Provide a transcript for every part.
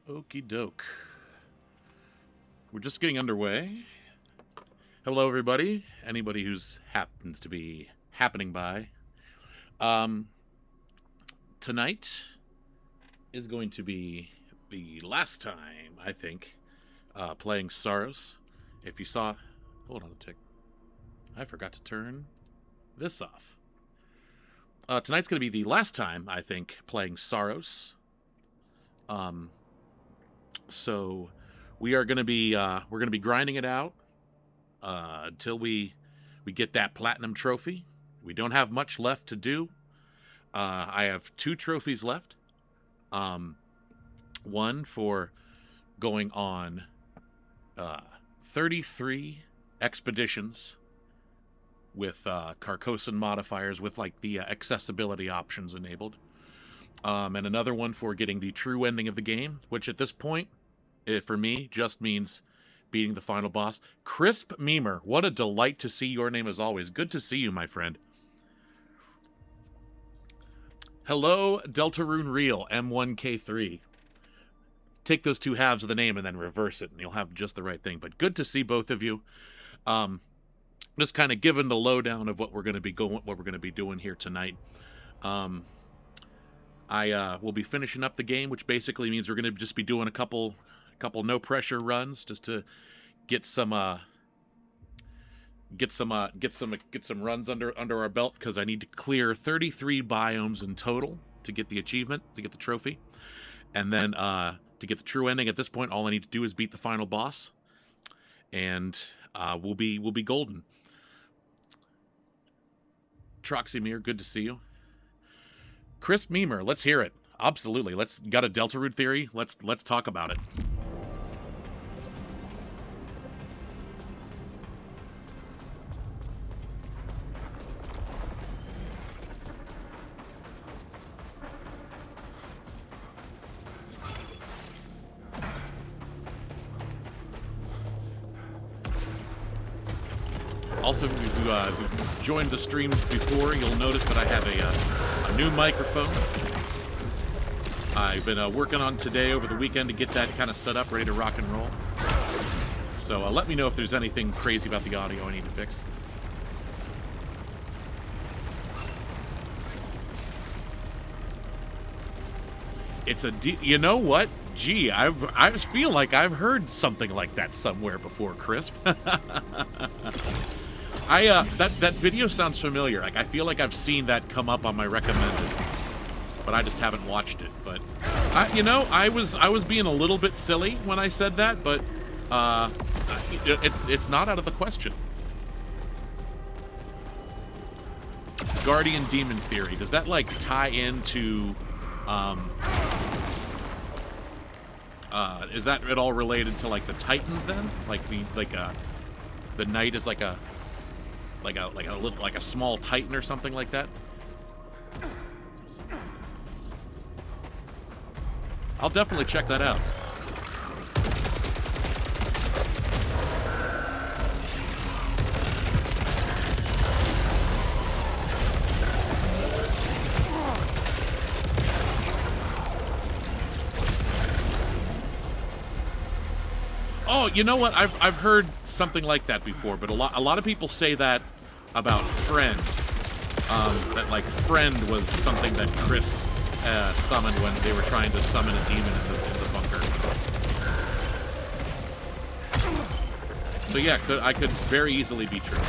Okie doke. We're just getting underway. Hello, everybody. Anybody who's happens to be happening by. Tonight is going to be the last time, I think, playing Saros. If you saw... Hold on a tick. I forgot to turn this off. Tonight's going to be the last time, I think, playing Saros. So we are going to be grinding it out until we get that platinum trophy. We don't have much left to do. I have 2 trophies left. One for going on 33 expeditions with Carcosan modifiers with like the accessibility options enabled. And another one for getting the true ending of the game, which at this point, for me, just means beating the final boss. Crisp Memer, what a delight to see your name as always. Good to see you, my friend. Hello, Deltarune Real, M1K3. Take those 2 halves of the name and then reverse it, and you'll have just the right thing. But good to see both of you. Just kind of giving the lowdown of what we're going to be doing here tonight. I will be finishing up the game, which basically means we're going to just be doing a couple no pressure runs just to get some runs under our belt, because I need to clear 33 biomes in total to get the achievement, to get the trophy, and then to get the true ending. At this point, all I need to do is beat the final boss, and we'll be golden. Troxymere, good to see you. Crisp Memer, let's hear it. Absolutely. Got a Deltarune theory? Let's talk about it. Also, if you've joined the streams before, you'll notice that I have a new microphone. I've been working on today over the weekend to get that kind of set up, ready to rock and roll. So let me know if there's anything crazy about the audio I need to fix. You know what? Gee, I just feel like I've heard something like that somewhere before, Crisp. That video sounds familiar. Like, I feel like I've seen that come up on my recommended, but I just haven't watched it. But I was being a little bit silly when I said that, but it's not out of the question. Guardian Demon Theory, does that like tie into is that at all related to like the Titans then? Like the knight is like a small Titan or something like that? I'll definitely check that out. Oh, you know what? I've heard something like that before, but a lot of people say that about Friend. That like Friend was something that Chris summoned when they were trying to summon a demon in the bunker. So yeah, I could very easily be true.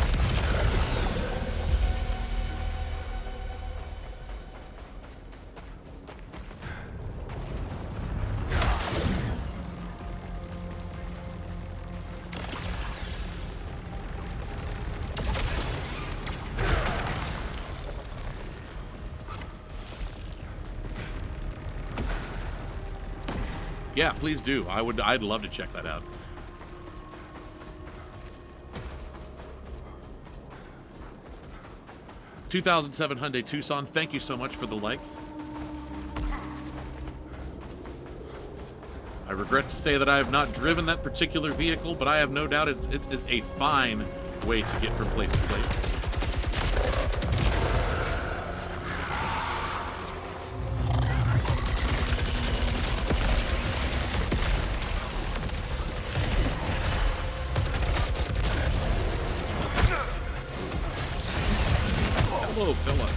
Yeah, please do. I'd love to check that out. $2,007 Hyundai Tucson, thank you so much for the like. I regret to say that I have not driven that particular vehicle, but I have no doubt it is a fine way to get from place to place. Hello, Philip.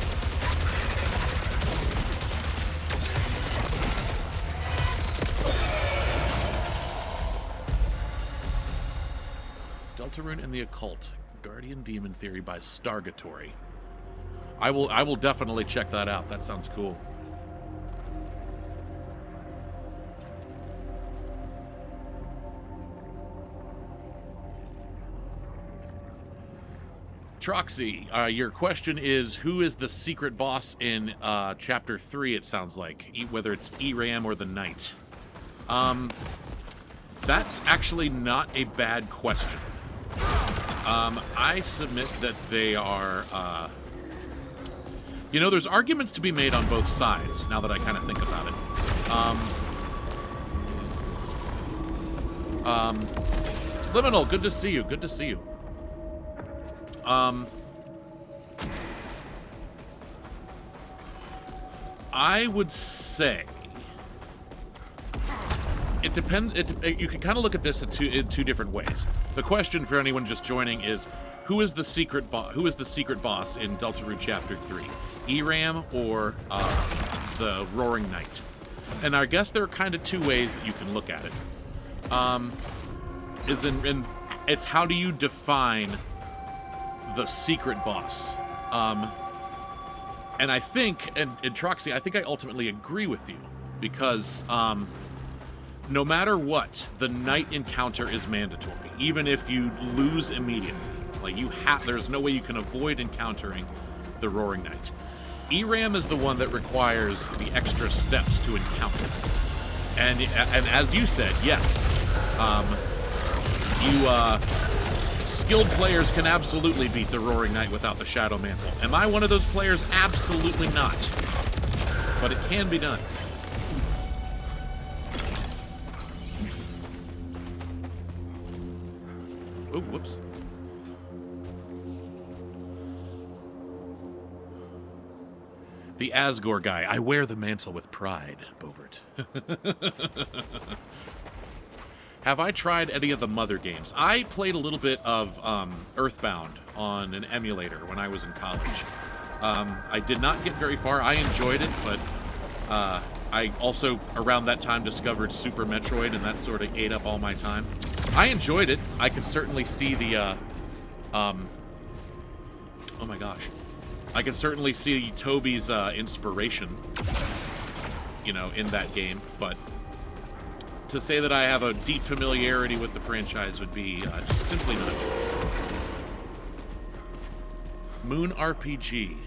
Deltarune and the Occult. Guardian Demon Theory by Stargatory. I will definitely check that out. That sounds cool. Troxy, your question is, who is the secret boss in Chapter 3, it sounds like, whether it's ERAM or the Knight? That's actually not a bad question. I submit that they are, you know, there's arguments to be made on both sides, now that I kind of think about it. Liminal, good to see you, good to see you. I would say it depends. You can kind of look at this in two different ways. The question for anyone just joining is, who is the secret boss in Deltarune Chapter 3? ERAM or the Roaring Knight? And I guess there are kind of two ways that you can look at it. It's how do you define the secret boss? And I think, and Troxy, I think I ultimately agree with you, because no matter what, the Knight encounter is mandatory, even if you lose immediately. Like, there's no way you can avoid encountering the Roaring Knight. ERAM is the one that requires the extra steps to encounter. And as you said, yes, skilled players can absolutely beat the Roaring Knight without the Shadow Mantle. Am I one of those players? Absolutely not. But it can be done. Oh, whoops. The Asgore guy. I wear the mantle with pride, Bobert. Have I tried any of the Mother games? I played a little bit of Earthbound on an emulator when I was in college. I did not get very far. I enjoyed it, but I also, around that time, discovered Super Metroid, and that sort of ate up all my time. I enjoyed it. I could certainly see the... oh my gosh. I can certainly see Toby's inspiration, you know, in that game, but to say that I have a deep familiarity with the franchise would be just simply not true. Moon RPG.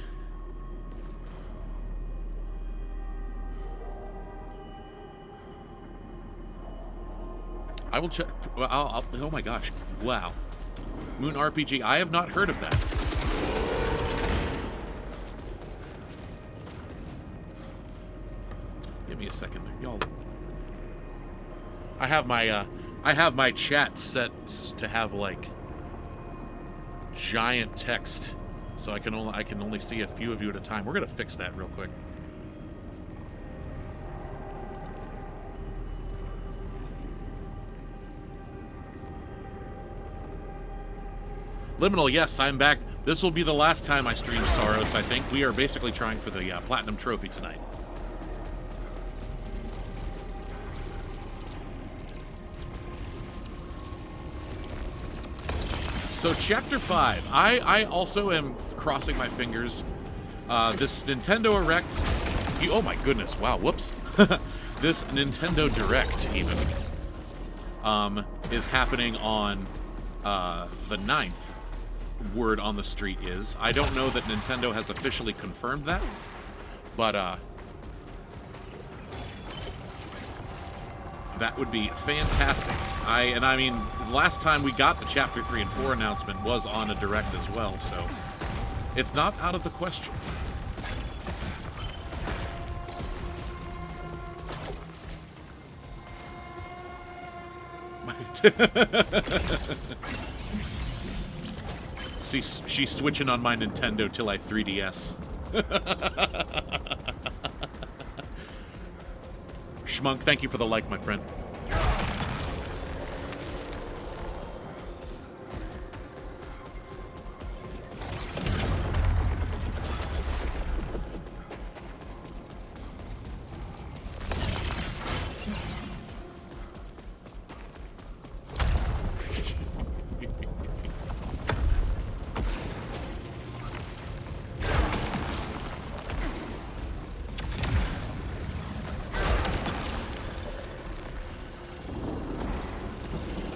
I will check. Well, oh my gosh. Wow. Moon RPG. I have not heard of that. Give me a second, y'all. I have my chat set to have like giant text, so I can only see a few of you at a time. We're gonna fix that real quick. Liminal, yes, I'm back. This will be the last time I stream Saros, I think. We are basically trying for the Platinum Trophy tonight. So, Chapter 5. I also am crossing my fingers. This Nintendo Direct... oh my goodness, wow, whoops. This Nintendo Direct, even, is happening on the 9th. Word on the street is. I don't know that Nintendo has officially confirmed that, but that would be fantastic. I mean, last time we got the Chapter 3 and 4 announcement was on a Direct as well, so it's not out of the question. See, she's switching on my Nintendo till I 3DS. Schmunk, thank you for the like, my friend.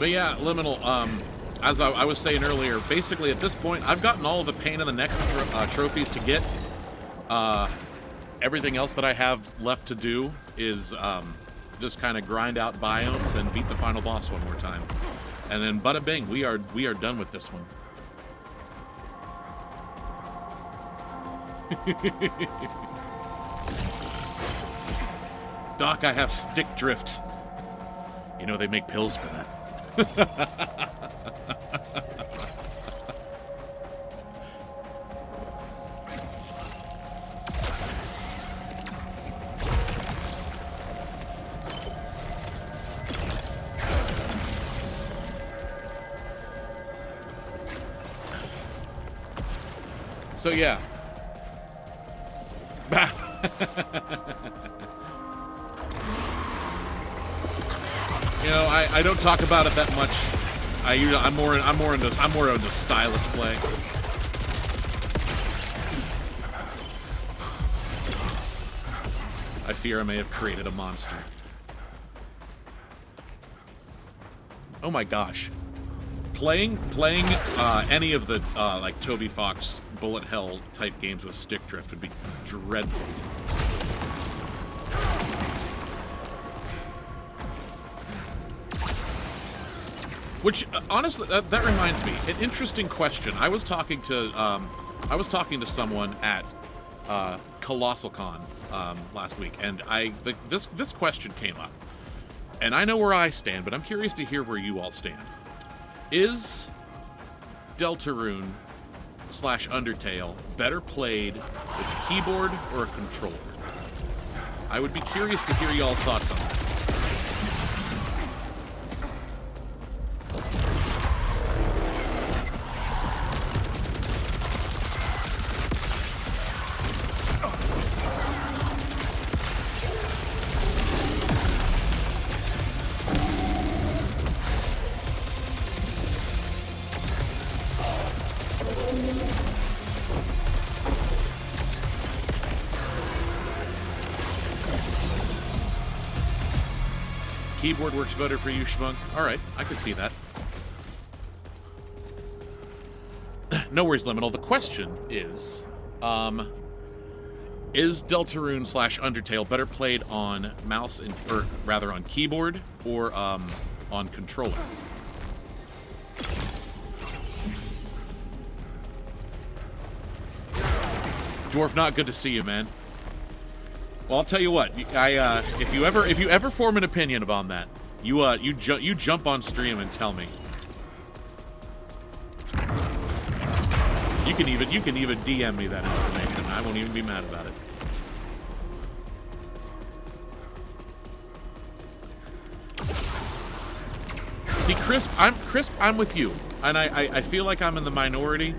But yeah, Liminal, as I was saying earlier, basically at this point, I've gotten all of the pain in the neck trophies to get. Everything else that I have left to do is just kind of grind out biomes and beat the final boss one more time. And then bada bing, we are done with this one. Doc, I have stick drift. You know, they make pills for that. So yeah. You know, I don't talk about it that much. I'm more into stylus play. I fear I may have created a monster. Oh my gosh. Playing any of the like Toby Fox bullet hell type games with stick drift would be dreadful. Which honestly, that reminds me, an interesting question. I was talking to someone at ColossalCon last week, and this question came up, and I know where I stand, but I'm curious to hear where you all stand. Is Deltarune / Undertale better played with a keyboard or a controller? I would be curious to hear y'all's thoughts on that. Keyboard works better for you, Schmunk. Alright, I can see that. No worries, Liminal. The question is Deltarune / Undertale better played on mouse, or rather on keyboard, or on controller? Dwarf, not good to see you, man. Well, I'll tell you what. If you ever form an opinion about that, you jump on stream and tell me. You can even DM me that information. I won't even be mad about it. See, Crisp, I'm with you, and I feel like I'm in the minority,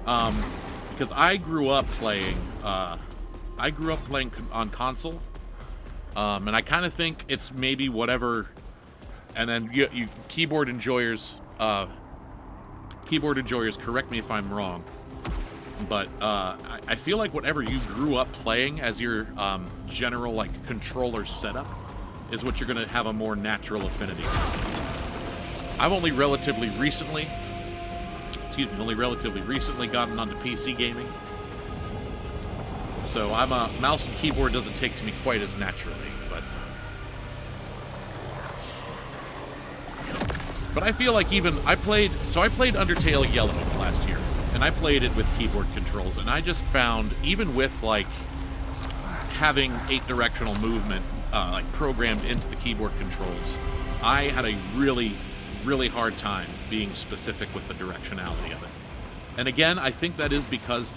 because I grew up playing on console, and I kind of think it's maybe whatever. And then you keyboard enjoyers, correct me if I'm wrong, but I feel like whatever you grew up playing as your general like controller setup is what you're going to have a more natural affinity with. I've only relatively recently gotten onto PC gaming. So I'm a mouse and keyboard doesn't take to me quite as naturally, but I feel like I played Undertale Yellow last year, and I played it with keyboard controls, and I just found, even with like having 8-directional movement like programmed into the keyboard controls, I had a really, really hard time being specific with the directionality of it. And again, I think that is because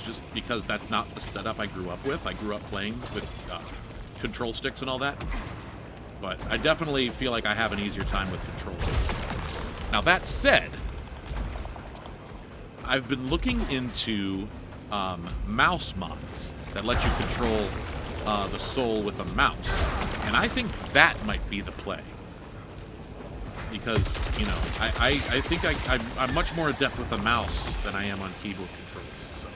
that's not the setup I grew up with. I grew up playing with control sticks and all that. But I definitely feel like I have an easier time with controls. Now that said, I've been looking into mouse mods that let you control the soul with a mouse. And I think that might be the play. Because, you know, I think I'm much more adept with a mouse than I am on keyboard controls, so.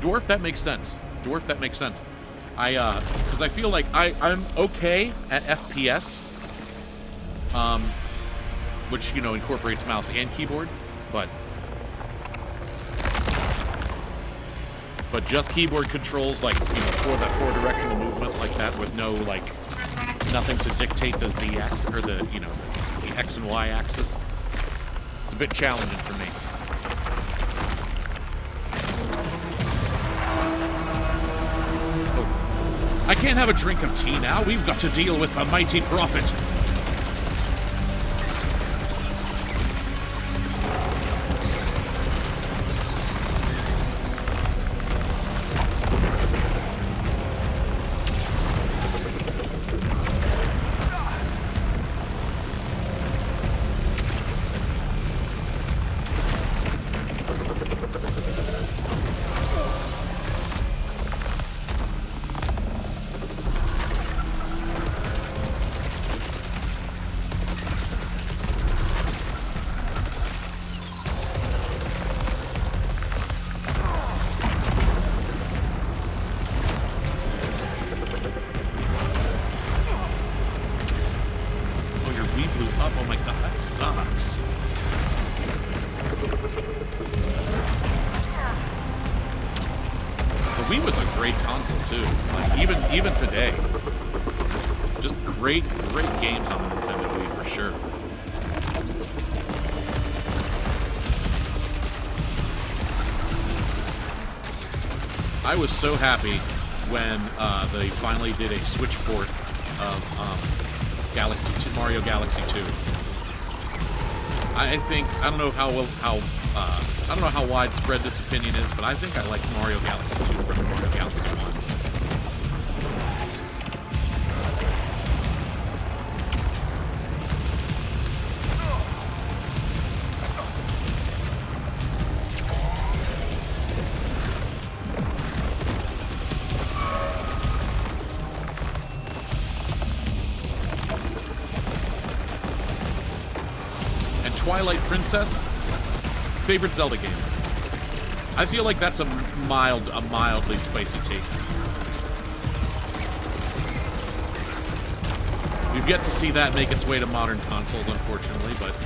Dwarf, that makes sense. Dwarf, that makes sense. Because I feel like I'm okay at FPS, which, you know, incorporates mouse and keyboard, but just keyboard controls, like, you know, for the four-directional movement like that with no, like, nothing to dictate the Z-axis, or the, you know, the X and Y axis. It's a bit challenging for me. Oh. I can't have a drink of tea now. We've got to deal with the mighty prophet. Great games on the Nintendo Wii for sure. I was so happy when they finally did a Switch port of Mario Galaxy 2. I don't know how widespread this opinion is, but I think I like Mario Galaxy 2 better than Mario Galaxy 1. Twilight Princess, favorite Zelda game. I feel like that's a mildly spicy take. We've yet to see that make its way to modern consoles, unfortunately, but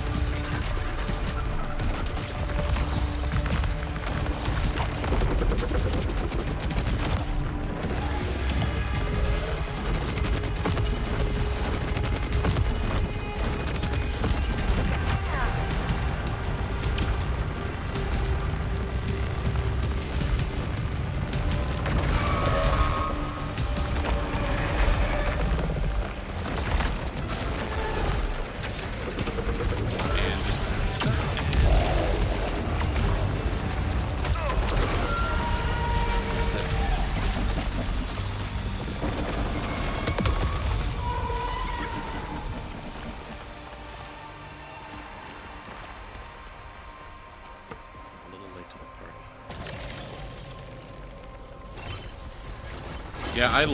yeah, I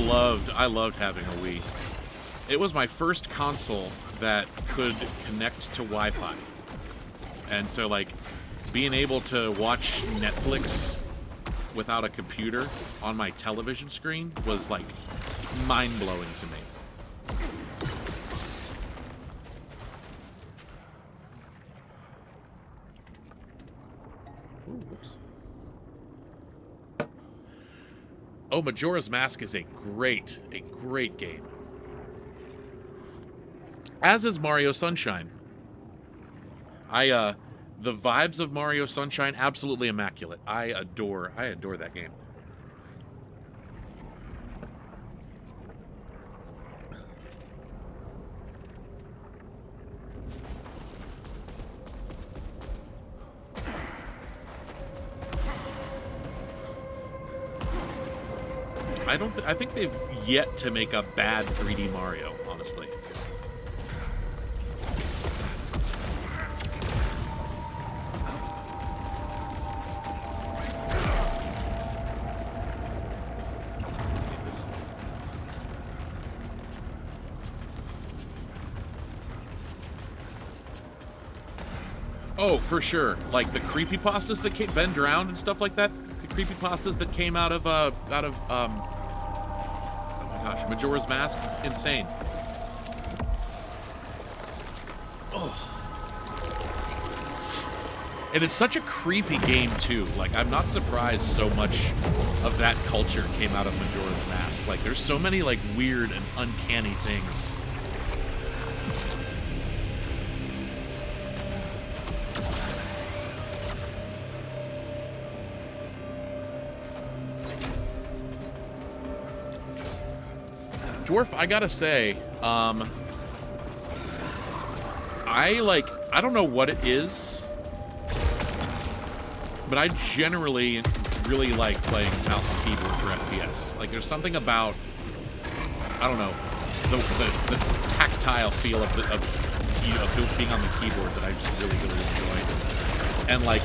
loved having a Wii. It was my first console that could connect to Wi-Fi. And so, like, being able to watch Netflix without a computer on my television screen was, like, mind-blowing to me. Ooh, whoops. Oh, Majora's Mask is a great game. As is Mario Sunshine. The vibes of Mario Sunshine, absolutely immaculate. I adore that game. I think they've yet to make a bad 3D Mario, honestly. Oh, for sure. Like the creepypastas that bend around and stuff like that. the creepypastas that came out of oh my gosh, Majora's Mask, insane. Oh. And it's such a creepy game too. Like, I'm not surprised so much of that culture came out of Majora's Mask. Like, there's so many like weird and uncanny things. Dwarf, I gotta say, I don't know what it is, but I generally really like playing mouse and keyboard for FPS. Like, there's something about, I don't know, the tactile feel of being on the keyboard that I just really, really enjoy. And like,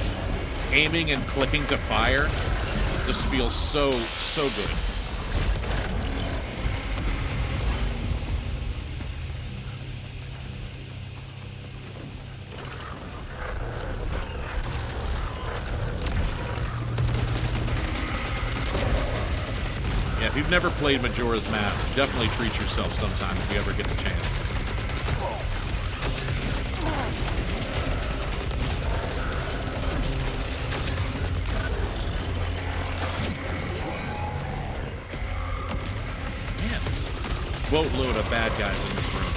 aiming and clicking to fire just feels so good. If you've never played Majora's Mask, definitely treat yourself sometime if you ever get the chance. Man, there's a boatload of bad guys in this room.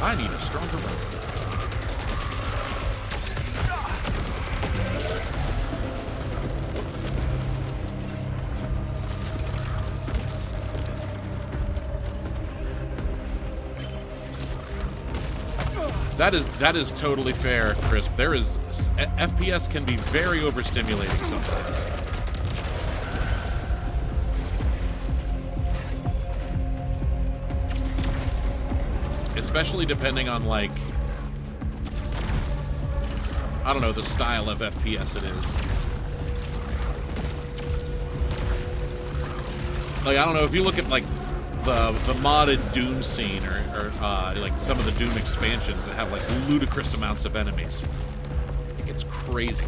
I need a stronger rope. That is totally fair, Chris. FPS can be very overstimulating sometimes. Especially depending on, like, I don't know, the style of FPS it is. Like, I don't know, if you look at, like, the modded Doom scene or like some of the Doom expansions that have like ludicrous amounts of enemies. It gets crazy.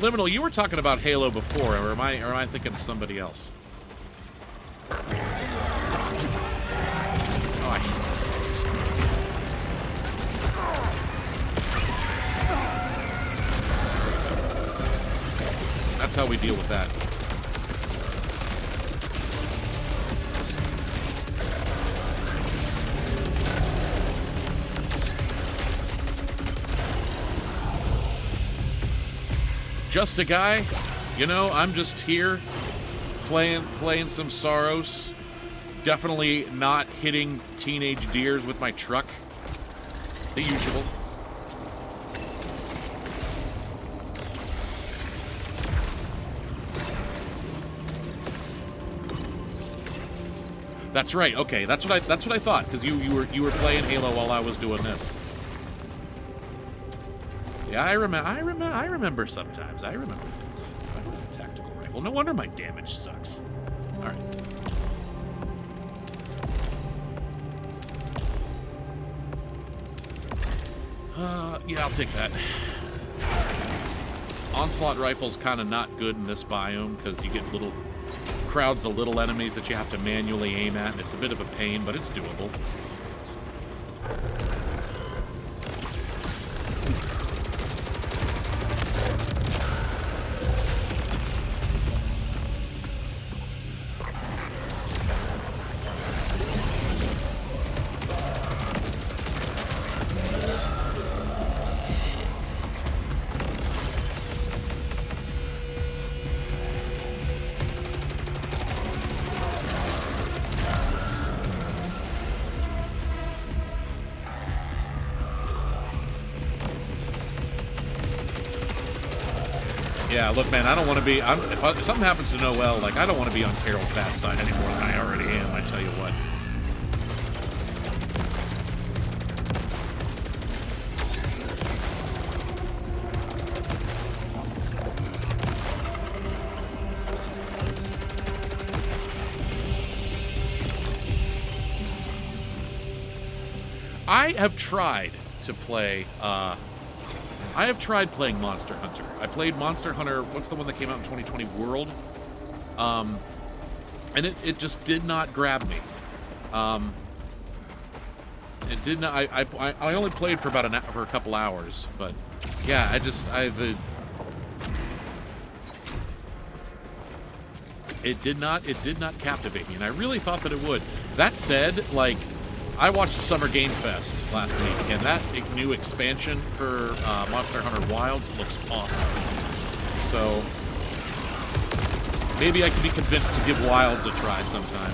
Liminal, you were talking about Halo before, or am I thinking of somebody else? Oh, I hate those things. That's how we deal with that. Just a guy, you know, I'm just here playing some Saros. Definitely not hitting teenage deers with my truck. The usual. That's right. Okay, that's what I thought, because you were playing Halo while I was doing this. Yeah, I remember sometimes. I remember things. I don't have a tactical rifle. No wonder my damage sucks. All right. Yeah, I'll take that. Onslaught rifle's kind of not good in this biome because you get little crowds of little enemies that you have to manually aim at, and it's a bit of a pain, but it's doable. Yeah, look, man, I don't want to be... if something happens to Noel, like, I don't want to be on Carol's bad side any more than I already am, I tell you what. I have tried to play, I have tried playing Monster Hunter. I played Monster Hunter, what's the one that came out in 2020, World? And it just did not grab me. It did not, I only played for about for a couple hours, but yeah, it did not captivate me, and I really thought that it would. That said, like, I watched Summer Game Fest last week, and that new expansion for Monster Hunter Wilds looks awesome. So maybe I can be convinced to give Wilds a try sometime.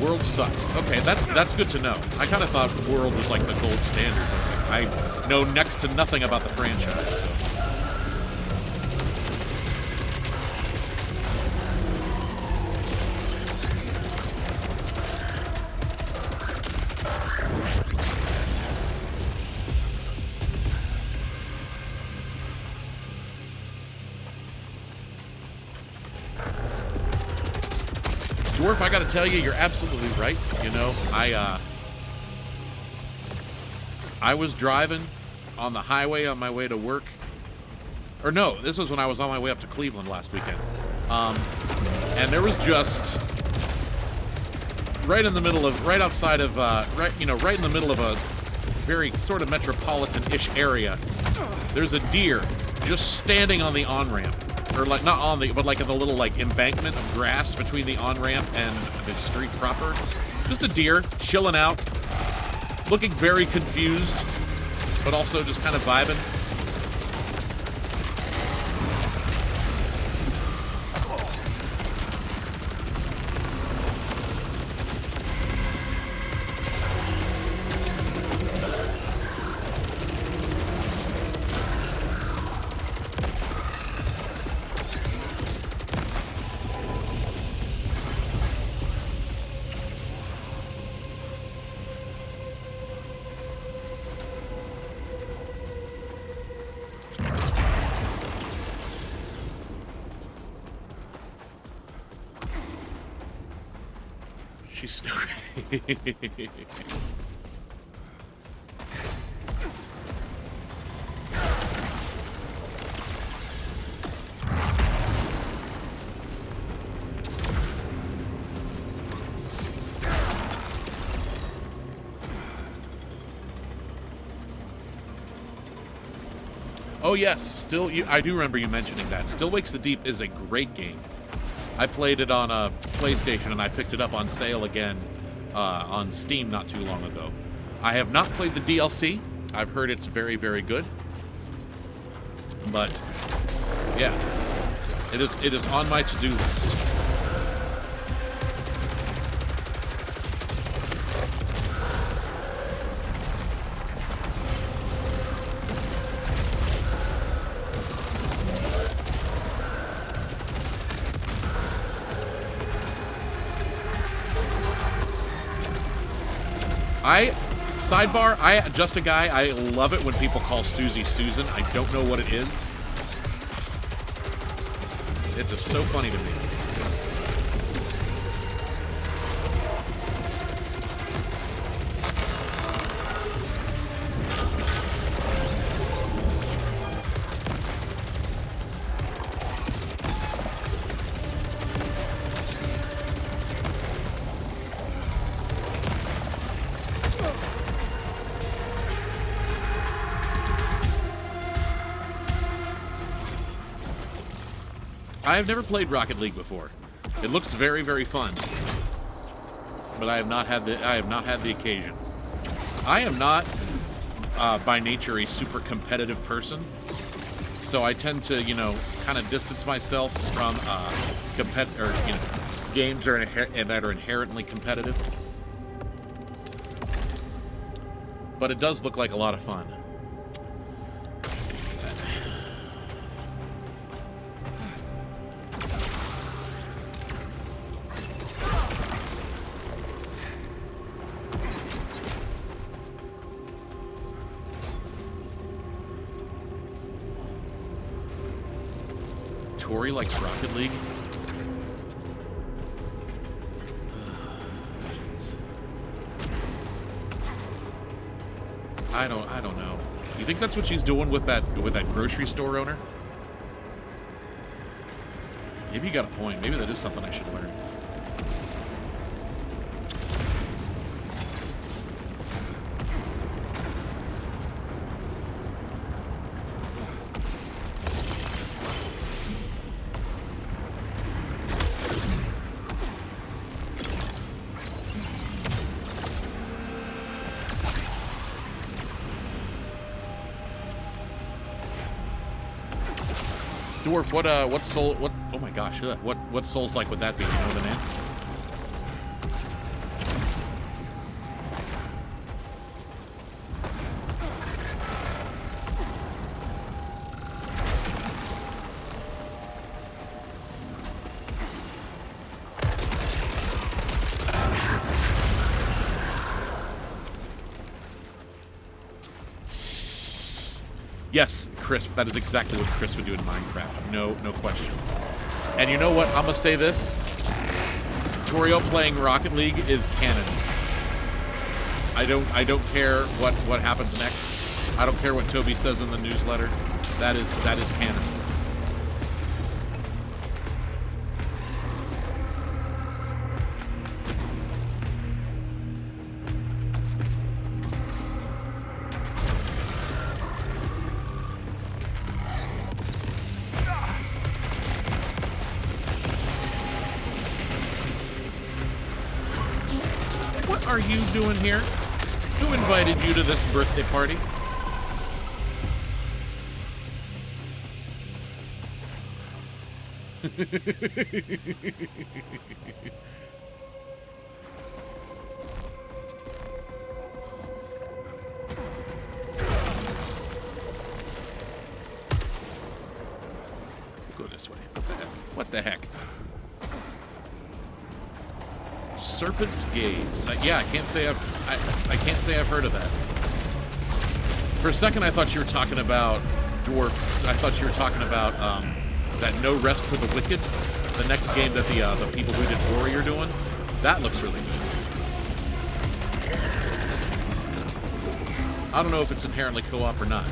World sucks. Okay, that's good to know. I kind of thought World was like the gold standard. I know next to nothing about the franchise. So. Dwarf, I gotta tell you, you're absolutely right. You know, I was driving on the highway on my way to work. Or no, this was when I was on my way up to Cleveland last weekend. And there was just right in the middle of, right outside of, right in the middle of a very sort of metropolitan-ish area, there's a deer just standing on the on-ramp. Or, like, not on the, but, like, in the little, like, embankment of grass between the on-ramp and the street proper. Just a deer, chilling out, looking very confused, but also just kind of vibing. She's snoring. Oh yes, still, I do remember you mentioning that. Still Wakes the Deep is a great game. I played it on a PlayStation, and I picked it up on sale again on Steam not too long ago. I have not played the DLC. I've heard it's very, very good. But, yeah, it is on my to-do list. Sidebar, just a guy, I love it when people call Susie Susan. I don't know what it is. It's just so funny to me. I have never played Rocket League before. It looks very, very fun, but I have not had the occasion. I am not by nature a super competitive person, so I tend to, kind of distance myself from games that are inherently competitive. But it does look like a lot of fun. Corey likes Rocket League. I don't know. You think that's what she's doing with that grocery store owner? Maybe you got a point. Maybe that is something I should learn. Dwarf, what soul, oh my gosh, what soul's like would that be? You know the name? Yes, Crisp. That is exactly what Crisp would do in Minecraft. No question. And you know what? I'm gonna say this. Torio playing Rocket League is canon. I don't care what happens next. I don't care what Toby says in the newsletter. That is canon. What are you doing here? Who invited you to this birthday party? Go this way. What the heck? Serpent's Gaze. Yeah, I can't say I've heard of that. For a second, I thought you were talking about Dwarf. I thought you were talking about that No Rest for the Wicked, the next game that the people who did Ori are doing. That looks really good. I don't know if it's inherently co-op or not,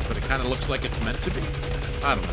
but it kind of looks like it's meant to be. I don't know.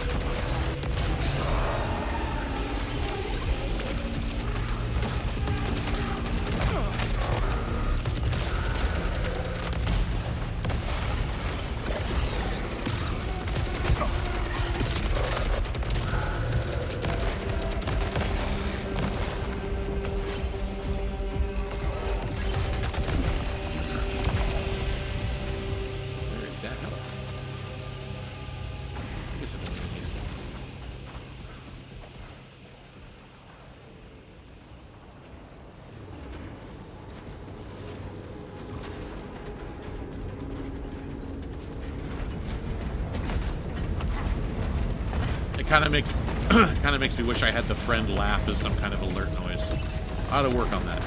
Kind of makes me wish I had the friend laugh as some kind of alert noise. I ought to work on that.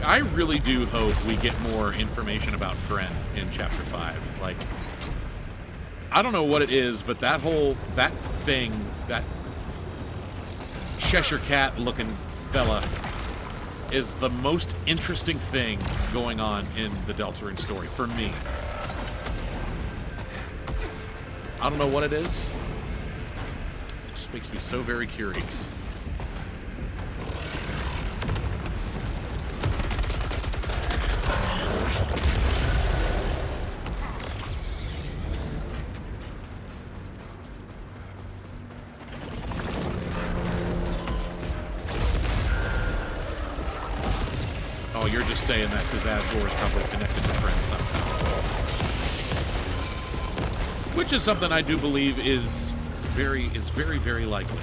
I really do hope we get more information about Friend in Chapter 5. Like, I don't know what it is, but that thing, that Cheshire Cat looking fella is the most interesting thing going on in the Deltarune story for me. I don't know what it is. It just makes me so very curious. You're just saying that because Asgore is probably connected to Friends somehow. Which is something I do believe is very, very likely.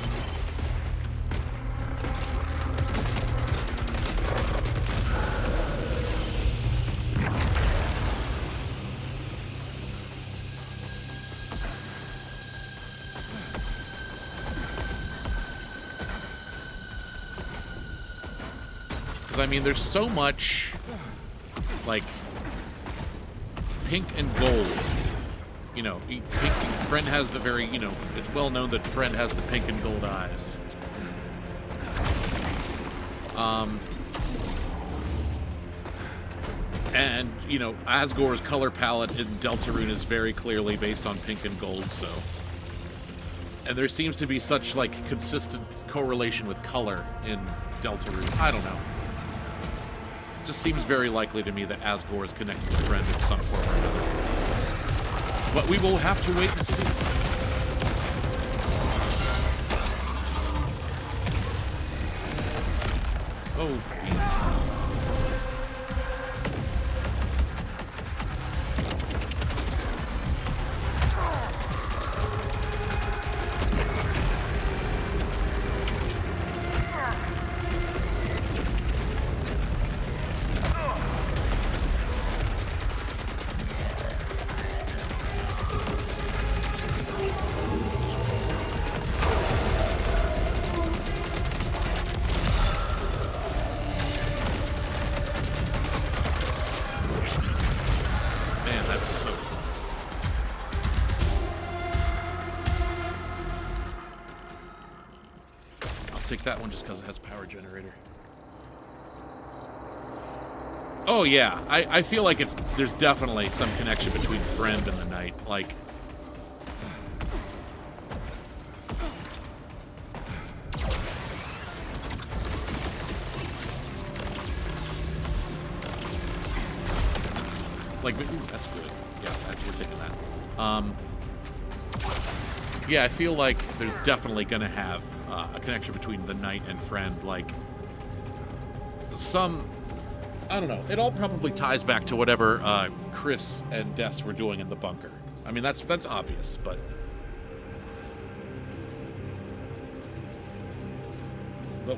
I mean, there's so much, like, pink and gold. You know, Friend has the very, you know, it's well known that Friend has the pink and gold eyes. And, you know, Asgore's color palette in Deltarune is very clearly based on pink and gold, so... And there seems to be such, like, consistent correlation with color in Deltarune. I don't know. It just seems very likely to me that Asgore is connected to Friend in some form or another. But we will have to wait and see. Oh, jeez. That one just because it has power generator. Oh yeah, I feel like there's definitely some connection between Friend and the Knight. Like, ooh, that's good. Yeah, we're taking that. Yeah, I feel like there's definitely gonna have a connection between the Knight and Friend, like some, I don't know, it all probably ties back to whatever Chris and Des were doing in the bunker. I mean, that's obvious, but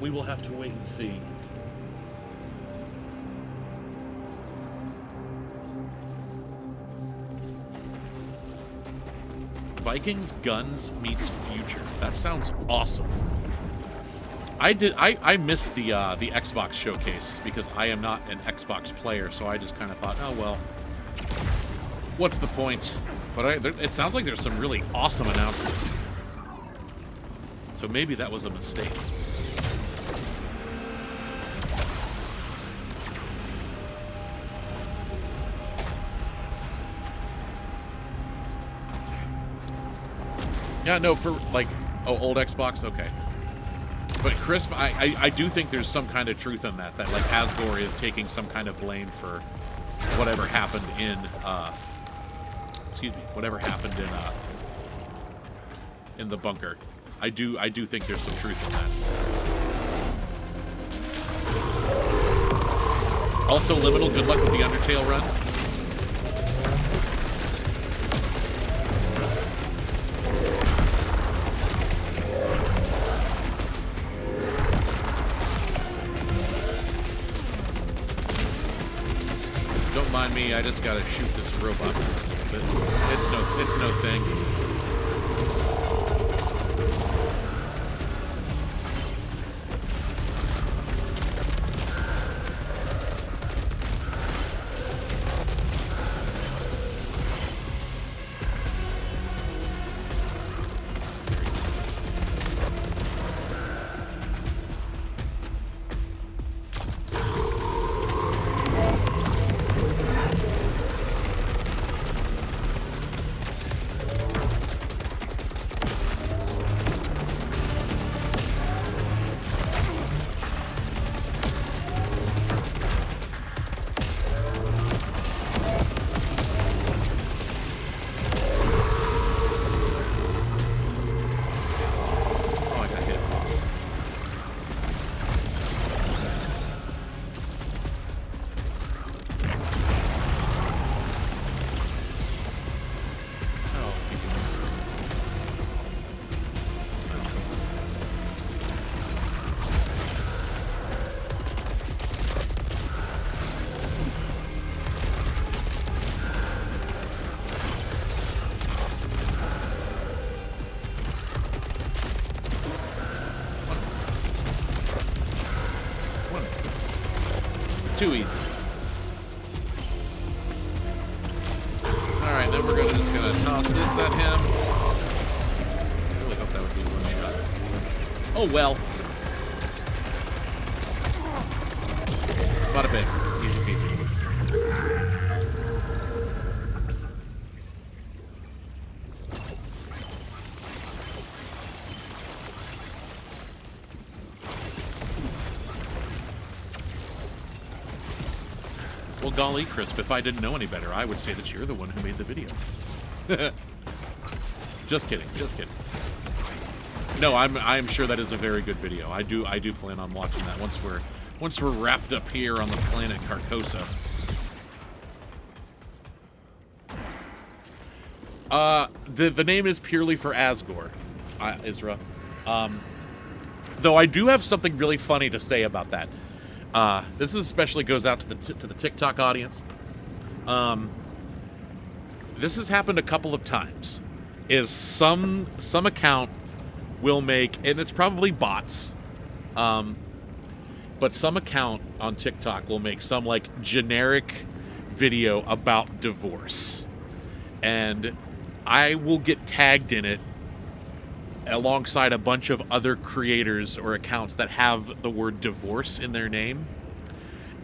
we will have to wait and see. Vikings, guns meets future. That sounds awesome. I missed the Xbox showcase because I am not an Xbox player, so I just kind of thought, oh well, what's the point? But it sounds like there's some really awesome announcements. So maybe that was a mistake. Yeah, no, for, like, oh, old Xbox? Okay. But Crisp, I do think there's some kind of truth in that, like, Asgore is taking some kind of blame for whatever happened in, whatever happened in the bunker. I do think there's some truth in that. Also, Liminal, good luck with the Undertale run. Me, I just gotta shoot this robot. But it's no thing. too easy. Alright, then we're just gonna toss this at him. I really hope that would be one shot. Oh well. Bada bing. Easy peasy. Well, golly, Crisp, if I didn't know any better, I would say that you're the one who made the video. Just kidding, just kidding. No, I'm sure that is a very good video. I do plan on watching that once we're wrapped up here on the planet Carcosa. The name is purely for Asgore, Isra. Though I do have something really funny to say about that. This especially goes out to the TikTok audience. This has happened a couple of times. Is some account will make, and it's probably bots, but some account on TikTok will make some like generic video about divorce, and I will get tagged in it alongside a bunch of other creators or accounts that have the word divorce in their name.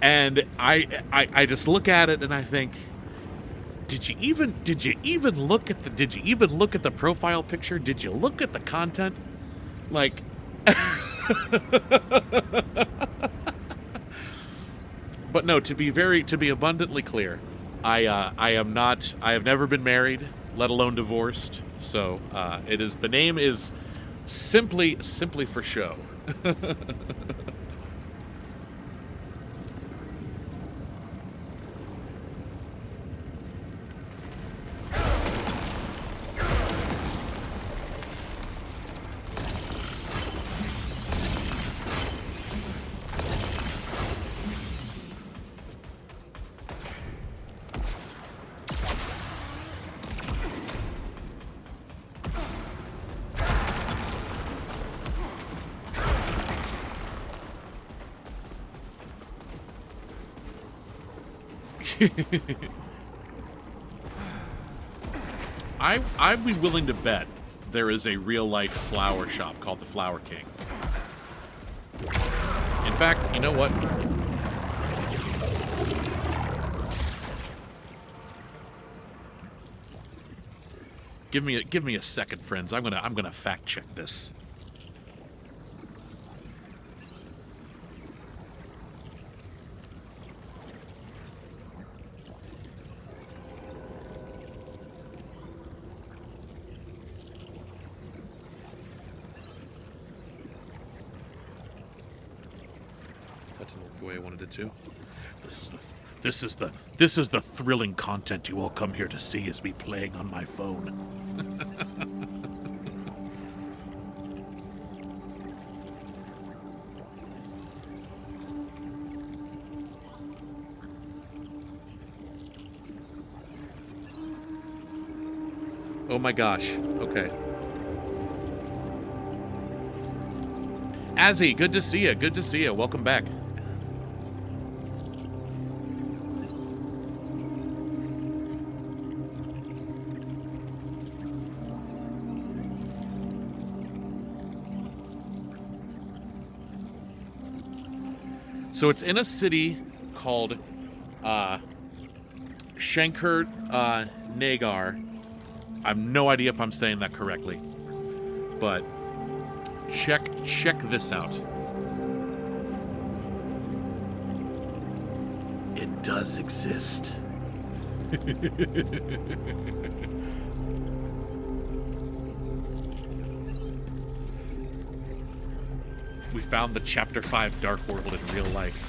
And I just look at it and I think, did you even look at the profile picture? Did you look at the content? Like But no, to be abundantly clear, I have never been married, let alone divorced. So the name is simply for show. I'd be willing to bet there is a real-life flower shop called the Flower King. In fact, you know what? Give me a second, friends. I'm gonna fact check this. The way I wanted it to. This is the thrilling content you all come here to see, is me playing on my phone. Oh my gosh. Okay. Azzy, good to see you. Good to see you. Welcome back. So it's in a city called Shankar Nagar. I have no idea if I'm saying that correctly, but check this out. It does exist. We found the Chapter 5 Dark World in real life.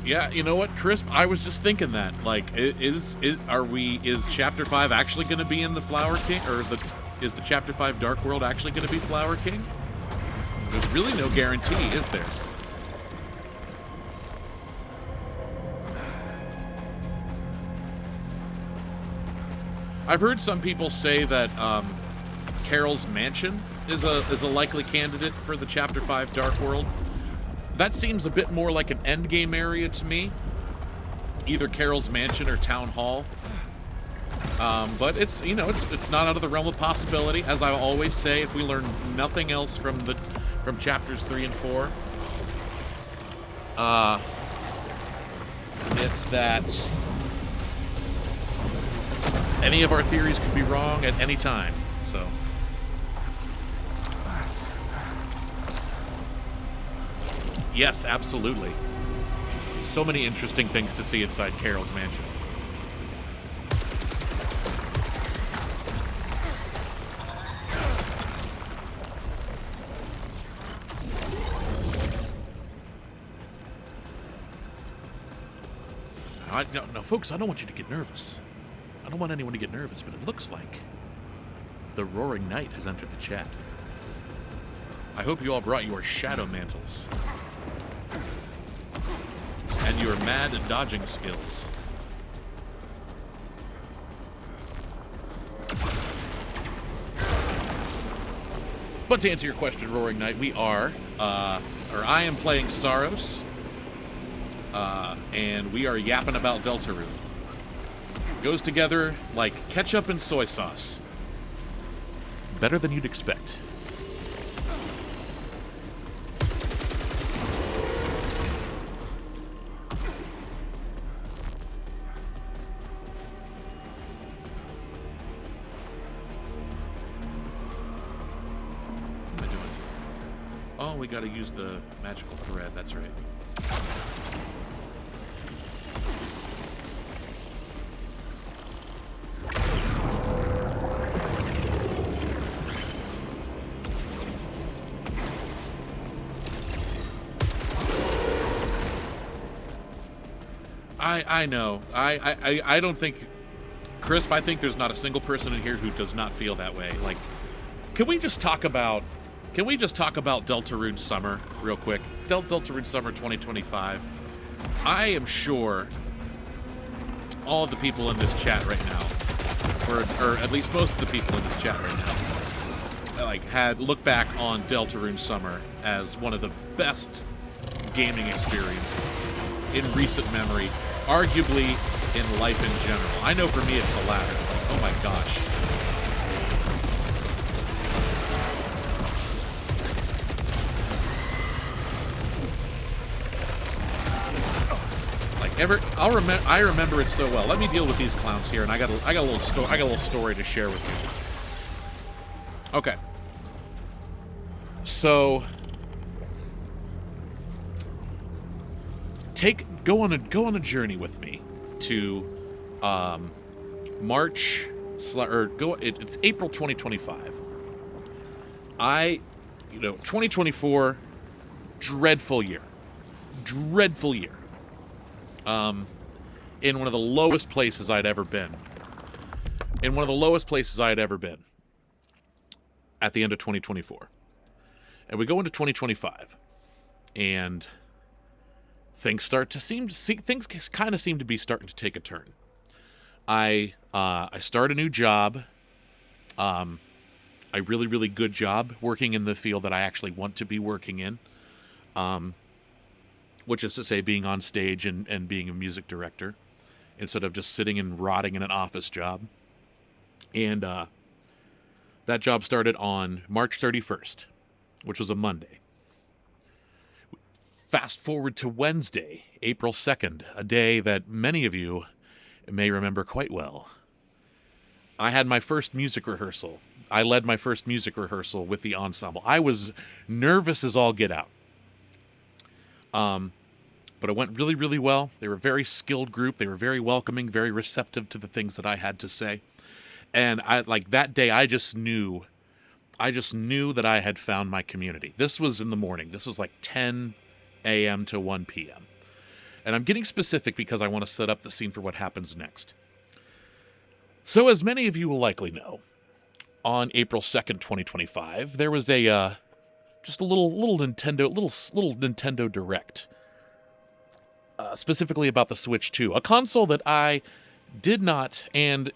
Yeah, you know what, Crisp? I was just thinking that. Like, is Chapter 5 actually going to be in the Flower King, or is the Chapter 5 Dark World actually going to be Flower King? There's really no guarantee, is there? I've heard some people say that Carol's Mansion is a likely candidate for the Chapter 5 Dark World. That seems a bit more like an endgame area to me. Either Carol's Mansion or Town Hall. But it's not out of the realm of possibility. As I always say, if we learn nothing else from chapters 3 and 4, it's that any of our theories could be wrong at any time. So. Yes, absolutely. So many interesting things to see inside Carol's Mansion. No, folks, I don't want you to get nervous. I don't want anyone to get nervous, but it looks like the Roaring Knight has entered the chat. I hope you all brought your shadow mantles and your mad dodging skills. But to answer your question, Roaring Knight, I am playing Saros, and we are yapping about Deltarune. Goes together like ketchup and soy sauce. Better than you'd expect. Oh, we gotta use the magical thread, that's right. I know. I don't think... Crisp, I think there's not a single person in here who does not feel that way. Like, can we just talk about Deltarune Summer real quick? Deltarune Summer 2025. I am sure all of the people in this chat right now, or at least most of the people in this chat right now, like, had looked back on Deltarune Summer as one of the best gaming experiences in recent memory, arguably in life in general. I know for me it's the latter. Like, oh my gosh. I remember it so well. Let me deal with these clowns here, and I got a little story to share with you. Okay. So go on a journey with me to it's April 2025. 2024, dreadful year. In one of the lowest places I'd ever been. At the end of 2024. And we go into 2025. And things kind of seem to be starting to take a turn. I start a new job. A really, really good job working in the field that I actually want to be working in. Which is to say being on stage and being a music director instead of just sitting and rotting in an office job. And that job started on March 31st, which was a Monday. Fast forward to Wednesday, April 2nd, a day that many of you may remember quite well. I had my first music rehearsal. I led my first music rehearsal with the ensemble. I was nervous as all get out. But it went really, really well. They were a very skilled group. They were very welcoming, very receptive to the things that I had to say. And that day, I just knew that I had found my community. This was in the morning. This was like 10 a.m. to 1 p.m. And I'm getting specific because I want to set up the scene for what happens next. So, as many of you will likely know, on April 2nd, 2025, there was a just a little Nintendo Direct, specifically about the Switch 2, a console that I did not and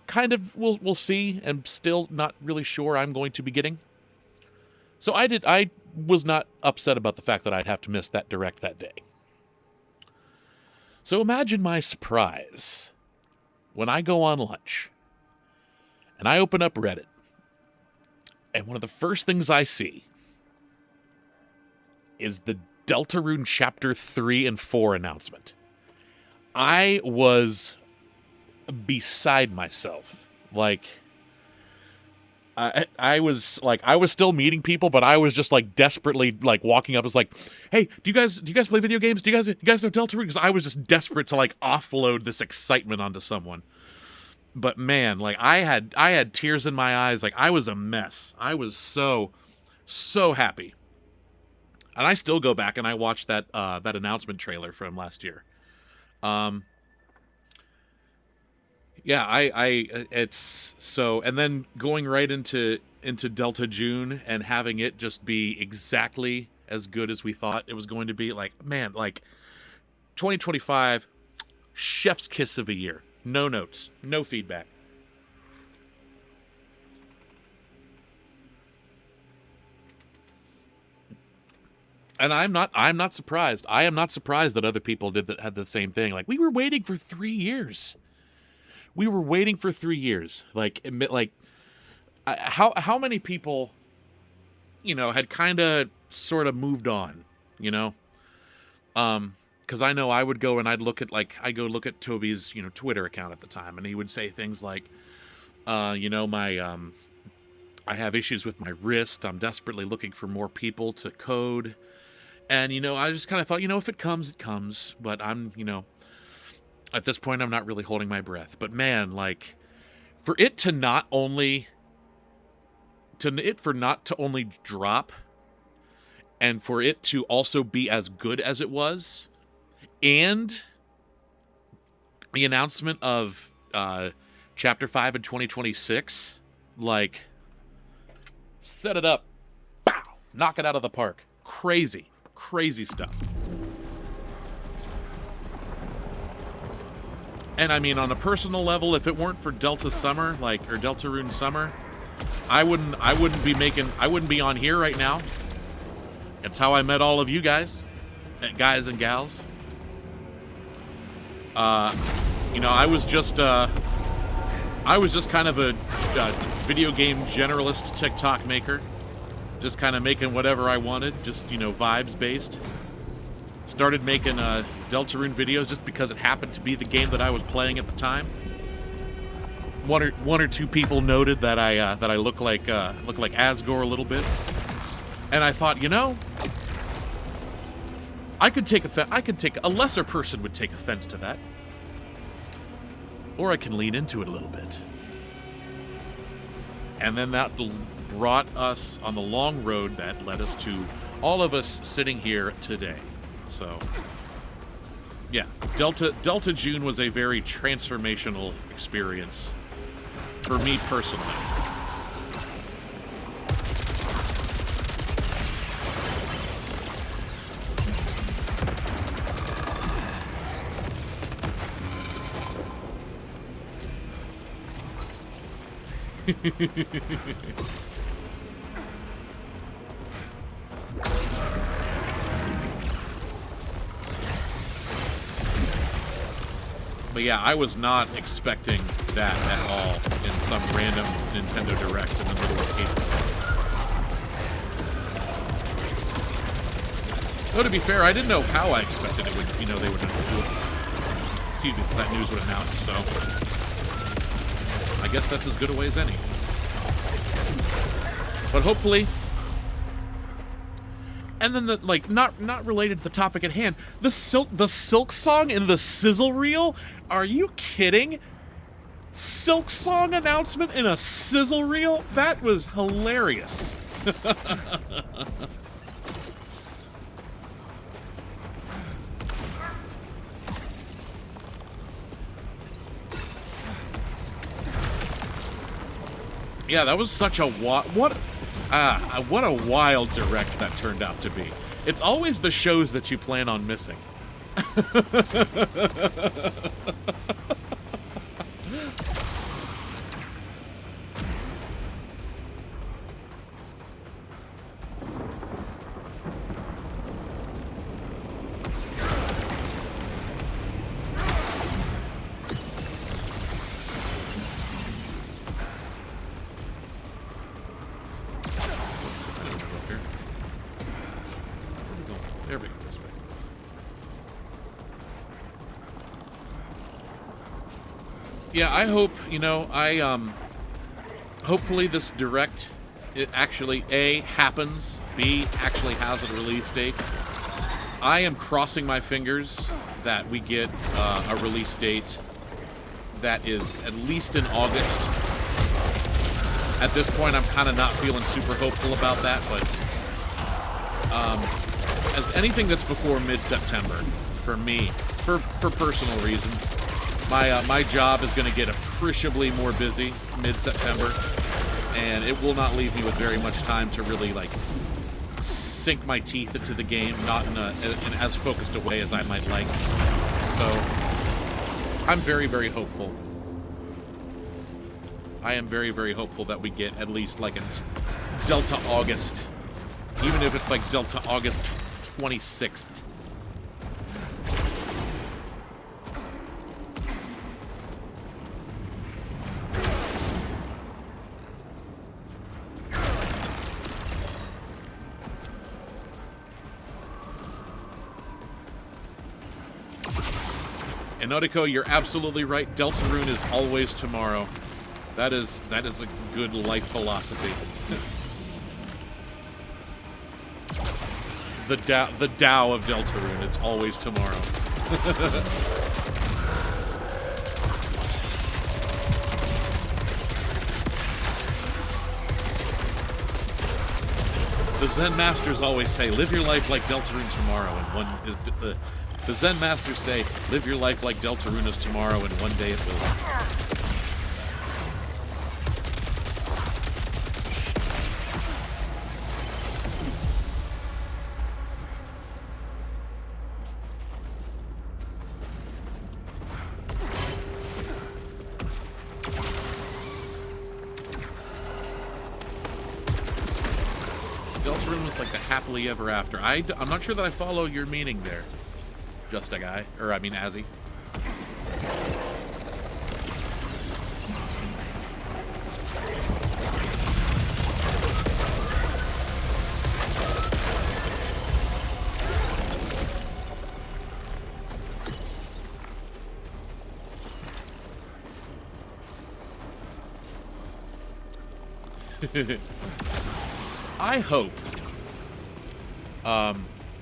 kind of we'll see, and still not really sure I'm going to be getting. So I was not upset about the fact that I'd have to miss that Direct that day. So imagine my surprise when I go on lunch and I open up Reddit, and one of the first things I see is the Deltarune Chapter 3 and 4 announcement. I was beside myself. Like, I was still meeting people, but I was just like desperately like walking up. I was like, "Hey, do you guys play video games? Do you guys know Deltarune?" Because I was just desperate to like offload this excitement onto someone. But man, like I had tears in my eyes. Like I was a mess. I was so happy. And I still go back and I watch that announcement trailer from last year. Yeah, it's so, and then going right into Delta June and having it just be exactly as good as we thought it was going to be. Like, man, like 2025, chef's kiss of a year. No notes, no feedback. And I'm not surprised. I am not surprised that other people had the same thing. Like, we were waiting for 3 years. We were waiting for 3 years. How many people, had kind of sort of moved on, because I know I would go and I'd look at Toby's, Twitter account at the time, and he would say things like, I have issues with my wrist. I'm desperately looking for more people to code. And, I just kind of thought, if it comes, it comes. But I'm, at this point, I'm not really holding my breath. But man, like, for it to not only drop, and for it to also be as good as it was, and the announcement of Chapter 5 in 2026, like, set it up, pow, knock it out of the park. Crazy stuff. And I mean, on a personal level, if it weren't for Delta Summer, or Deltarune Summer, I wouldn't be on here right now. It's how I met all of you guys and gals. I was just kind of a video game generalist TikTok maker. Just kind of making whatever I wanted, just, vibes based. Started making Deltarune videos just because it happened to be the game that I was playing at the time. One or two people noted that I look like Asgore a little bit, and I thought, I could take a lesser person would take offense to that, or I can lean into it a little bit, and then that brought us on the long road that led us to all of us sitting here today. So, yeah, Delta June was a very transformational experience for me personally. But yeah, I was not expecting that at all in some random Nintendo Direct in the middle of April. Though, to be fair, I didn't know how I expected it would, they would do it. Excuse me, that news would announce, so I guess that's as good a way as any. But hopefully, and then not related to the topic at hand, the Silk Song and the sizzle reel. Are you kidding? Silk Song announcement in a sizzle reel? That was hilarious. Yeah, that was such a what a wild direct that turned out to be. It's always the shows that you plan on missing. There we go, this way. Yeah, I hope, hopefully this direct, it actually, A, happens, B, actually has a release date. I am crossing my fingers that we get a release date that is at least in August. At this point, I'm kind of not feeling super hopeful about that, but as anything that's before mid-September, for me, for personal reasons, my job is going to get appreciably more busy mid-September, and it will not leave me with very much time to really, like, sink my teeth into the game, not in as focused a way as I might like. So, I'm very, very hopeful. I am very, very hopeful that we get at least, like, a Delta August, even if it's, like, Delta August 26th. And Noriko, you're absolutely right. Deltarune is always tomorrow. That is a good life philosophy. The Tao of Deltarune. It's always tomorrow. The Zen Masters always say, live your life like Deltarune tomorrow, and the Zen Masters say, live your life like Deltarune is tomorrow, and one day it will. Deltarune was like the happily ever after. I'm not sure that I follow your meaning there. Just a guy. Or, I mean, Azzy.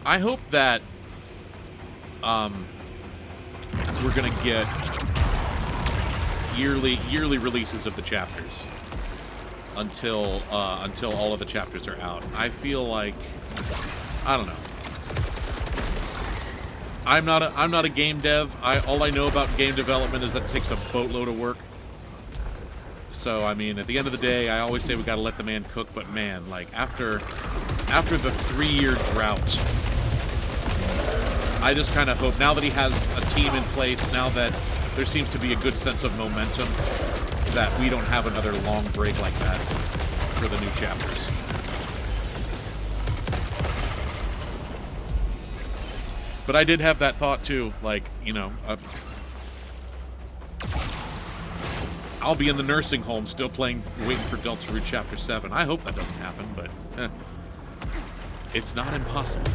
I hope that we're gonna get yearly releases of the chapters until all of the chapters are out. I feel like, I don't know. I'm not a game dev. All I know about game development is that it takes a boatload of work. So, I mean, at the end of the day, I always say we gotta let the man cook, but man, like, after the 3-year drought, I just kind of hope, now that he has a team in place, now that there seems to be a good sense of momentum, that we don't have another long break like that for the new chapters. But I did have that thought, too, like, I'll be in the nursing home still waiting for Deltarune Chapter 7. I hope that doesn't happen, but it's not impossible.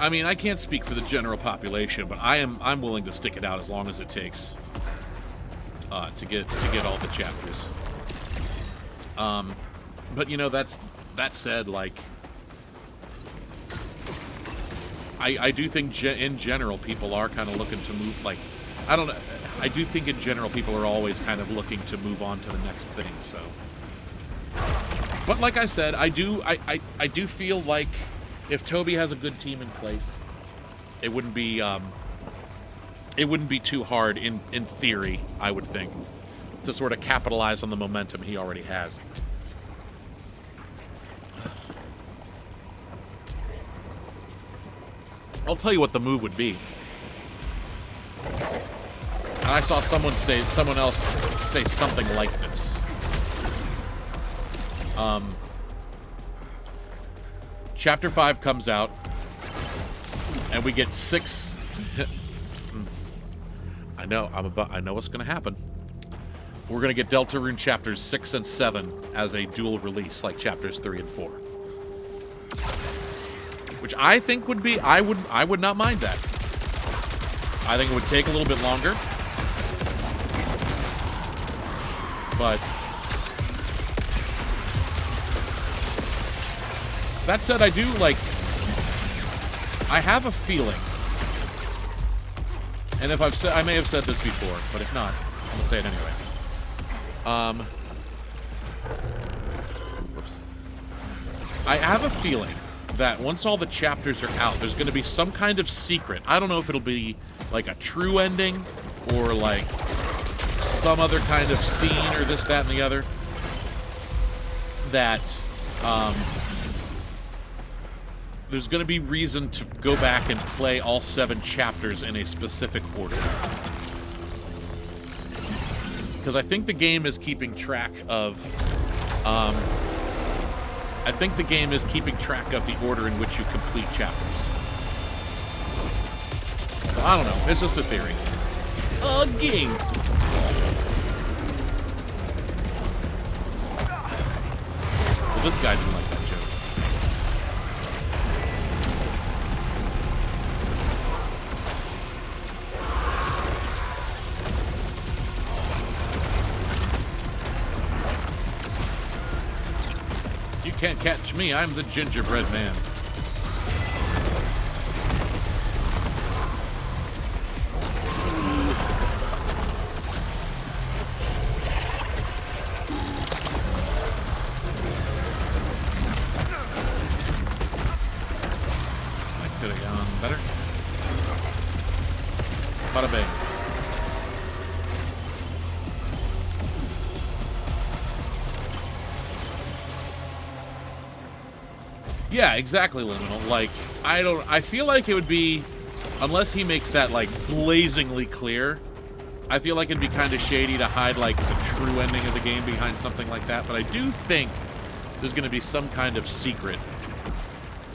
I mean, I can't speak for the general population, but I'm willing to stick it out as long as it takes to get all the chapters. But you know, that said, like, I do think in general people are kind of looking to move. Like, I don't know. I do think in general people are always kind of looking to move on to the next thing. So, but like I said, I do feel like if Toby has a good team in place, it wouldn't be too hard in theory, I would think, to sort of capitalize on the momentum he already has. I'll tell you what the move would be. And I saw someone else say something like this. Chapter 5 comes out, and we get 6. I know what's going to happen. We're going to get Deltarune chapters 6 and 7 as a dual release, like chapters 3 and 4. Which I think would be, I would not mind that. I think it would take a little bit longer. But that said, I do like, I have a feeling, and if I may have said this before, but if not, I'm gonna say it anyway. Whoops. I have a feeling that once all the chapters are out, there's going to be some kind of secret. I don't know if it'll be like a true ending or like some other kind of scene or this, that, and the other. That there's going to be reason to go back and play all 7 chapters in a specific order. Because I think the game is keeping track of the order in which you complete chapters. So, I don't know. It's just a theory. A game. Well, this guy didn't like that joke. You can't catch me. I'm the gingerbread man. That could have gone better. Bada bing. Yeah, exactly, Liminal. Like, I feel like it would be, unless he makes that, like, blazingly clear, I feel like it'd be kind of shady to hide, like, the true ending of the game behind something like that, but I do think there's going to be some kind of secret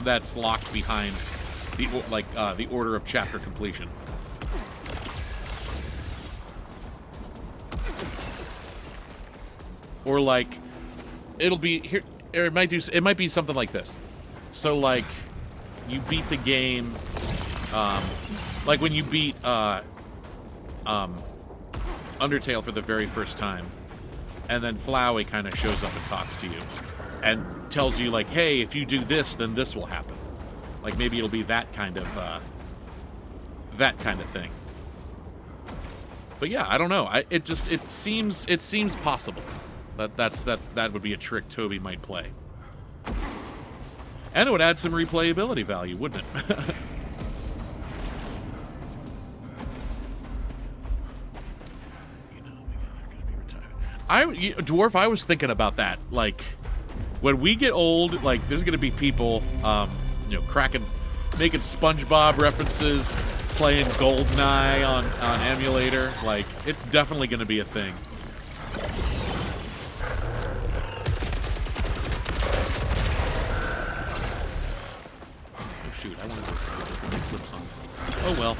that's locked behind the order of chapter completion. Or, like, it'll be, here, or it might be something like this. So, like, you beat the game, like when you beat, Undertale for the very first time, and then Flowey kind of shows up and talks to you, and tells you, like, hey, if you do this, then this will happen. Like, maybe it'll be that kind of thing. But yeah, I don't know. It seems possible that would be a trick Toby might play. And it would add some replayability value, wouldn't it? Dwarf, I was thinking about that. Like, when we get old, like, there's going to be people, making SpongeBob references, playing GoldenEye on emulator. Like, it's definitely going to be a thing. Shoot, I wanted to put the clips on. Oh well.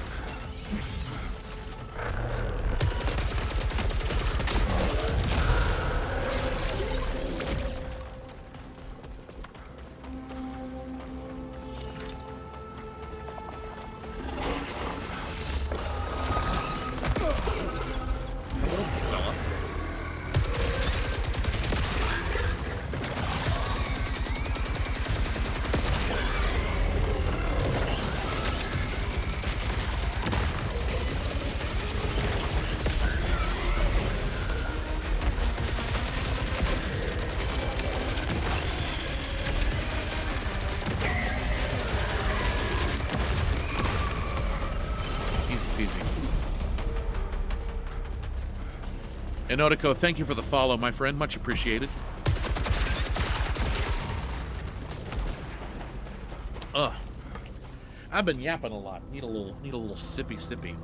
Inotiko, thank you for the follow, my friend. Much appreciated. Ugh. I've been yapping a lot. Need a little sippy.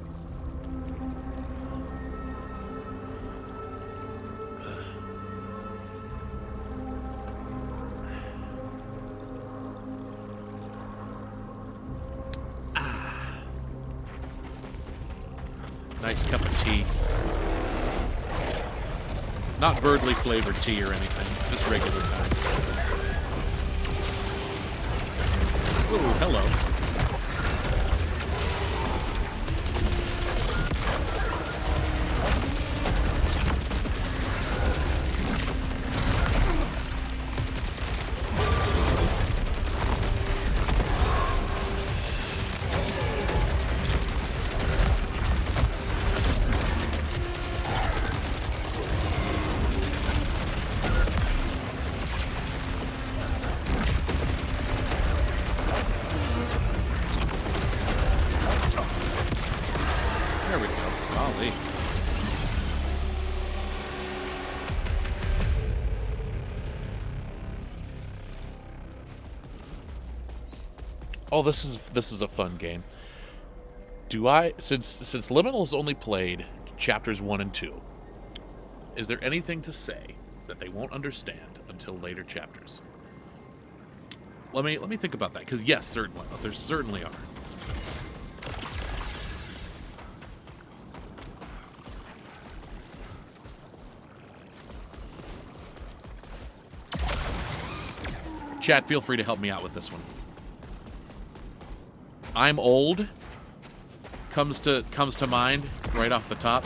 Nice cup of tea. Not birdly flavored tea or anything, just regular kind. Ooh, hello. Oh, this is a fun game. Since Liminal's only played chapters 1 and 2, is there anything to say that they won't understand until later chapters? Let me think about that, because yes, certainly there certainly are. Chat, feel free to help me out with this one. I'm old comes to mind right off the top.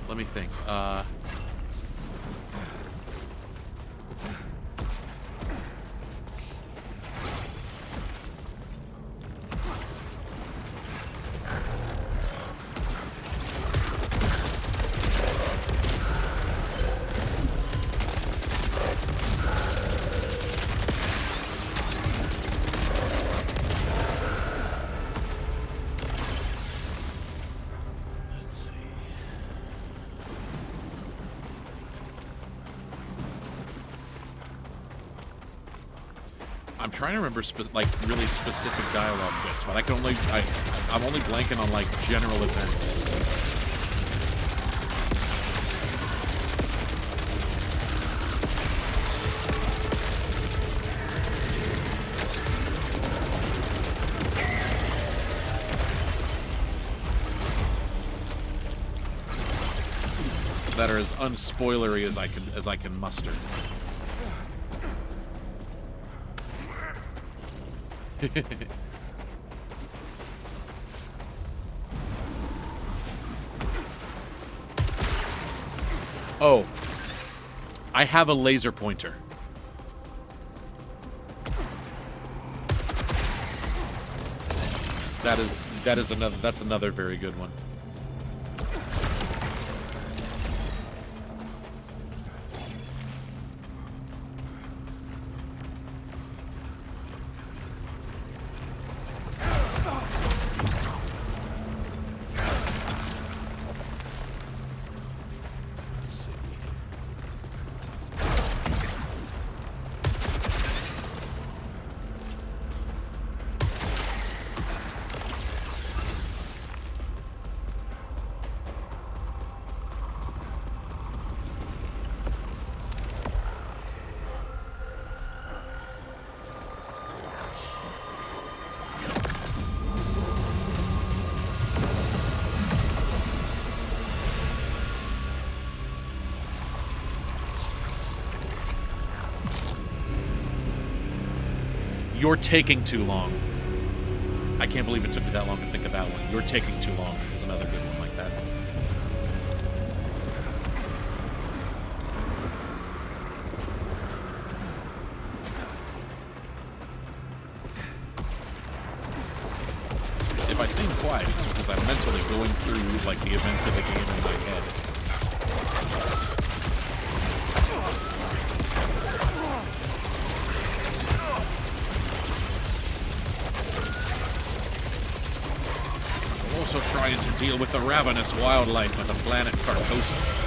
Let me think. I'm trying to remember like really specific dialogue bits, but I'm only blanking on like general events. That are as unspoilery as I can muster. Oh, I have a laser pointer. That's another very good one. You're taking too long. I can't believe it took me that long to think of that one. You're taking too long is another good one like that. if I seem quiet, it's because I'm mentally going through, like, the events of the game in my head. I'm also trying to deal with the ravenous wildlife of the planet Carcosa.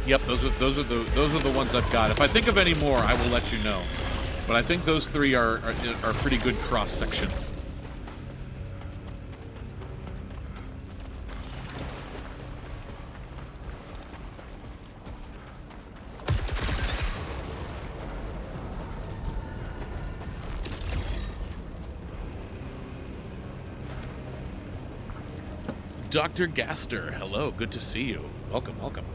Yep, those are the ones I've got. If I think of any more, I will let you know. But I think those three are pretty good cross section. Dr. Gaster, hello, good to see you. Welcome, welcome.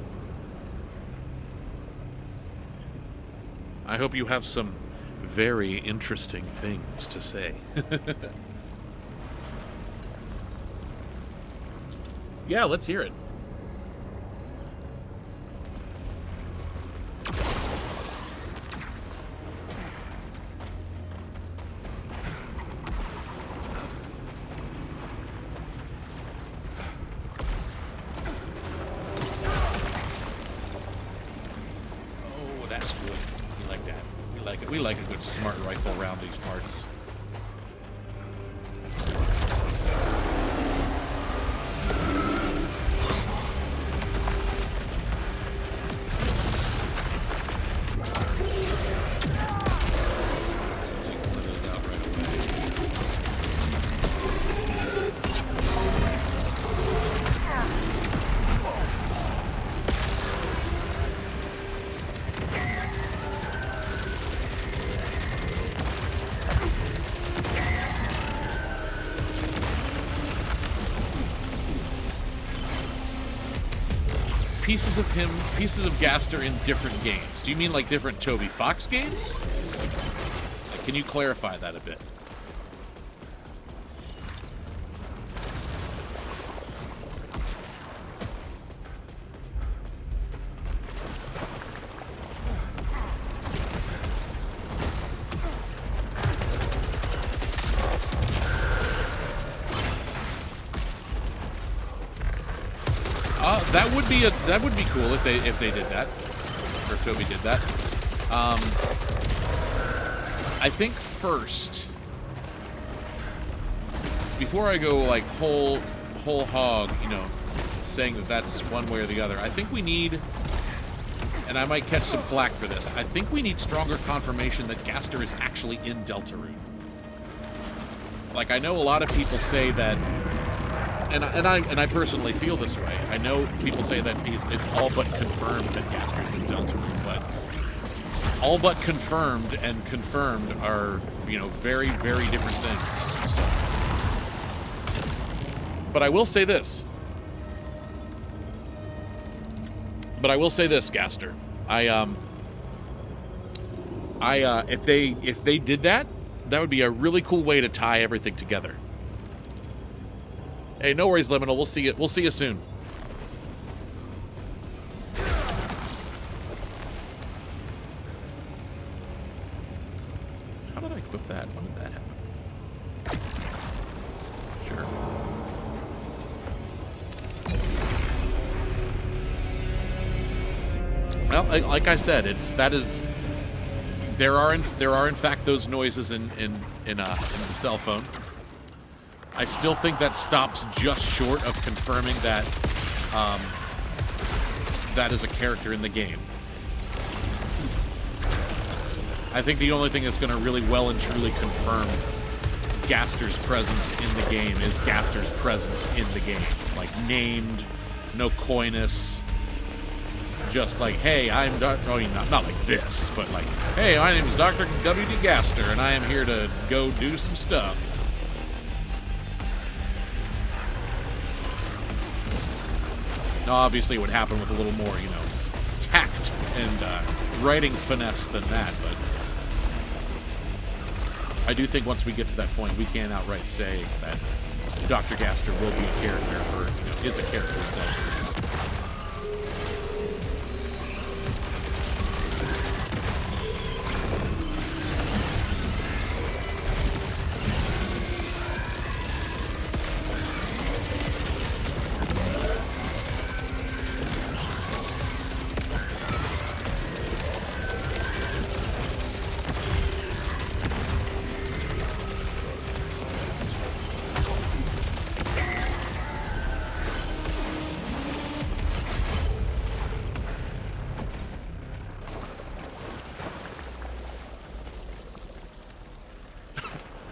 I hope you have some very interesting things to say. Yeah, let's hear it. We like a good smart rifle around these parts. Pieces of Gaster in different games. Do you mean like different Toby Fox games? Like, can you clarify that a bit? That would be cool if they did that, or if Toby did that. I think first, before I go like whole hog, you know, saying that that's one way or the other, I think we need, and I might catch some flack for this, I think we need stronger confirmation that Gaster is actually in Deltarune. Like, I know a lot of people say that. And I personally feel this way. I know people say that it's all but confirmed that Gaster's in Deltarune, but all but confirmed and confirmed are, you know, very, very different things. So. But I will say this. Gaster. If they did that, that would be a really cool way to tie everything together. Hey, no worries, Liminal. We'll see you. We'll see you soon. How did I equip that? When did that happen? Sure. Well, like I said, that is There are in fact those noises in the cell phone. I still think that stops just short of confirming that that is a character in the game. I think the only thing that's going to really well and truly confirm Gaster's presence in the game is Gaster's presence in the game. Like, named, no coyness, just like, hey, I'm not like this, but like, hey, my name is Dr. W.D. Gaster, and I am here to go do some stuff. Now, obviously, it would happen with a little more, you know, tact and writing finesse than that, but I do think once we get to that point, we can outright say that Dr. Gaster will be a character, or, you know, is a character in Delta.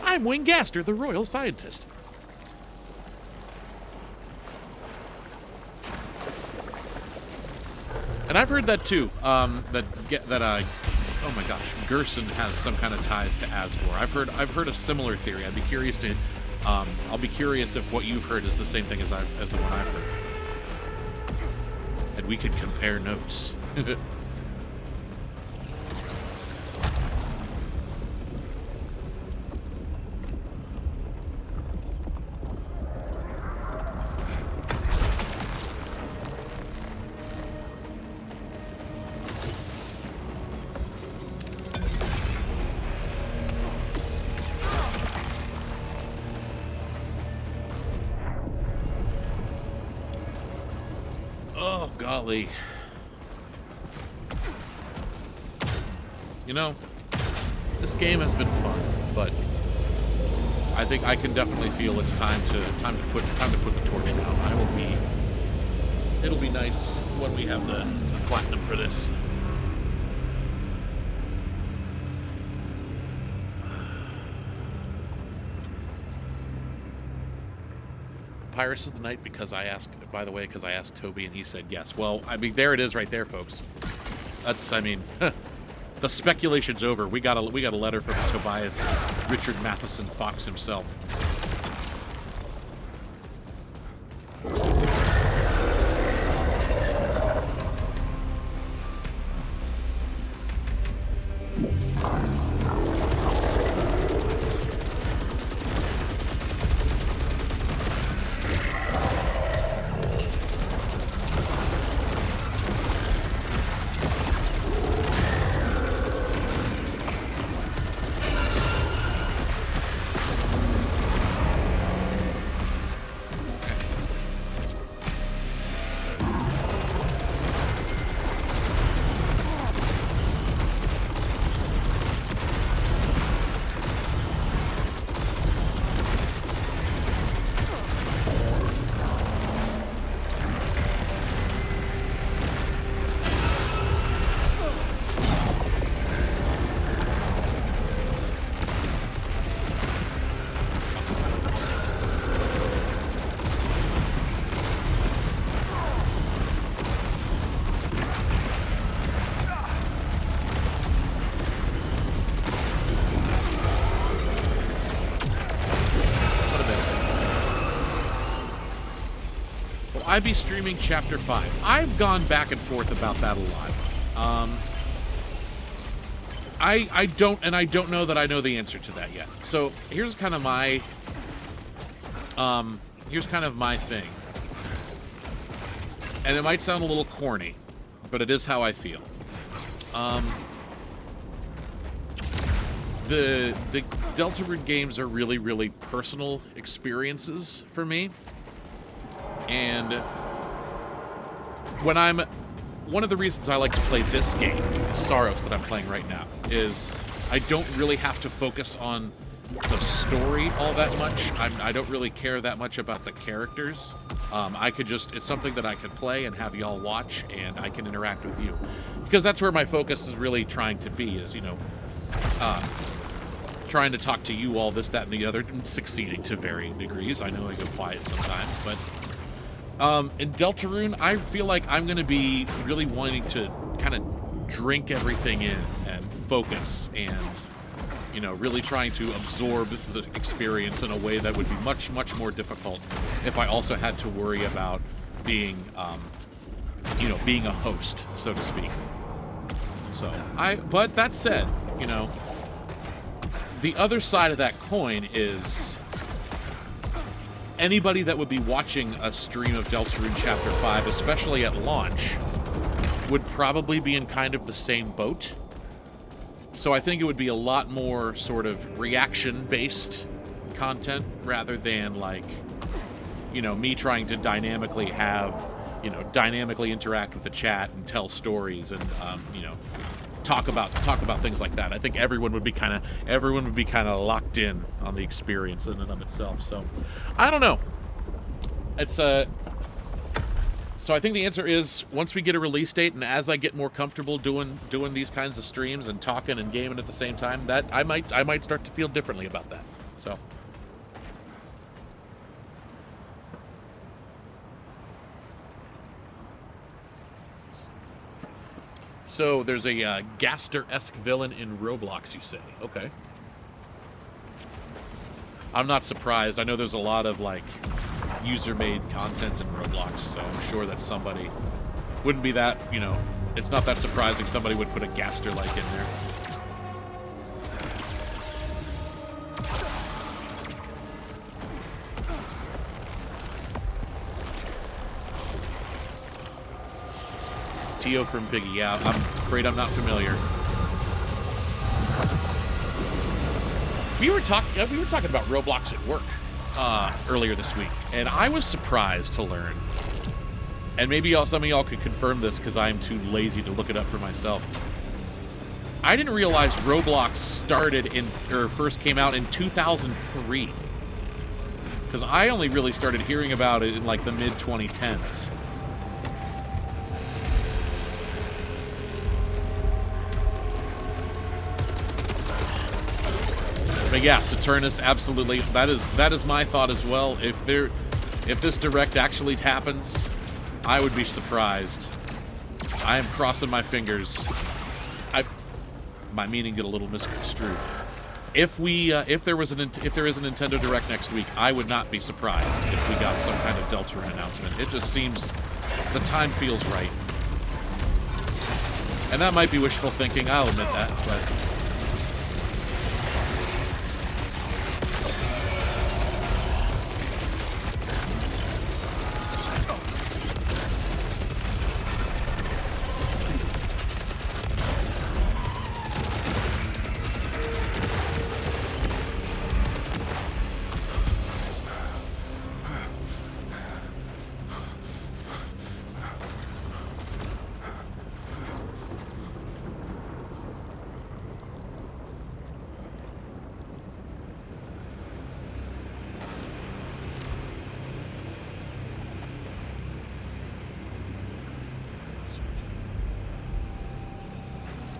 I'm Wing Gaster, the royal scientist. And I've heard that too. Oh my gosh, Gerson has some kind of ties to Asgore. I've heard a similar theory. I'd be curious to. I'll be curious if what you've heard is the same thing as the one I've heard. And we can compare notes. Golly. You know, this game has been fun, but I think I can definitely feel it's time to put the torch down. It'll be nice when we have the platinum for this. Pirates of the Night because I asked Toby and he said yes. Well, I mean, there it is right there, folks. That's, I mean, the speculation's over. We got a letter from Tobias Richard Matheson Fox himself. I be streaming Chapter 5. I've gone back and forth about that a lot. I don't know that I know the answer to that yet. So here's kind of my thing. And it might sound a little corny, but it is how I feel. The Deltarune games are really, really personal experiences for me. And one of the reasons I like to play this game, Saros, that I'm playing right now, is I don't really have to focus on the story all that much. I don't really care that much about the characters. I could just, it's something that I could play and have y'all watch, and I can interact with you. Because that's where my focus is really trying to be, is, you know, trying to talk to you all, this, that, and the other, and succeeding to varying degrees. I know I go quiet sometimes, but in Deltarune, I feel like I'm going to be really wanting to kind of drink everything in and focus and, you know, really trying to absorb the experience in a way that would be much, much more difficult if I also had to worry about being, you know, being a host, so to speak. So, but that said, you know, the other side of that coin is anybody that would be watching a stream of Deltarune Chapter 5, especially at launch, would probably be in kind of the same boat. So I think it would be a lot more sort of reaction-based content rather than, like, you know, me trying to dynamically have, you know, dynamically interact with the chat and tell stories and, you know, talk about things like that. I think everyone would be kind of locked in on the experience in and of itself. So I don't know. It's So I think the answer is, once we get a release date, and as I get more comfortable doing these kinds of streams and talking and gaming at the same time, that I might start to feel differently about that. So there's a Gaster-esque villain in Roblox, you say? Okay. I'm not surprised. I know there's a lot of, like, user-made content in Roblox, so I'm sure that somebody wouldn't be that, you know, it's not that surprising somebody would put a Gaster-like in there. Tio from Piggy, yeah, I'm afraid I'm not familiar. We were talking about Roblox at work earlier this week, and I was surprised to learn, and maybe some of y'all could confirm this because I'm too lazy to look it up for myself. I didn't realize Roblox first came out in 2003, because I only really started hearing about it in like the mid-2010s. But yeah, Saturnus, absolutely. That is my thought as well. If this direct actually happens, I would be surprised. I am crossing my fingers. My meaning get a little misconstrued. If there is a Nintendo Direct next week, I would not be surprised if we got some kind of Deltarune announcement. It just seems the time feels right, and that might be wishful thinking. I'll admit that, but.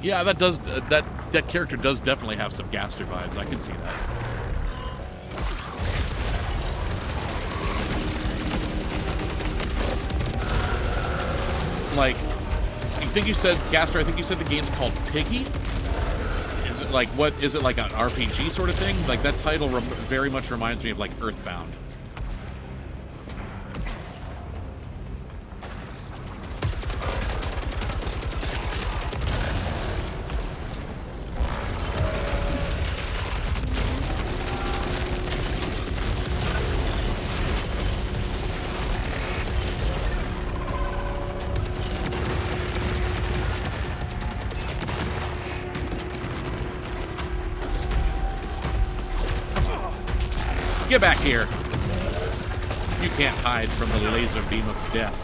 Yeah, that character does definitely have some Gaster vibes. I can see that. Like, I think you said Gaster. I think you said the game's called Piggy. Is it like what? Is it like an RPG sort of thing? Like that title very much reminds me of like Earthbound. Get back here. You can't hide from the laser beam of death.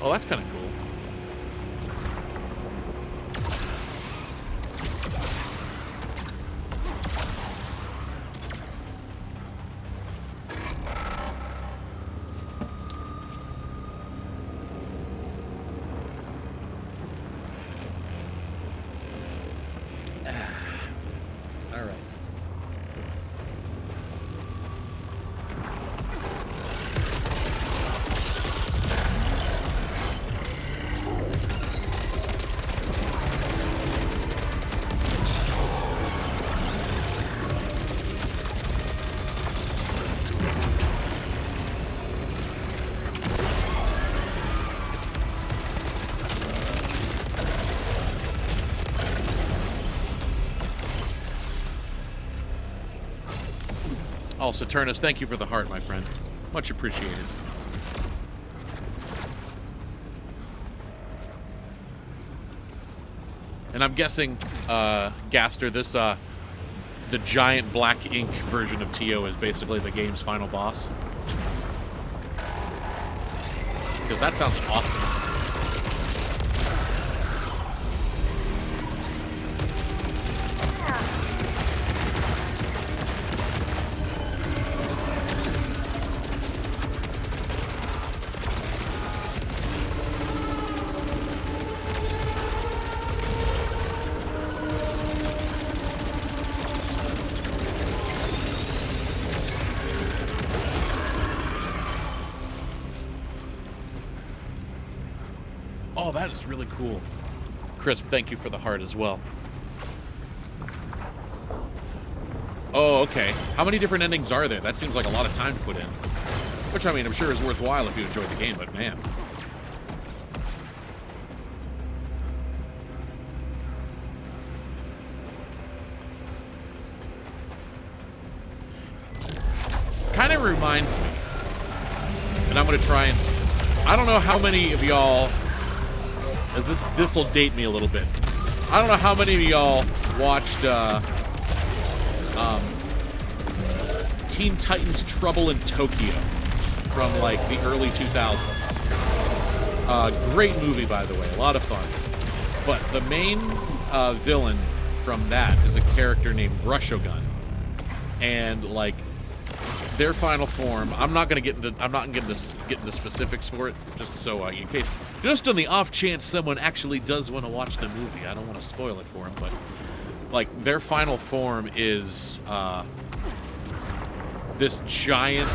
Oh, that's kind of cool. All right. Oh, Saturnus, thank you for the heart, my friend. Much appreciated. And I'm guessing, Gaster, this, the giant black ink version of Tio is basically the game's final boss. Because that sounds awesome. Oh, that is really cool. Crisp, thank you for the heart as well. Oh, okay. How many different endings are there? That seems like a lot of time to put in. Which, I mean, I'm sure is worthwhile if you enjoyed the game, but man. Kind of reminds me, and I'm going to try and... I don't know how many of y'all... This will date me a little bit. I don't know how many of y'all watched Teen Titans Trouble in Tokyo from like the early 2000s. Great movie, by the way, a lot of fun. But the main villain from that is a character named Brushogun, and like their final form. I'm not gonna get into specifics for it, just so in case. Just on the off chance someone actually does want to watch the movie. I don't want to spoil it for them, but like their final form is this giant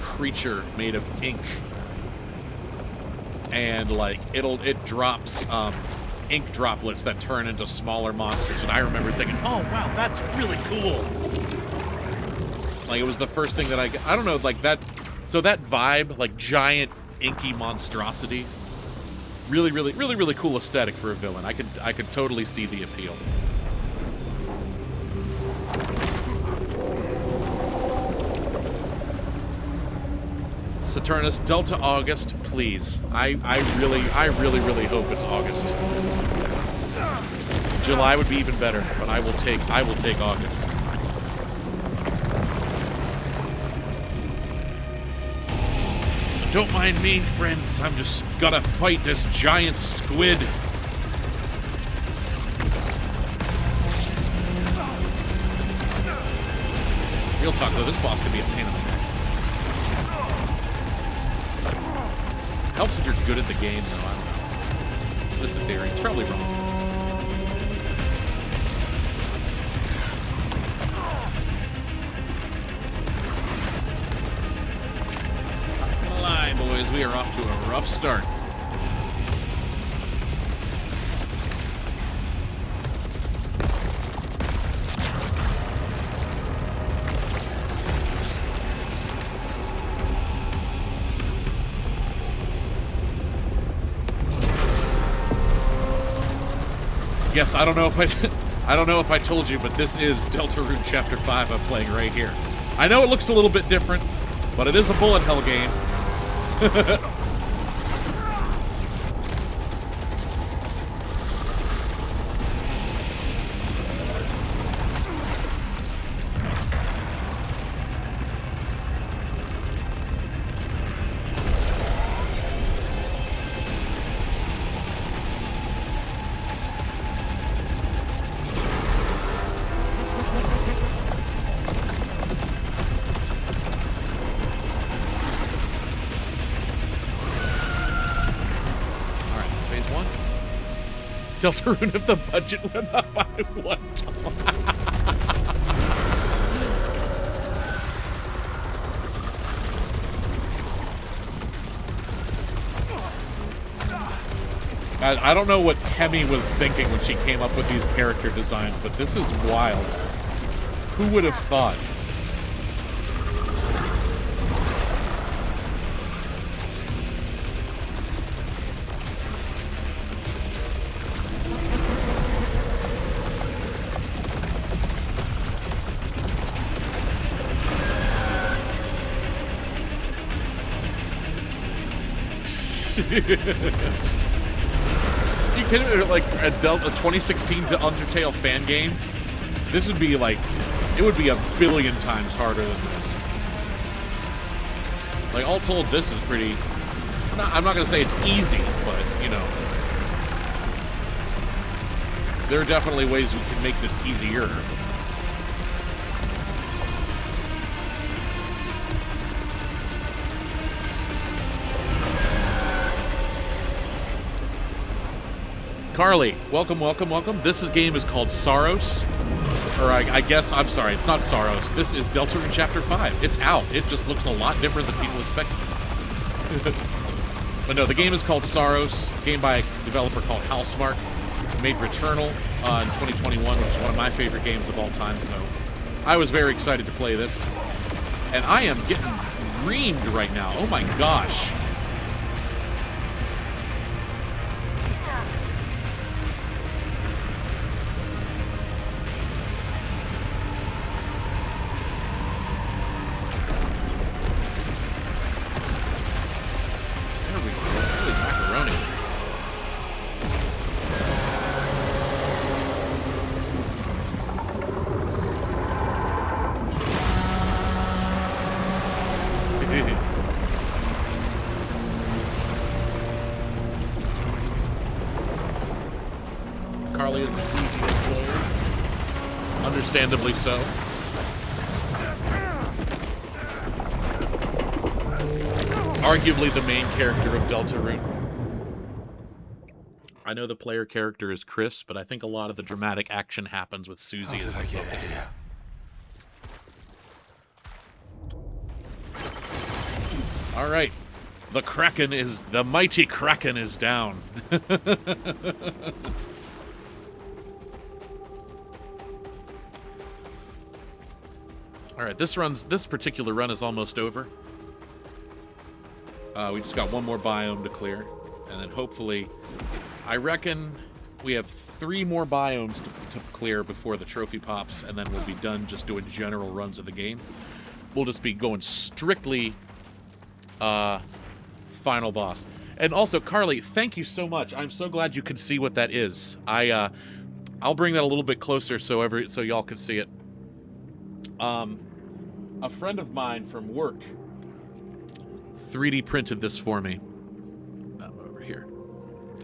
creature made of ink, and like it drops ink droplets that turn into smaller monsters. And I remember thinking, oh wow, that's really cool. Like it was the first thing that I don't know, like that. So that vibe, like giant inky monstrosity, really cool aesthetic for a villain. I could totally see the appeal. Saturnus, Delta August, please. I really hope it's August. July would be even better, but I will take August. Don't mind me, friends. I'm just gotta fight this giant squid. Real talk, though, this boss can be a pain in the neck. Helps if you're good at the game, though. I don't know. Just a theory. It's probably wrong. Boys, we are off to a rough start. Yes, I don't know if I told you, but this is Deltarune Chapter 5 I'm playing right here. I know it looks a little bit different, but it is a bullet hell game. Deltarune if the budget went up by $1. I don't know what Temmie was thinking when she came up with these character designs, but this is wild. Who would have thought? You kidding? Like a 2016 to Undertale fan game, this would be like, it would be a billion times harder than this. Like, all told, this is pretty. I'm not gonna say it's easy, but you know, there are definitely ways we can make this easier. Carly, welcome, welcome, welcome. This game is called Saros. Or I guess, I'm sorry, it's not Saros. This is Deltarune Chapter 5. It's out. It just looks a lot different than people expected. But no, the game is called Saros. Game by a developer called Housemarque. Made Returnal in 2021, which is one of my favorite games of all time. So I was very excited to play this. And I am getting reamed right now. Oh my gosh. Carly is a seasoned player. Understandably so. Arguably the main character of Deltarune. I know the player character is Chris, but I think a lot of the dramatic action happens with Susie as the focus. All right. The mighty Kraken is down. All right, this particular run is almost over. We just got one more biome to clear, and then hopefully, I reckon we have 3 more biomes to clear before the trophy pops, and then we'll be done just doing general runs of the game. We'll just be going strictly final boss. And also, Carly, thank you so much. I'm so glad you could see what that is. I'll bring that a little bit closer so y'all can see it. A friend of mine from work 3D printed this for me. Over here.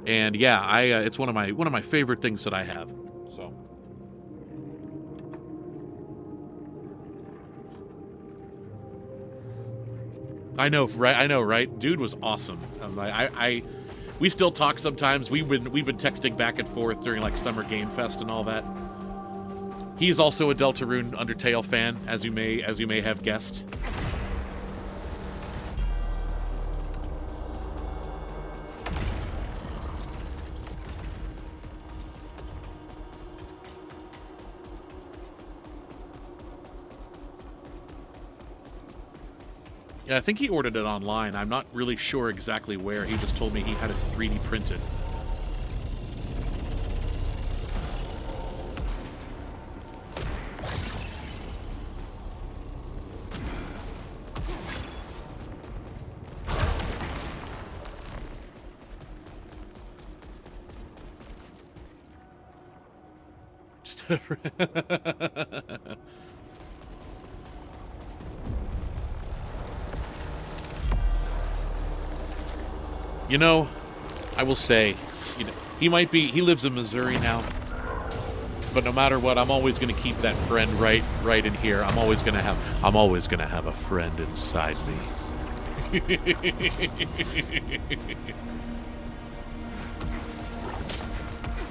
And yeah, it's one of my favorite things that I have. So I know, right? Dude was awesome. We still talk sometimes. We've been texting back and forth during like Summer Game Fest and all that. He is also a Deltarune Undertale fan, as you may have guessed. Yeah, I think he ordered it online. I'm not really sure exactly where. He just told me he had it 3D printed. You know, I will say, you know, he lives in Missouri now, but no matter what, I'm always going to keep that friend right in here. I'm always going to have a friend inside me.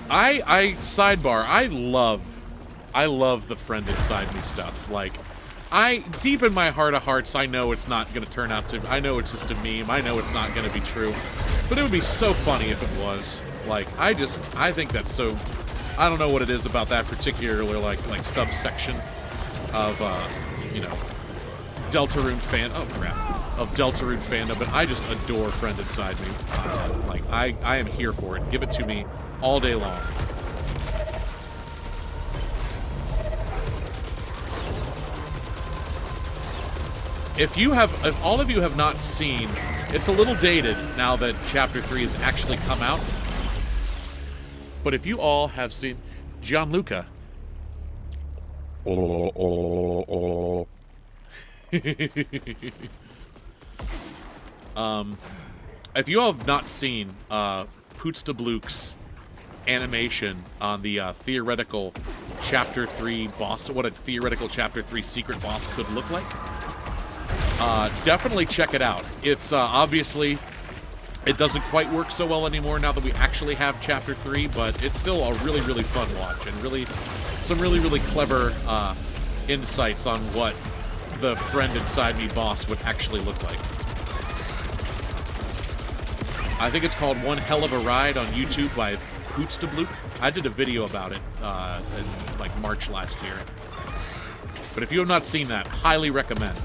Sidebar, I love the friend inside me stuff. Like, deep in my heart of hearts, I know it's not going to turn out to, I know it's just a meme, I know it's not going to be true, but it would be so funny if it was. Like, I think that's so, I don't know what it is about that particular, like subsection of, you know, Deltarune fan, oh crap, of Deltarune fandom, but I just adore friend inside me. Like, I am here for it. Give it to me all day long. If all of you have not seen, it's a little dated now that Chapter 3 has actually come out. But if you all have seen Gianluca. If you all have not seen Pootstabluk's animation on the theoretical Chapter 3 boss, what a theoretical Chapter 3 secret boss could look like, definitely check it out. It's obviously, it doesn't quite work so well anymore now that we actually have Chapter 3, but it's still a really, really fun watch, and really, some really, really clever insights on what the friend inside me boss would actually look like. I think it's called One Hell of a Ride on YouTube by Pootstabluk. I did a video about it in like March last year. But if you have not seen that, highly recommend.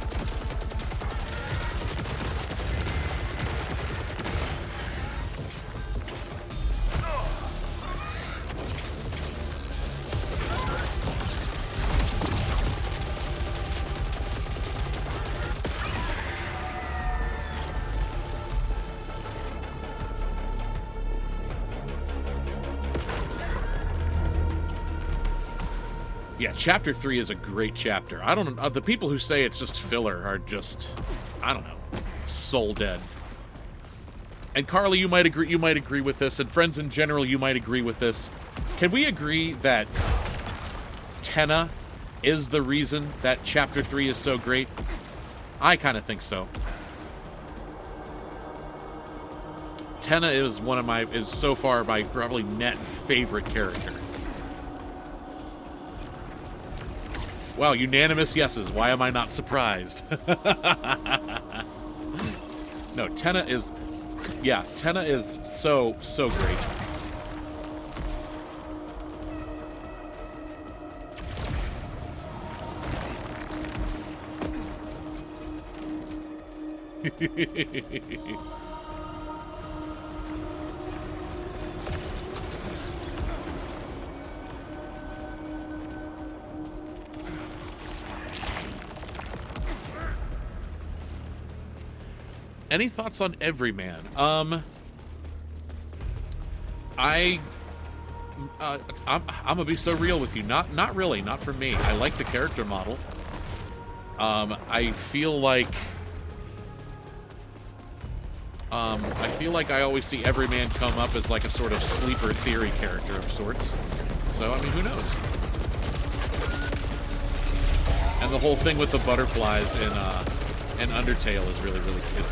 Yeah, Chapter 3 is a great chapter. I don't know, the people who say it's just filler are just, I don't know, soul dead. And Carly, you might agree with this, and friends in general, you might agree with this. Can we agree that Tenna is the reason that Chapter 3 is so great? I kind of think so. Tenna is is so far my probably net favorite character. Wow, unanimous yeses. Why am I not surprised? No, Tenna is... Yeah, Tenna is so great. Any thoughts on Everyman? I'm gonna be so real with you. Not really. Not for me. I like the character model. I feel like I always see Everyman come up as like a sort of sleeper theory character of sorts. So I mean, who knows? And the whole thing with the butterflies in Undertale is really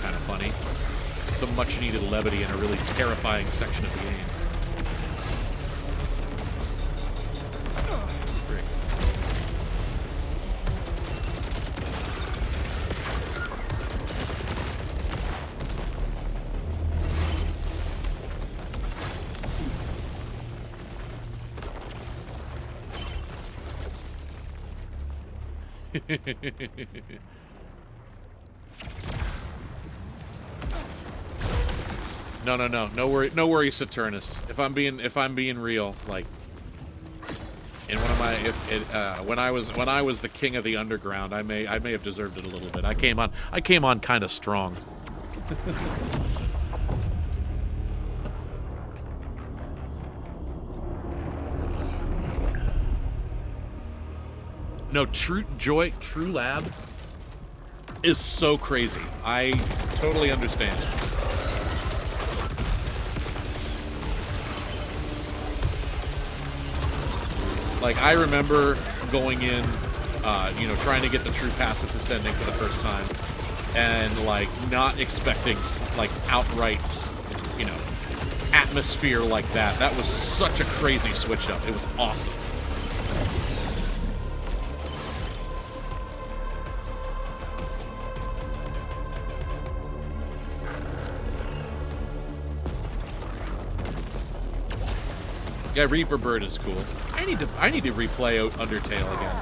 kind of funny. Some much needed levity in a really terrifying section of the game. No worries, Saturnus. If I'm being real, like in one of my when I was the king of the underground, I may have deserved it a little bit. I came on kind of strong. No, True Lab is so crazy. I totally understand it. Like, I remember going in, trying to get the true pacifist ending for the first time, and, like, not expecting, like, outright, atmosphere like that. That was such a crazy switch up. It was awesome. Yeah, Reaper Bird is cool. I need to replay Undertale again.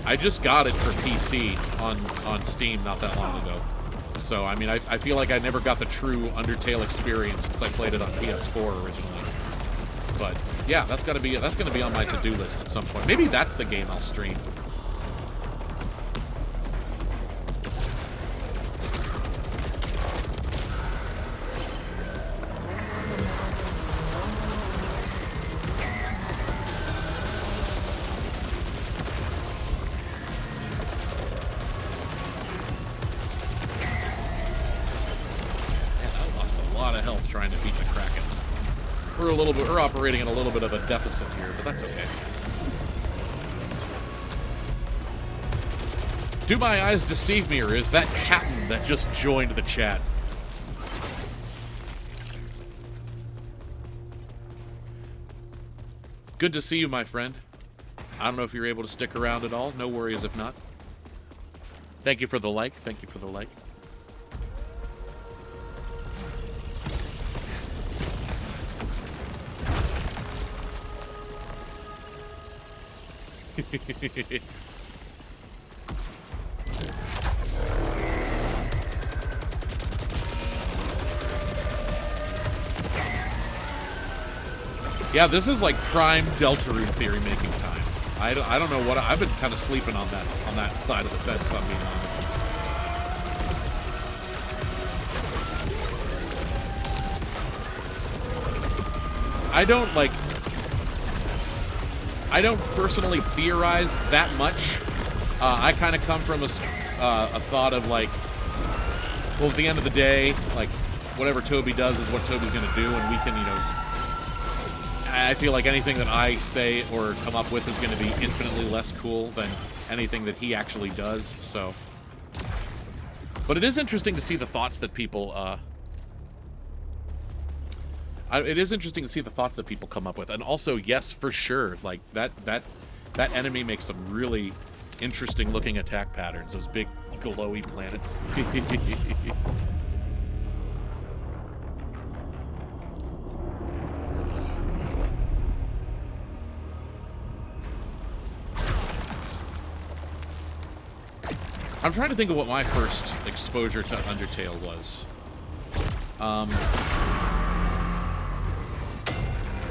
I just got it for PC on Steam not that long ago. So I mean, I feel like I never got the true Undertale experience since I played it on PS4 originally. But yeah, that's gonna be on my to-do list at some point. Maybe that's the game I'll stream. We're operating in a little bit of a deficit here, but that's okay. Do my eyes deceive me, or is that Captain that just joined the chat? Good to see you, my friend. I don't know if you're able to stick around at all. No worries if not. Thank you for the like. Thank you for the like. Yeah, this is like prime Deltarune theory making time. I don't know what I've been kind of sleeping on that side of the fence, if I'm being honest. I don't personally theorize that much. I kind of come from a thought of like, well, at the end of the day, like, whatever Toby does is what Toby's going to do, and we can, you know, I feel like anything that I say or come up with is going to be infinitely less cool than anything that he actually does, so. But it is interesting to see the thoughts that people, it is interesting to see the thoughts that people come up with. And also, yes, for sure, like, that enemy makes some really interesting looking attack patterns, those big glowy planets. I'm trying to think of what my first exposure to Undertale was.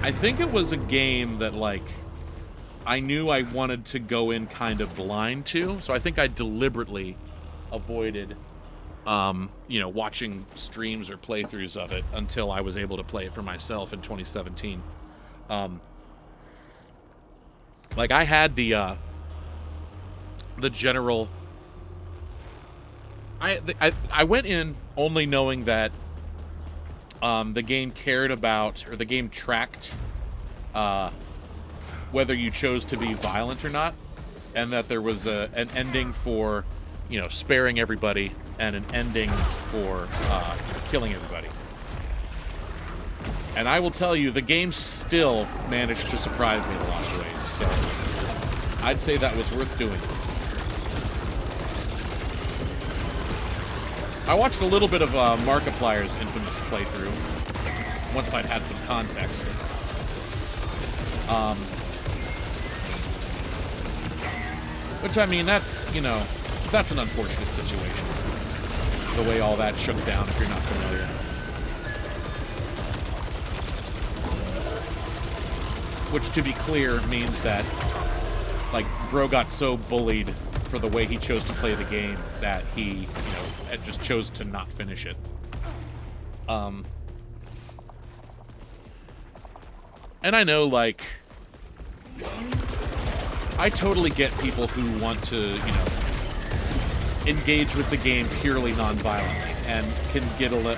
I think it was a game that, like, I knew I wanted to go in kind of blind to, so I think I deliberately avoided, you know, watching streams or playthroughs of it until I was able to play it for myself in 2017. Like, I had the general... I went in only knowing that the game cared about, or the game tracked whether you chose to be violent or not, and that there was an ending for, you know, sparing everybody, and an ending for killing everybody. And I will tell you, the game still managed to surprise me in a lot of ways, so I'd say that was worth doing. I watched a little bit of Markiplier's infamous playthrough, once I'd had some context. Which, I mean, that's, you know, that's an unfortunate situation. The way all that shook down, if you're not familiar. Which, to be clear, means that, like, bro got so bullied for the way he chose to play the game that he, you know, just chose to not finish it. And I know, like, I totally get people who want to, you know, engage with the game purely non-violently and can get a little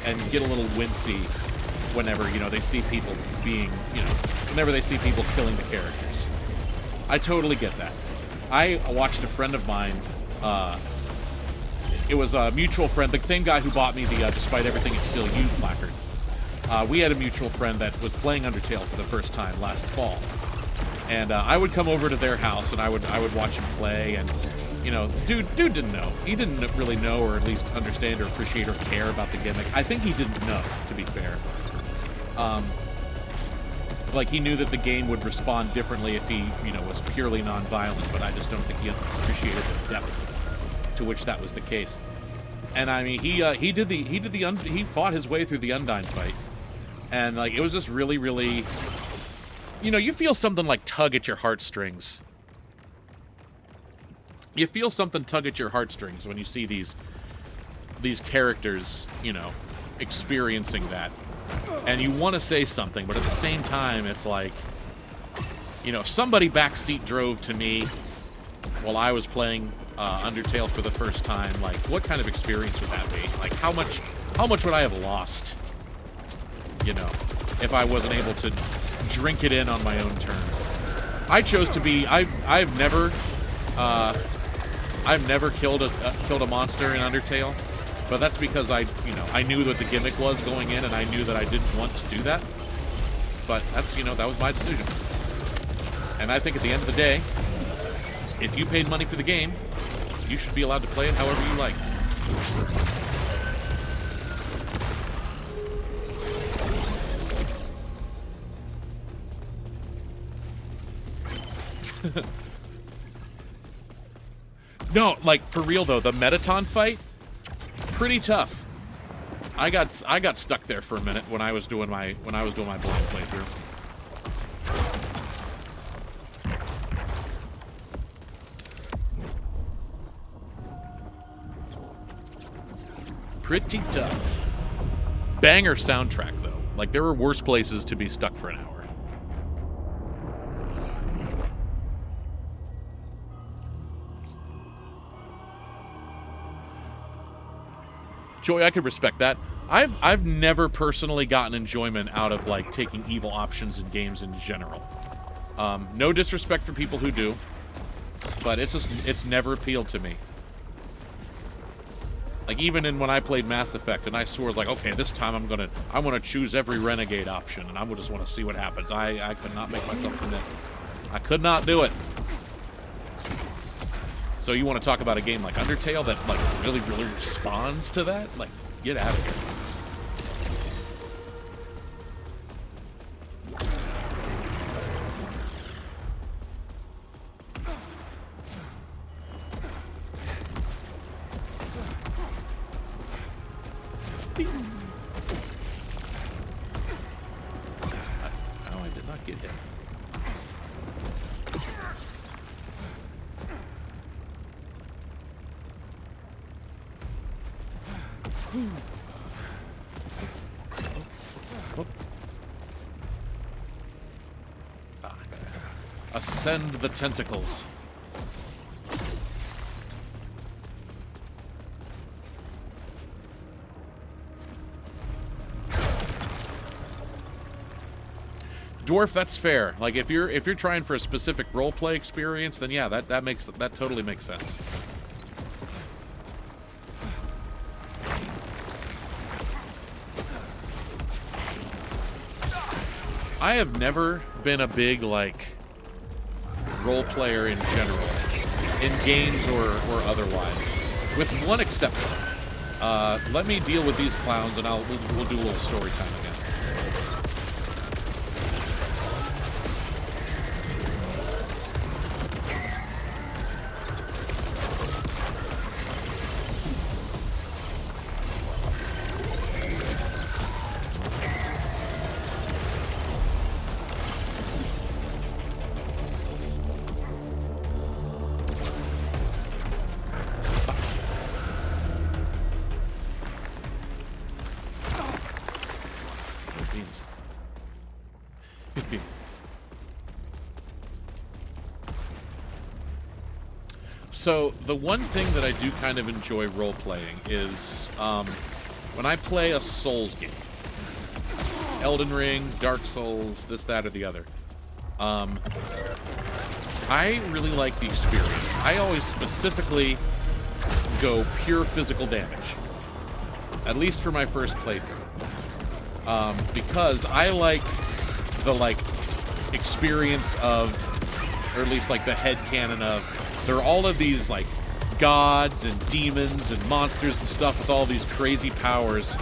wincy whenever, you know, they see people being, you know, whenever they see people killing the characters. I totally get that. I watched a friend of mine, it was a mutual friend, the same guy who bought me the Despite Everything It's Still You placard. we had a mutual friend that was playing Undertale for the first time last fall. And I would come over to their house, and I would watch him play, and, you know, dude didn't know. He didn't really know, or at least understand or appreciate or care about the gimmick. I think he didn't know, to be fair. Like, he knew that the game would respond differently if he, you know, was purely non-violent, but I just don't think he appreciated the depth to which that was the case. And I mean, he fought his way through the Undyne fight, and like, it was just really, really, you know, you feel something like tug at your heartstrings. You feel something tug at your heartstrings when you see these characters, you know, experiencing that. And you want to say something, but at the same time, it's like, you know, somebody backseat drove to me while I was playing Undertale for the first time. Like, what kind of experience would that be? Like, how much would I have lost, you know, if I wasn't able to drink it in on my own terms? I chose to be. I've never killed a monster in Undertale. But that's because I knew what the gimmick was going in, and I knew that I didn't want to do that. But that's, you know, that was my decision. And I think at the end of the day, if you paid money for the game, you should be allowed to play it however you like. No, like, for real though, the Metaton fight, pretty tough. I got stuck there for a minute when I was doing my blind playthrough. Pretty tough. Banger soundtrack though. Like, there were worse places to be stuck for an hour. Joy, I could respect that. I've never personally gotten enjoyment out of, like, taking evil options in games in general. No disrespect for people who do, but it's never appealed to me. Like, even when I played Mass Effect, and I swore, like, okay, this time I'm gonna choose every renegade option, and I would just want to see what happens. I could not make myself commit. I could not do it. So you want to talk about a game like Undertale that, like, really, really responds to that? Like, get out of here. Oh, I did not get hit. Ascend the tentacles. Dwarf, that's fair. Like, if you're trying for a specific roleplay experience, then yeah, that totally makes sense. I have never been a big, like, role player in general, in games or otherwise, with one exception. Let me deal with these clowns, and we'll do a little story time again. So, the one thing that I do kind of enjoy role-playing is when I play a Souls game. Elden Ring, Dark Souls, this, that, or the other. I really like the experience. I always specifically go pure physical damage. At least for my first playthrough. because I like the experience of, or at least like the headcanon of, there are all of these like gods and demons and monsters and stuff with all these crazy powers,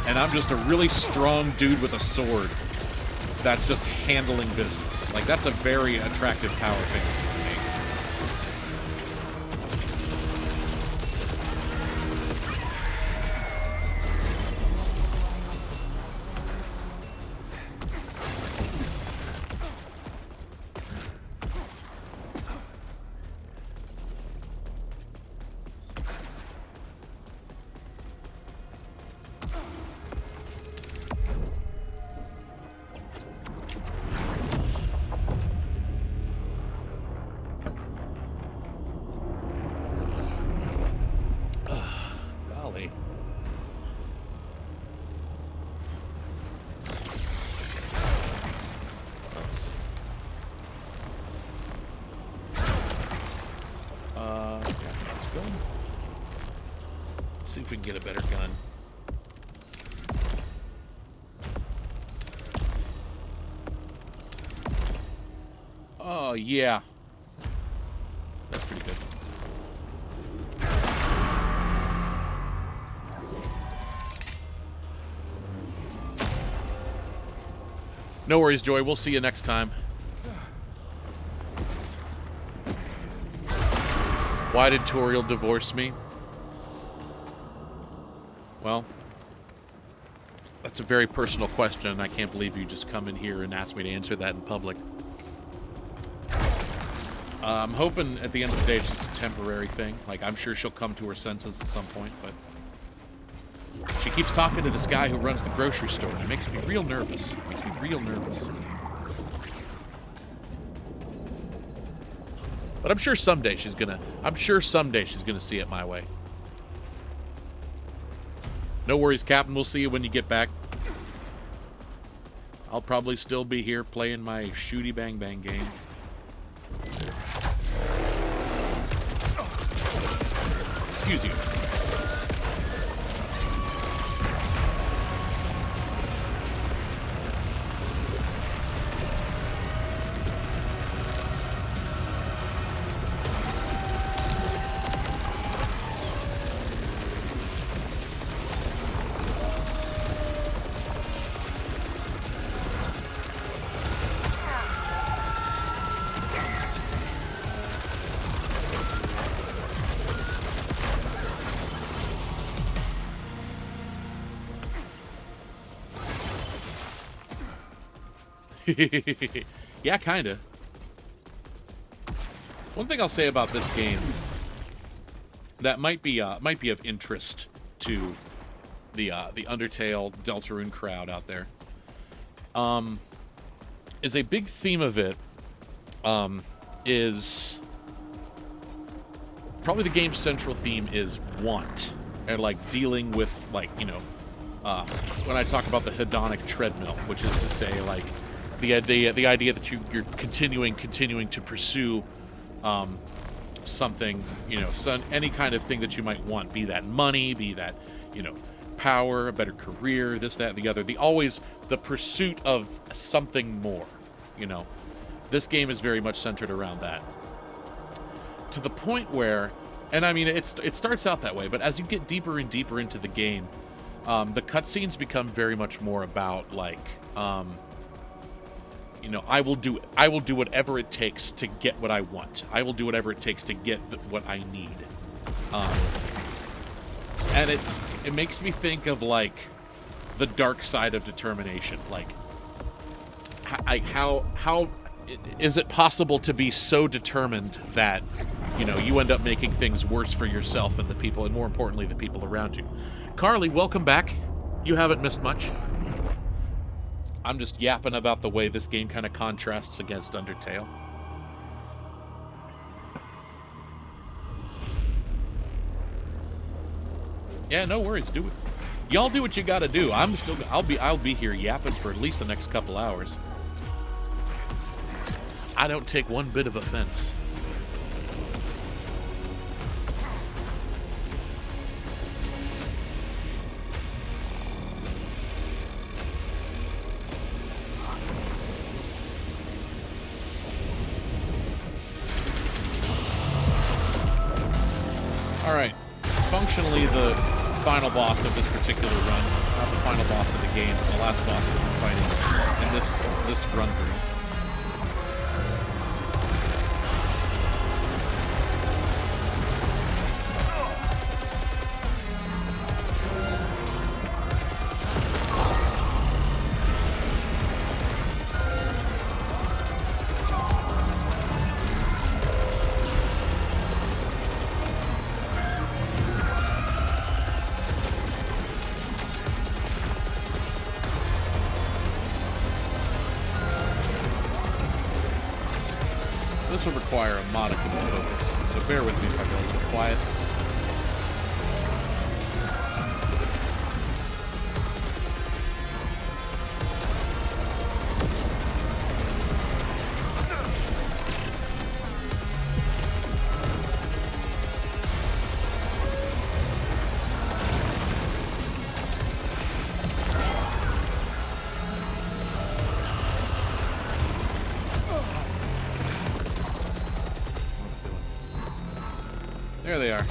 and I'm just a really strong dude with a sword that's just handling business. Like, that's a very attractive power fantasy to me. See if we can get a better gun. Oh, yeah. That's pretty good. No worries, Joy. We'll see you next time. Why did Toriel divorce me? Well, that's a very personal question, and I can't believe you just come in here and ask me to answer that in public. I'm hoping at the end of the day it's just a temporary thing. Like, I'm sure she'll come to her senses at some point, but she keeps talking to this guy who runs the grocery store, and it makes me real nervous. It makes me real nervous. But I'm sure someday she's gonna see it my way. No worries, Captain. We'll see you when you get back. I'll probably still be here playing my shooty bang bang game. Excuse you. Yeah, kinda. One thing I'll say about this game that might be of interest to the Undertale Deltarune crowd out there, is a big theme of it, is probably the game's central theme is want, and like dealing with, like, you know, when I talk about the hedonic treadmill, which is to say, like, the idea that you're continuing to pursue something, you know, any kind of thing that you might want, be that money, be that, you know, power, a better career, this, that, the other. Always the pursuit of something more, you know. This game is very much centered around that. To the point where, and I mean, it starts out that way, but as you get deeper and deeper into the game, the cutscenes become very much more about, like, you know, I will do whatever it takes to get what I want. I will do whatever it takes to get what I need. And it makes me think of, like, the dark side of determination. Like, how is it possible to be so determined that, you know, you end up making things worse for yourself and the people, and more importantly, the people around you? Carly, welcome back. You haven't missed much. I'm just yapping about the way this game kind of contrasts against Undertale. Yeah, no worries. Do it. Y'all do what you gotta do. I'll be here yapping for at least the next couple hours. I don't take one bit of offense. Alright. Functionally, the final boss of this particular run, not the final boss of the game, the last boss that we're fighting in this run-through. This will require a modicum of focus, so bear with me if I go a little quiet. There they are.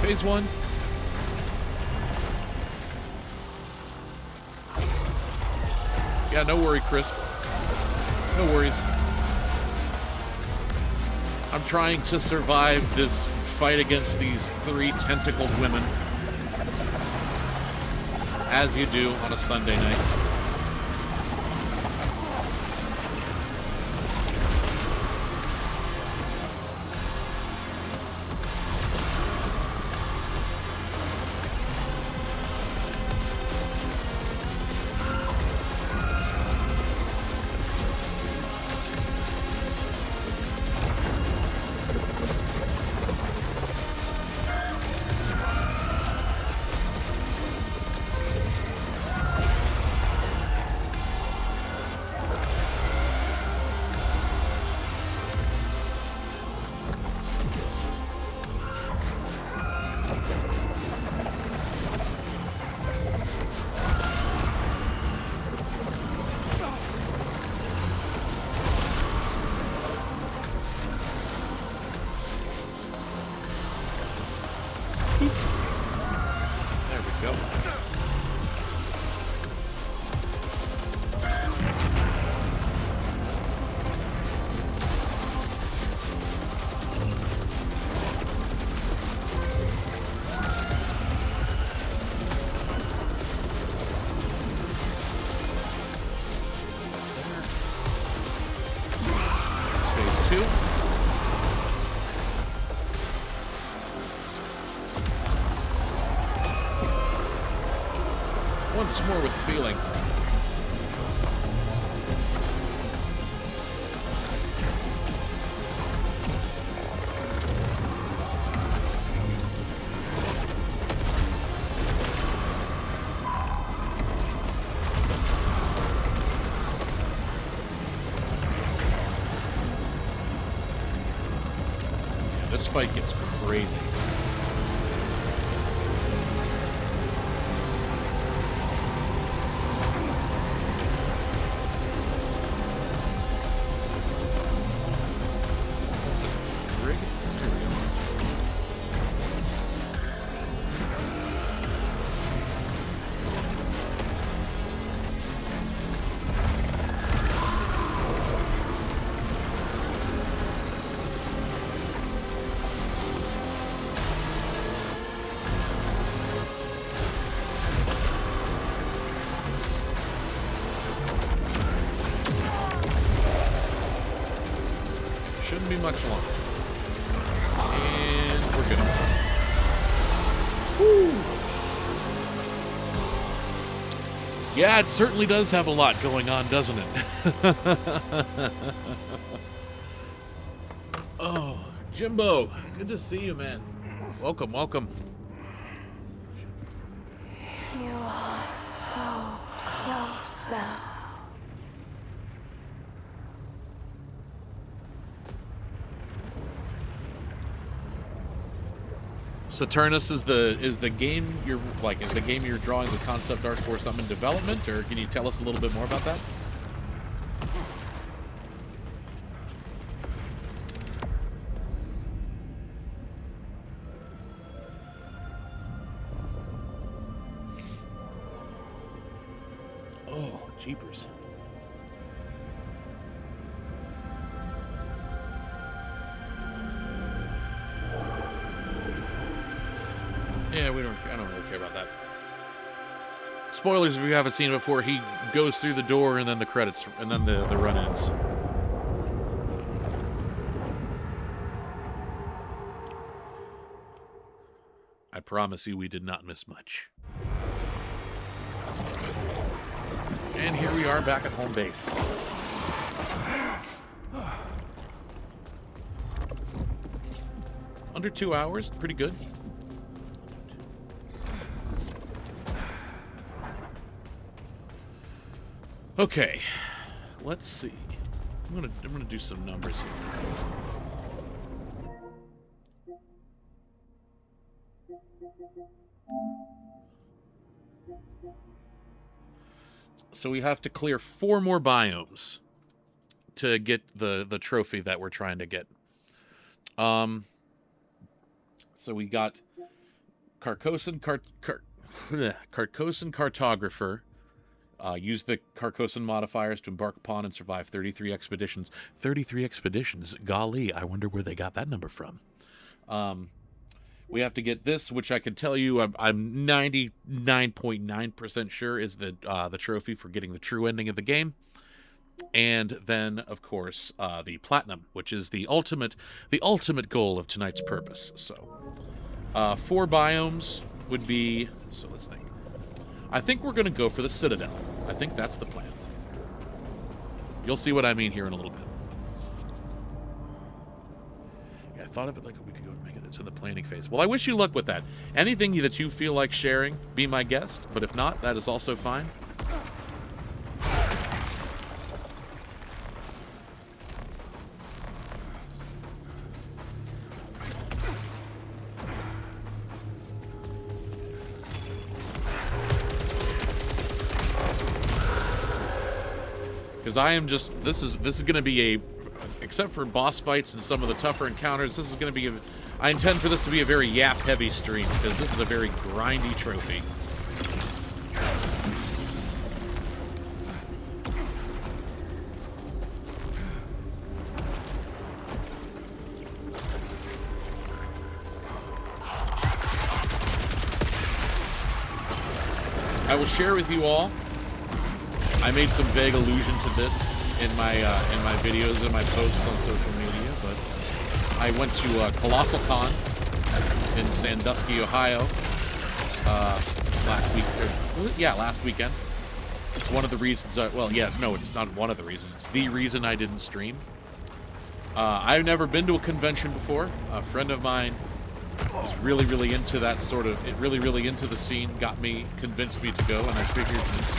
Phase 1. Yeah, no worry, Crisp. No worries. I'm trying to survive this fight against these 3 tentacled women. As you do on a Sunday night. There we go. That's phase 2. Once more with feeling. Yeah, this fight gets crazy. Shouldn't be much longer. And we're good. Woo! Yeah, it certainly does have a lot going on, doesn't it? Oh, Jimbo, good to see you, man. Welcome, welcome. You are so close now. Saturnus is the game you're drawing the concept art for some in development, or can you tell us a little bit more about that? Oh, jeepers. Yeah, I don't really care about that. Spoilers if you haven't seen it before, he goes through the door and then the credits, and then the run ends. I promise you we did not miss much. And here we are back at home base. Under 2 hours, pretty good. Okay, let's see. I'm gonna do some numbers here. So we have to clear 4 more biomes to get the trophy that we're trying to get. So we got Carcosan Cartographer. Use the Carcosan modifiers to embark upon and survive 33 expeditions. 33 expeditions? Golly, I wonder where they got that number from. We have to get this, which I can tell you I'm 99.9% sure is the trophy for getting the true ending of the game. And then, of course, the Platinum, which is the ultimate goal of tonight's purpose. So, 4 biomes would be... So let's think. I think we're going to go for the Citadel. I think that's the plan. You'll see what I mean here in a little bit. Yeah, I thought of it like we could go and make it to the planning phase. Well, I wish you luck with that. Anything that you feel like sharing, be my guest. But if not, that is also fine. Because I am just, this is going to be a, except for boss fights and some of the tougher encounters, this is going to be I intend for this to be a very yap-heavy stream, because this is a very grindy trophy. I will share with you all. I made some vague allusion to this in my videos and my posts on social media, but I went to Colossal Con in Sandusky, Ohio, last weekend. It's one of the reasons. No, it's not one of the reasons. It's the reason I didn't stream. I've never been to a convention before. A friend of mine is really, really into that sort of. Really into the scene. Convinced me to go, and I figured since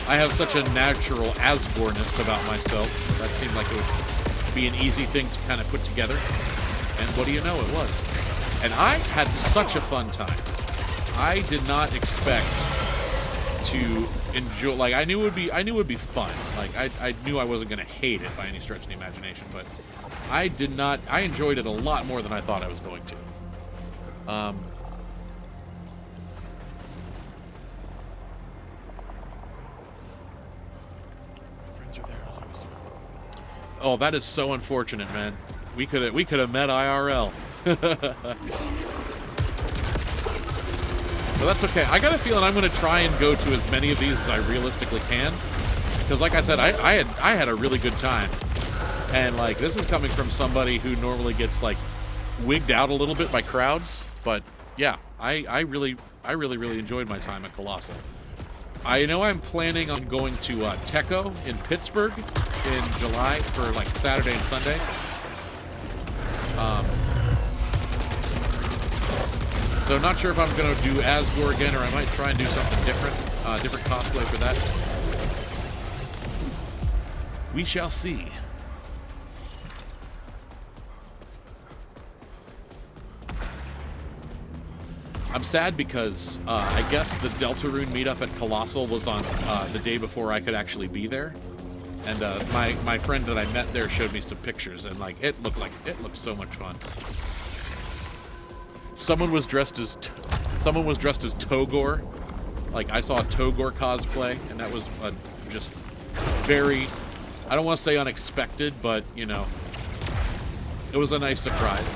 I have such a natural Asborness about myself, that seemed like it would be an easy thing to kind of put together. And what do you know, it was. And I had such a fun time. I did not expect to enjoy, like, I knew it would be fun. Like, I knew I wasn't going to hate it by any stretch of the imagination, but I enjoyed it a lot more than I thought I was going to. Oh, that is so unfortunate, man. We could have met IRL. But that's okay. I got a feeling I'm going to try and go to as many of these as I realistically can, because, like I said, I had a really good time, and like this is coming from somebody who normally gets like wigged out a little bit by crowds. But yeah, I really enjoyed my time at Colossal. I know I'm planning on going to Teco in Pittsburgh in July for like Saturday and Sunday. So not sure if I'm going to do Asgore again, or I might try and do something different, different cosplay for that. We shall see. I'm sad because I guess the Deltarune meetup at Colossal was on the day before I could actually be there, and my friend that I met there showed me some pictures, and like it looked so much fun. Someone was dressed as Togor. Like I saw a Togor cosplay, and that was just very, I don't want to say unexpected, but you know, it was a nice surprise.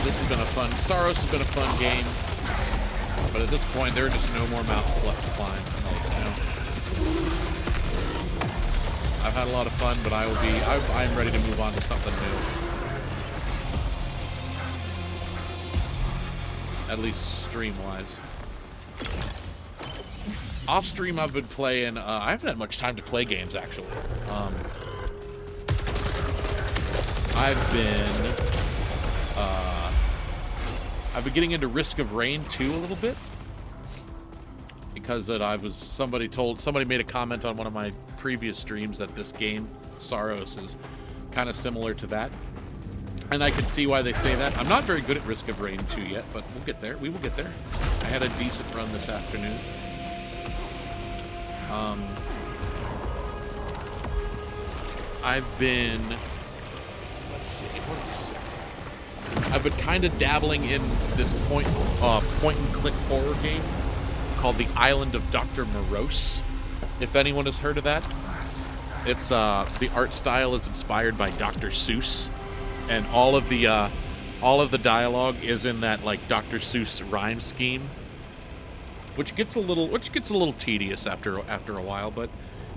This has been a fun. Saros has been a fun game, but at this point, there are just no more mountains left to climb. Like, you know, I've had a lot of fun, but I'm ready to move on to something new. At least stream-wise. Off stream, I've been playing. I haven't had much time to play games actually. I've been getting into Risk of Rain 2 a little bit because somebody made a comment on one of my previous streams that this game, Saros, is kind of similar to that. And I can see why they say that. I'm not very good at Risk of Rain 2 yet, but we'll get there. We will get there. I had a decent run this afternoon. I've been kind of dabbling in this point and click horror game called The Island of Dr. Morose. If anyone has heard of that, it's the art style is inspired by Dr. Seuss, and all of the dialogue is in that like Dr. Seuss rhyme scheme, which gets a little tedious after a while, but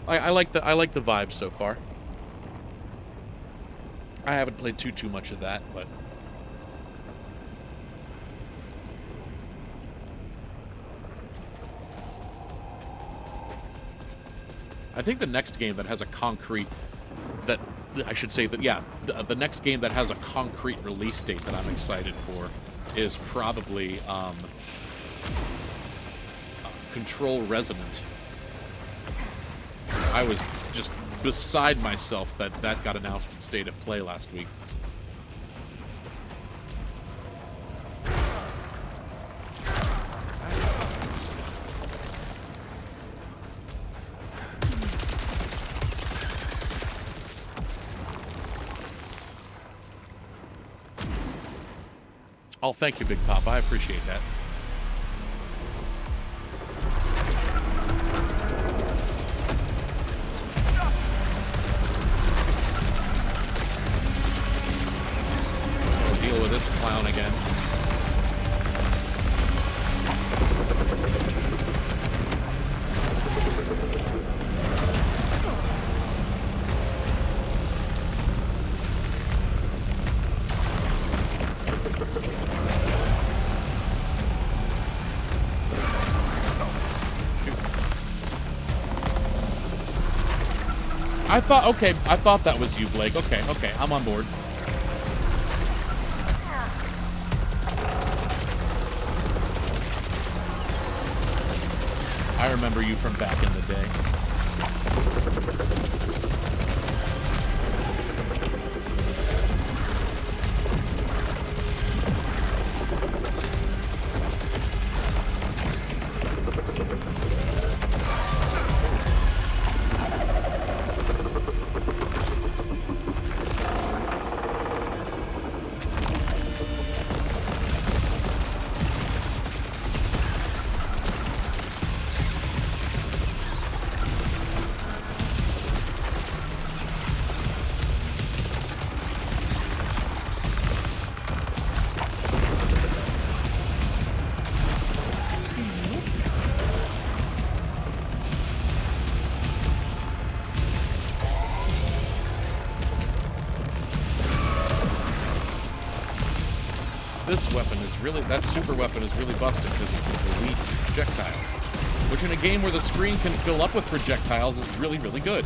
I like the vibe so far. I haven't played too much of that, but I think the next game that has a concrete the next game that has a concrete release date that I'm excited for is probably Control Resonant. I was just beside myself that got announced in State of Play last week. Oh, thank you, Big Pop. I appreciate that. We'll deal with this clown again. I thought that was you, Blake. Okay, I'm on board. I remember you from back in the day. This weapon is really, that super weapon is really busted because it's elite projectiles. Which in a game where the screen can fill up with projectiles is really, really good.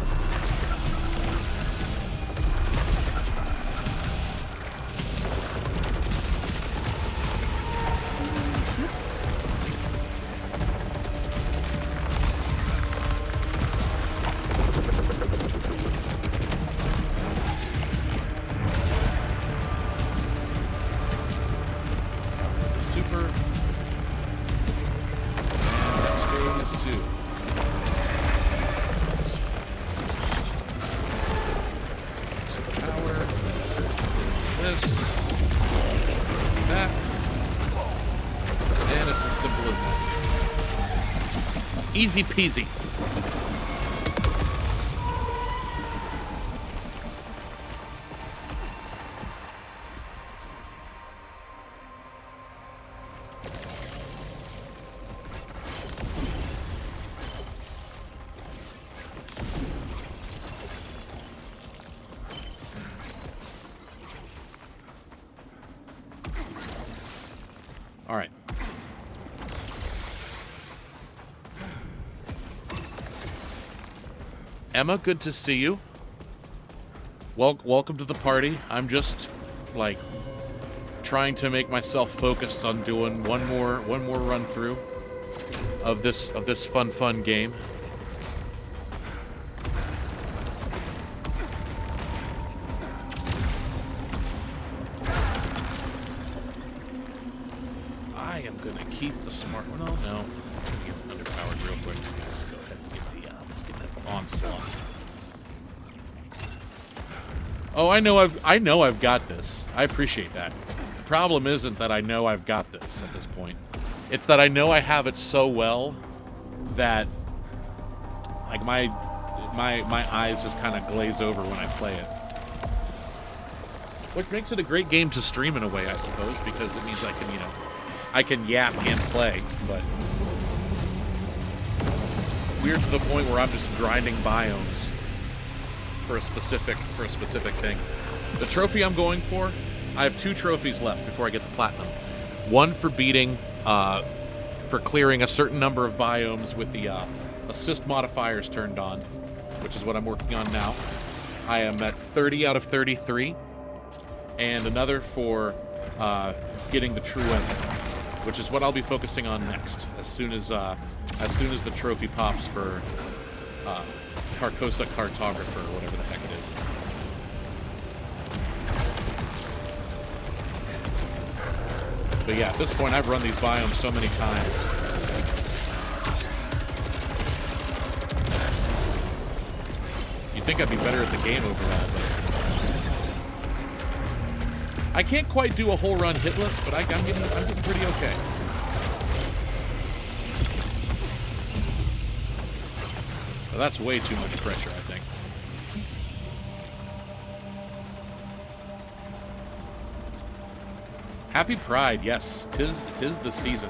Easy peasy. All right. Emma, good to see you. Welcome to the party. I'm just like trying to make myself focused on doing one more run through of this fun game. I am gonna keep the smart one. Oh no, it's gonna get underpowered real quick. Let's go ahead and get the let's get that onslaught. Oh, I know I've got this. I appreciate that. The problem isn't that I know I've got this at this point. It's that I know I have it so well that like my eyes just kind of glaze over when I play it. Which makes it a great game to stream in a way, I suppose, because it means I can, you know, I can yap and play, but weird to the point where I'm just grinding biomes for a specific thing. The trophy I'm going for, I have 2 trophies left before I get the platinum. One for beating, for clearing a certain number of biomes with the assist modifiers turned on, which is what I'm working on now. I am at 30 out of 33, and another for getting the true ending, which is what I'll be focusing on next, as soon as the trophy pops for Carcosa Cartographer, or whatever the heck it is. But yeah, at this point, I've run these biomes so many times. You'd think I'd be better at the game over that, but I can't quite do a whole run hitless, but I'm getting pretty okay. Well, that's way too much pressure, I think. Happy Pride, yes, tis the season.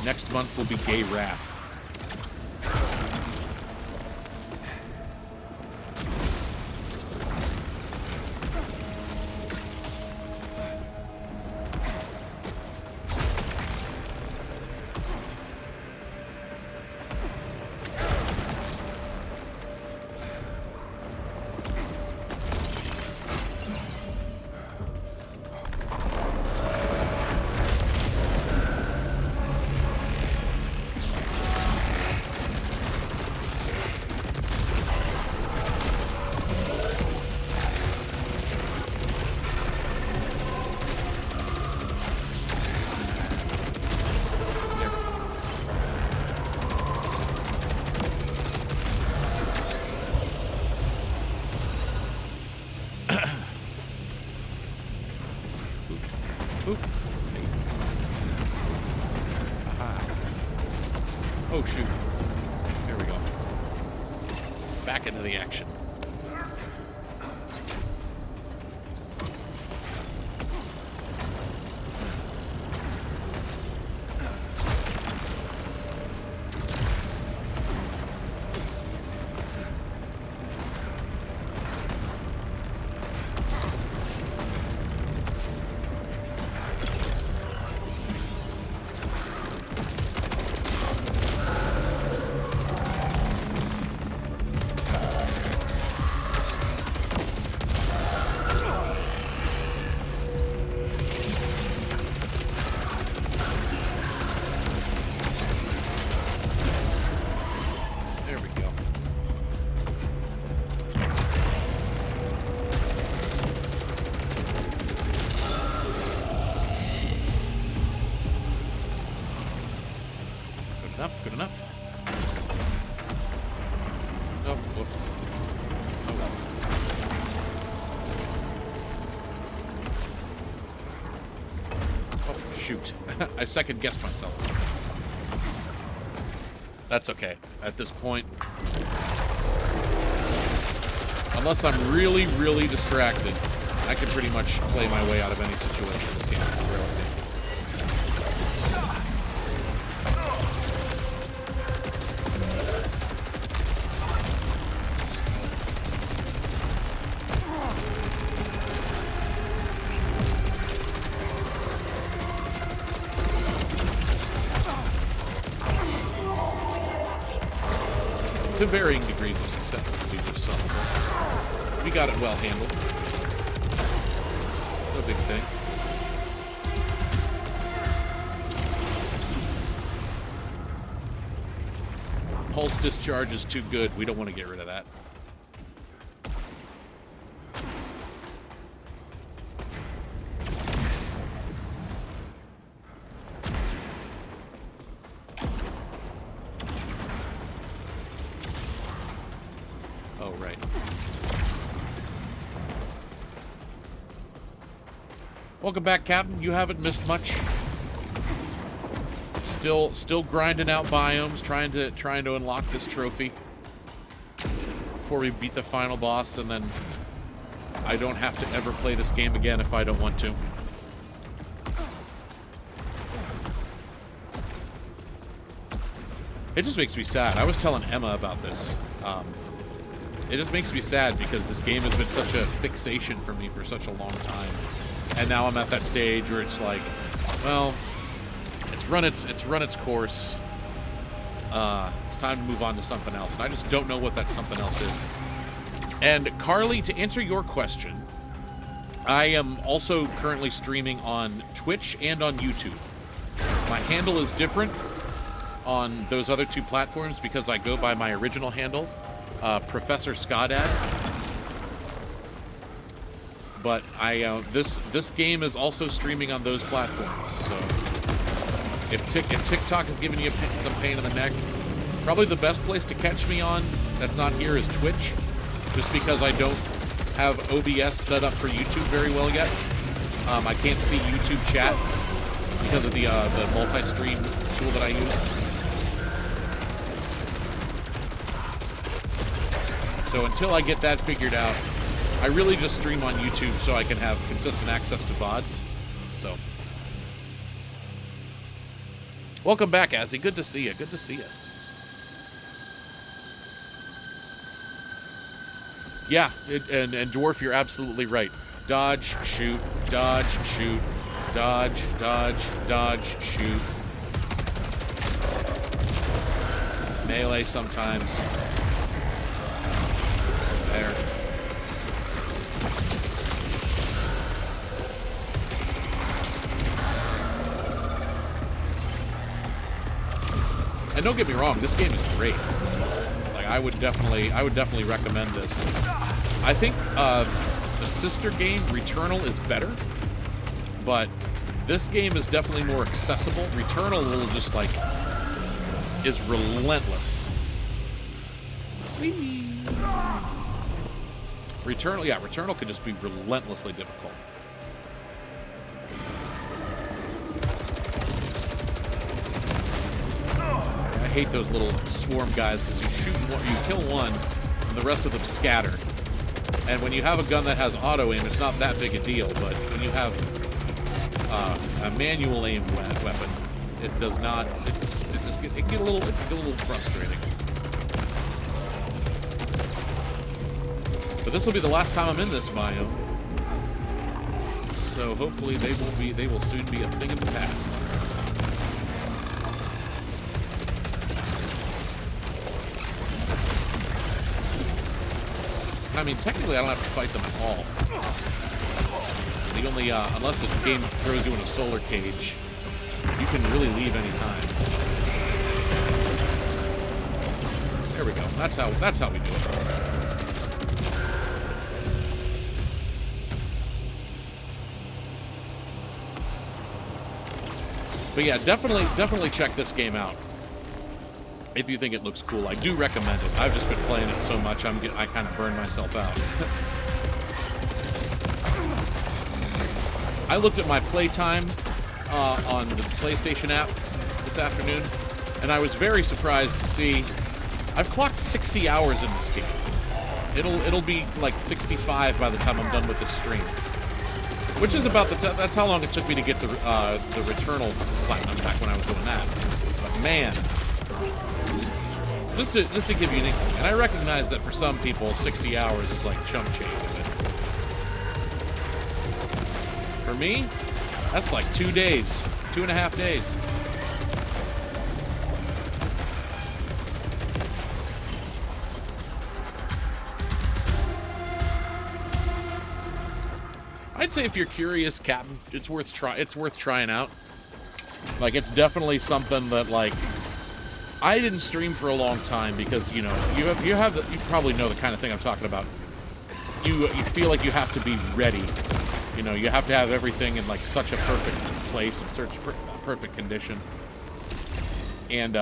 Next month will be Gay Wrath. Oop. Aha. Oh, shoot. There we go. Back into the action. Good enough. Oh, whoops. Oh well. Oh, shoot. I second-guessed myself. That's okay. At this point, unless I'm really, really distracted, I can pretty much play my way out of any situation in this game. To varying degrees of success, as you just saw. We got it well handled. No big thing. Pulse discharge is too good. We don't want to get rid of that. Oh, right. Welcome back, Captain. You haven't missed much. Still grinding out biomes, trying to unlock this trophy before we beat the final boss, and then I don't have to ever play this game again if I don't want to. It just makes me sad. I was telling Emma about this. It just makes me sad because this game has been such a fixation for me for such a long time, and now I'm at that stage where it's like, well, it's run its course. It's time to move on to something else, and I just don't know what that something else is. And Carly, to answer your question, I am also currently streaming on Twitch and on YouTube. My handle is different on those other two platforms because I go by my original handle, Professor Skadad. But this game is also streaming on those platforms. So if TikTok is giving you some pain in the neck, probably the best place to catch me on that's not here is Twitch, just because I don't have OBS set up for YouTube very well yet. I can't see YouTube chat because of the multi-stream tool that I use. So until I get that figured out, I really just stream on YouTube so I can have consistent access to VODs. So, welcome back, Azzy. Good to see you. Good to see you. Yeah, and Dwarf, you're absolutely right. Dodge, shoot, dodge, shoot, dodge, dodge, dodge, shoot. Melee sometimes. There. And don't get me wrong, this game is great. Like I would definitely recommend this. I think the sister game Returnal is better, but this game is definitely more accessible. Returnal will just like is relentless. Whee! Returnal could just be relentlessly difficult. hate those little swarm guys because you shoot one, you kill one, and the rest of them scatter. And when you have a gun that has auto aim, it's not that big a deal. But when you have a manual aim weapon, it does not. It can get a little frustrating. But this will be the last time I'm in this biome, so hopefully they will soon be a thing of the past. I mean, technically, I don't have to fight them at all. The only, unless the game throws you in a solar cage, you can really leave any time. There we go. That's how we do it. But yeah, definitely check this game out. If you think it looks cool, I do recommend it. I've just been playing it so much, I kind of burn myself out. I looked at my playtime on the PlayStation app this afternoon, and I was very surprised to see I've clocked 60 hours in this game. It'll be like 65 by the time I'm done with this stream, which is about that's how long it took me to get the Returnal Platinum back when I was doing that. But man. Just to give you an inkling, and I recognize that for some people, 60 hours is like chump change. For me, that's like 2 days, 2.5 days. I'd say if you're curious, Captain, it's worth trying out. Like, it's definitely something that, like, I didn't stream for a long time because, you know, you probably know the kind of thing I'm talking about. You feel like you have to be ready. You know, you have to have everything in like such a perfect place and such perfect condition. And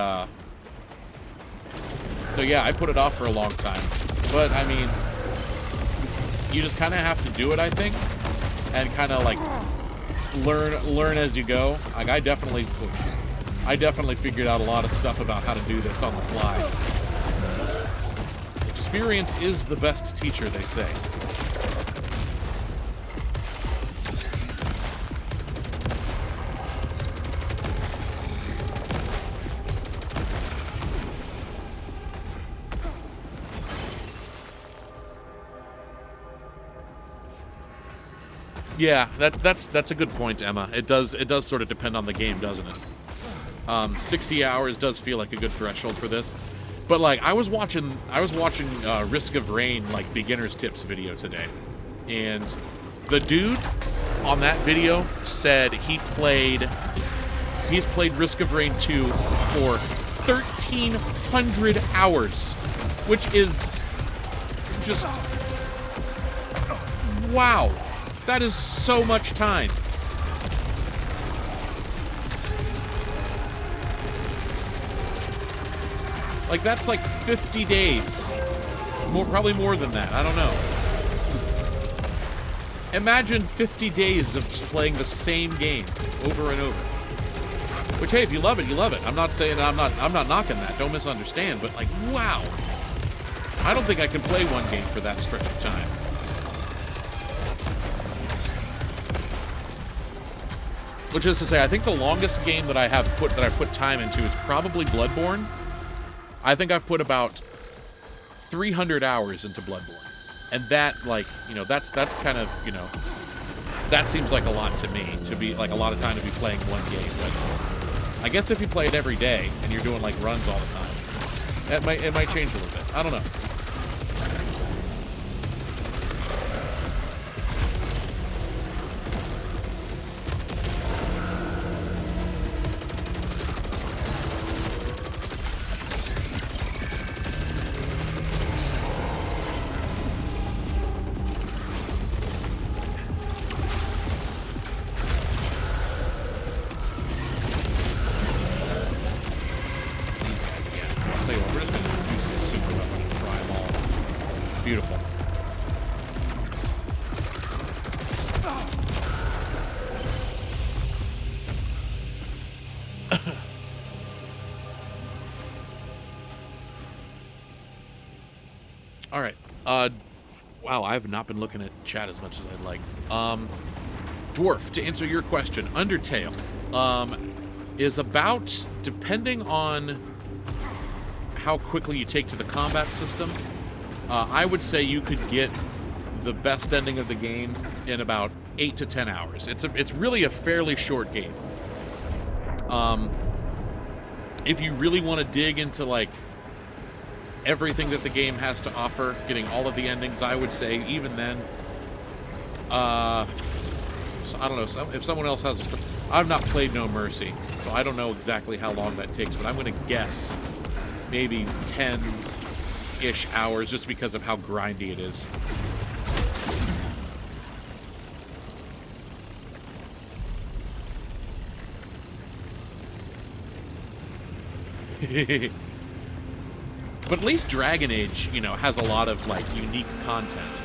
so yeah, I put it off for a long time. But I mean, you just kind of have to do it, I think, and kind of like learn as you go. Like I definitely figured out a lot of stuff about how to do this on the fly. Experience is the best teacher, they say. Yeah, that's a good point, Emma. It does sort of depend on the game, doesn't it? 60 hours does feel like a good threshold for this, but like I was watching Risk of Rain like beginner's tips video today, and the dude on that video said he's played Risk of Rain 2 for 1,300 hours, which is just wow. That is so much time. Like, that's like 50 days. Probably more than that. I don't know. Imagine 50 days of just playing the same game over and over. Which, hey, if you love it, you love it. I'm not saying I'm not knocking that. Don't misunderstand. But like, wow. I don't think I can play one game for that stretch of time. Which is to say, I think the longest game that I put time into is probably Bloodborne. I think I've put about 300 hours into Bloodborne. And that, like, you know, that's kind of, you know, that seems like a lot to me, to be, like, a lot of time to be playing one game. But I guess if you play it every day and you're doing, like, runs all the time, it might change a little bit. I don't know. Wow, I have not been looking at chat as much as I'd like. Dwarf, to answer your question, Undertale is about, depending on how quickly you take to the combat system, I would say you could get the best ending of the game in about 8 to 10 hours. It's really a fairly short game. If you really want to dig into, like, everything that the game has to offer, getting all of the endings, I would say even then, so I don't know, if someone else has, I've not played No Mercy, so I don't know exactly how long that takes, but I'm going to guess maybe 10-ish hours just because of how grindy it is. But at least Dragon Age, you know, has a lot of, like, unique content.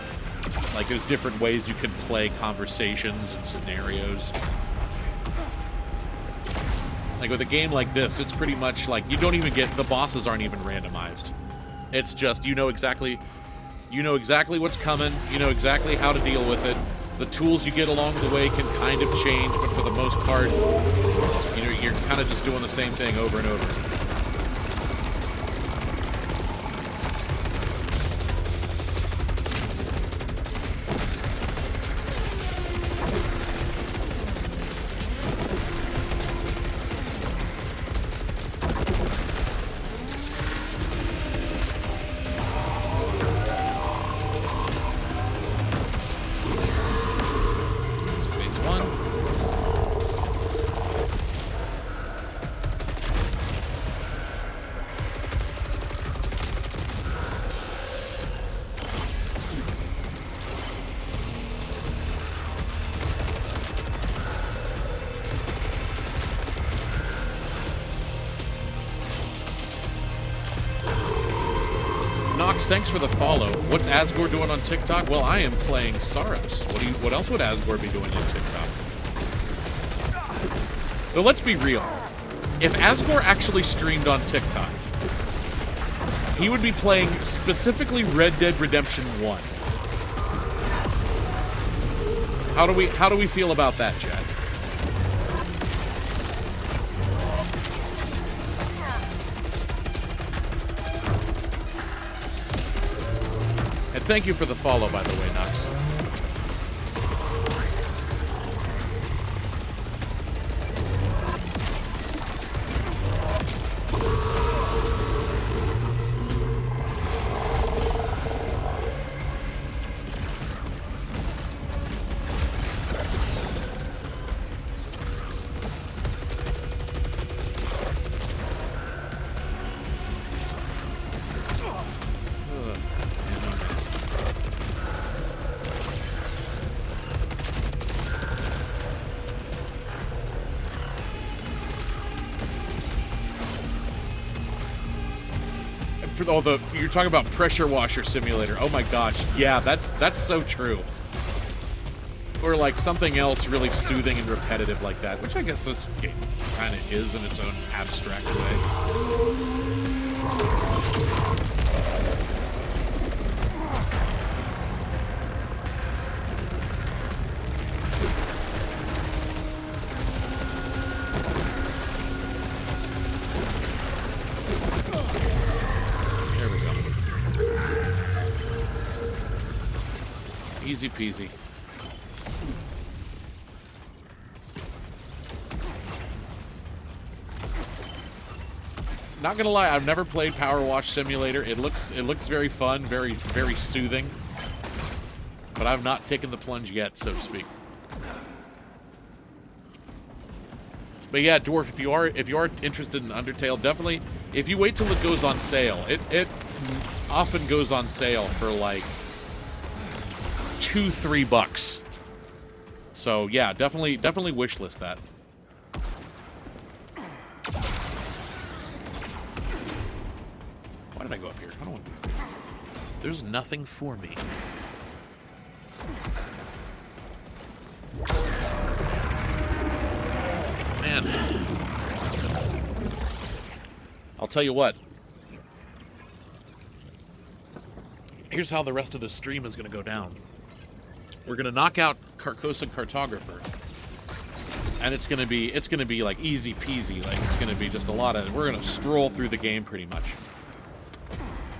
Like, there's different ways you can play conversations and scenarios. Like, with a game like this, it's pretty much like, you don't even get, the bosses aren't even randomized. It's just, you know exactly what's coming, you know exactly how to deal with it. The tools you get along the way can kind of change, but for the most part, you know, you're kind of just doing the same thing over and over. Thanks for the follow. What's Asgore doing on TikTok? Well, I am playing Saros. What else would Asgore be doing on TikTok? But let's be real. If Asgore actually streamed on TikTok, he would be playing specifically Red Dead Redemption 1. How do we feel about that, Chad? Thank you for the follow, by the way, Nux. Oh, you're talking about Pressure Washer Simulator. Oh my gosh, yeah, that's so true. Or like something else really soothing and repetitive like that, which I guess this game kind of is in its own abstract way. Easy peasy. Not gonna lie, I've never played Power Wash Simulator. It looks very fun, very soothing. But I've not taken the plunge yet, so to speak. But yeah, Dwarf, if you are interested in Undertale, definitely, if you wait till it goes on sale, it often goes on sale for like $2-3. So yeah, definitely wishlist that. Why did I go up here? I don't want to do that. There's nothing for me. Man. here's how the rest of the stream is going to go down. We're going to knock out Carcosa Cartographer. And it's going to be like easy peasy. Like it's going to be just a lot of, we're going to stroll through the game pretty much.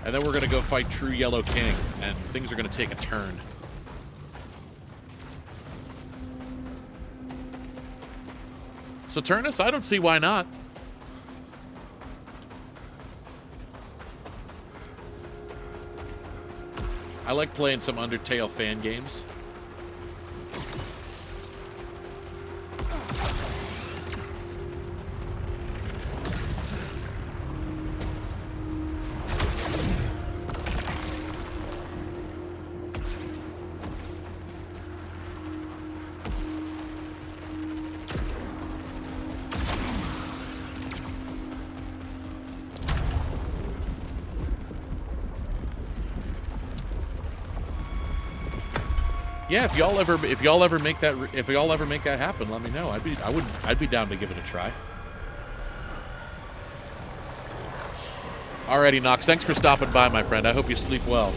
And then we're going to go fight True Yellow King, and things are going to take a turn. Saturnus, I don't see why not. I like playing some Undertale fan games. Yeah, if y'all ever make that happen, let me know. I'd be down to give it a try. Alrighty, Nox, thanks for stopping by, my friend. I hope you sleep well.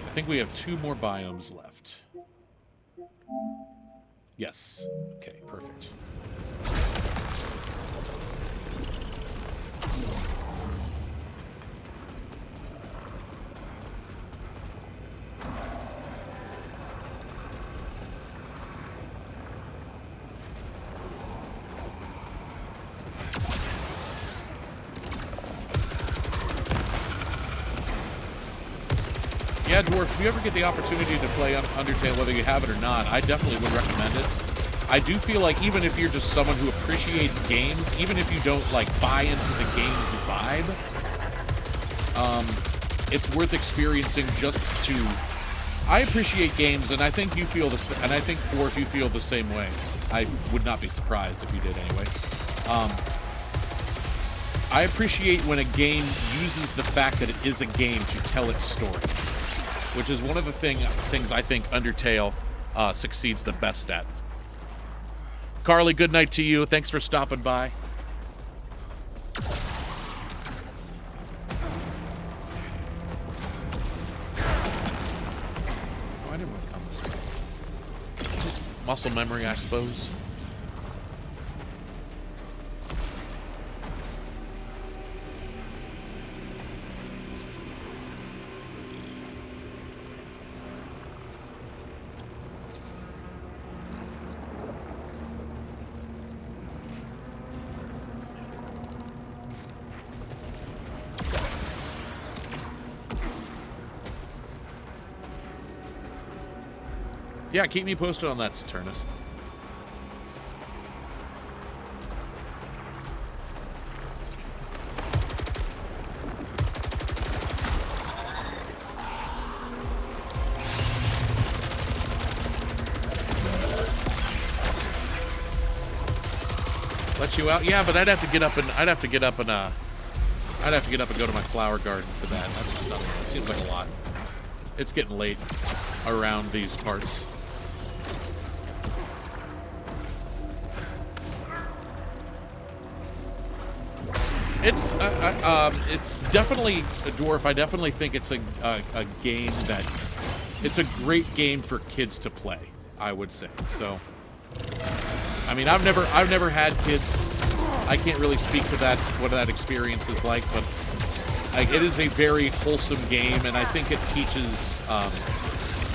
I think we have 2 more biomes left. Yes. Okay, perfect. Yeah, Dwarf, if you ever get the opportunity to play Undertale, whether you have it or not, I definitely would recommend it. I do feel like even if you're just someone who appreciates games, even if you don't, like, buy into the game's vibe, it's worth experiencing just to... I appreciate games, and I think you feel and I think, Dwarf, you feel the same way. I would not be surprised if you did anyway. I appreciate when a game uses the fact that it is a game to tell its story, which is one of the things I think Undertale succeeds the best at. Carly, good night to you. Thanks for stopping by. Oh, I didn't want to come this way. Just muscle memory, I suppose. Yeah, keep me posted on that, Saturnus. Let you out? Yeah, but I'd have to get up and go to my flower garden for that. That's just not. It seems like a lot. It's getting late around these parts. It's definitely a Dwarf. I definitely think it's a game that it's a great game for kids to play, I would say. So, I mean, I've never had kids. I can't really speak to that, what that experience is like, but it is a very wholesome game, and I think it teaches. I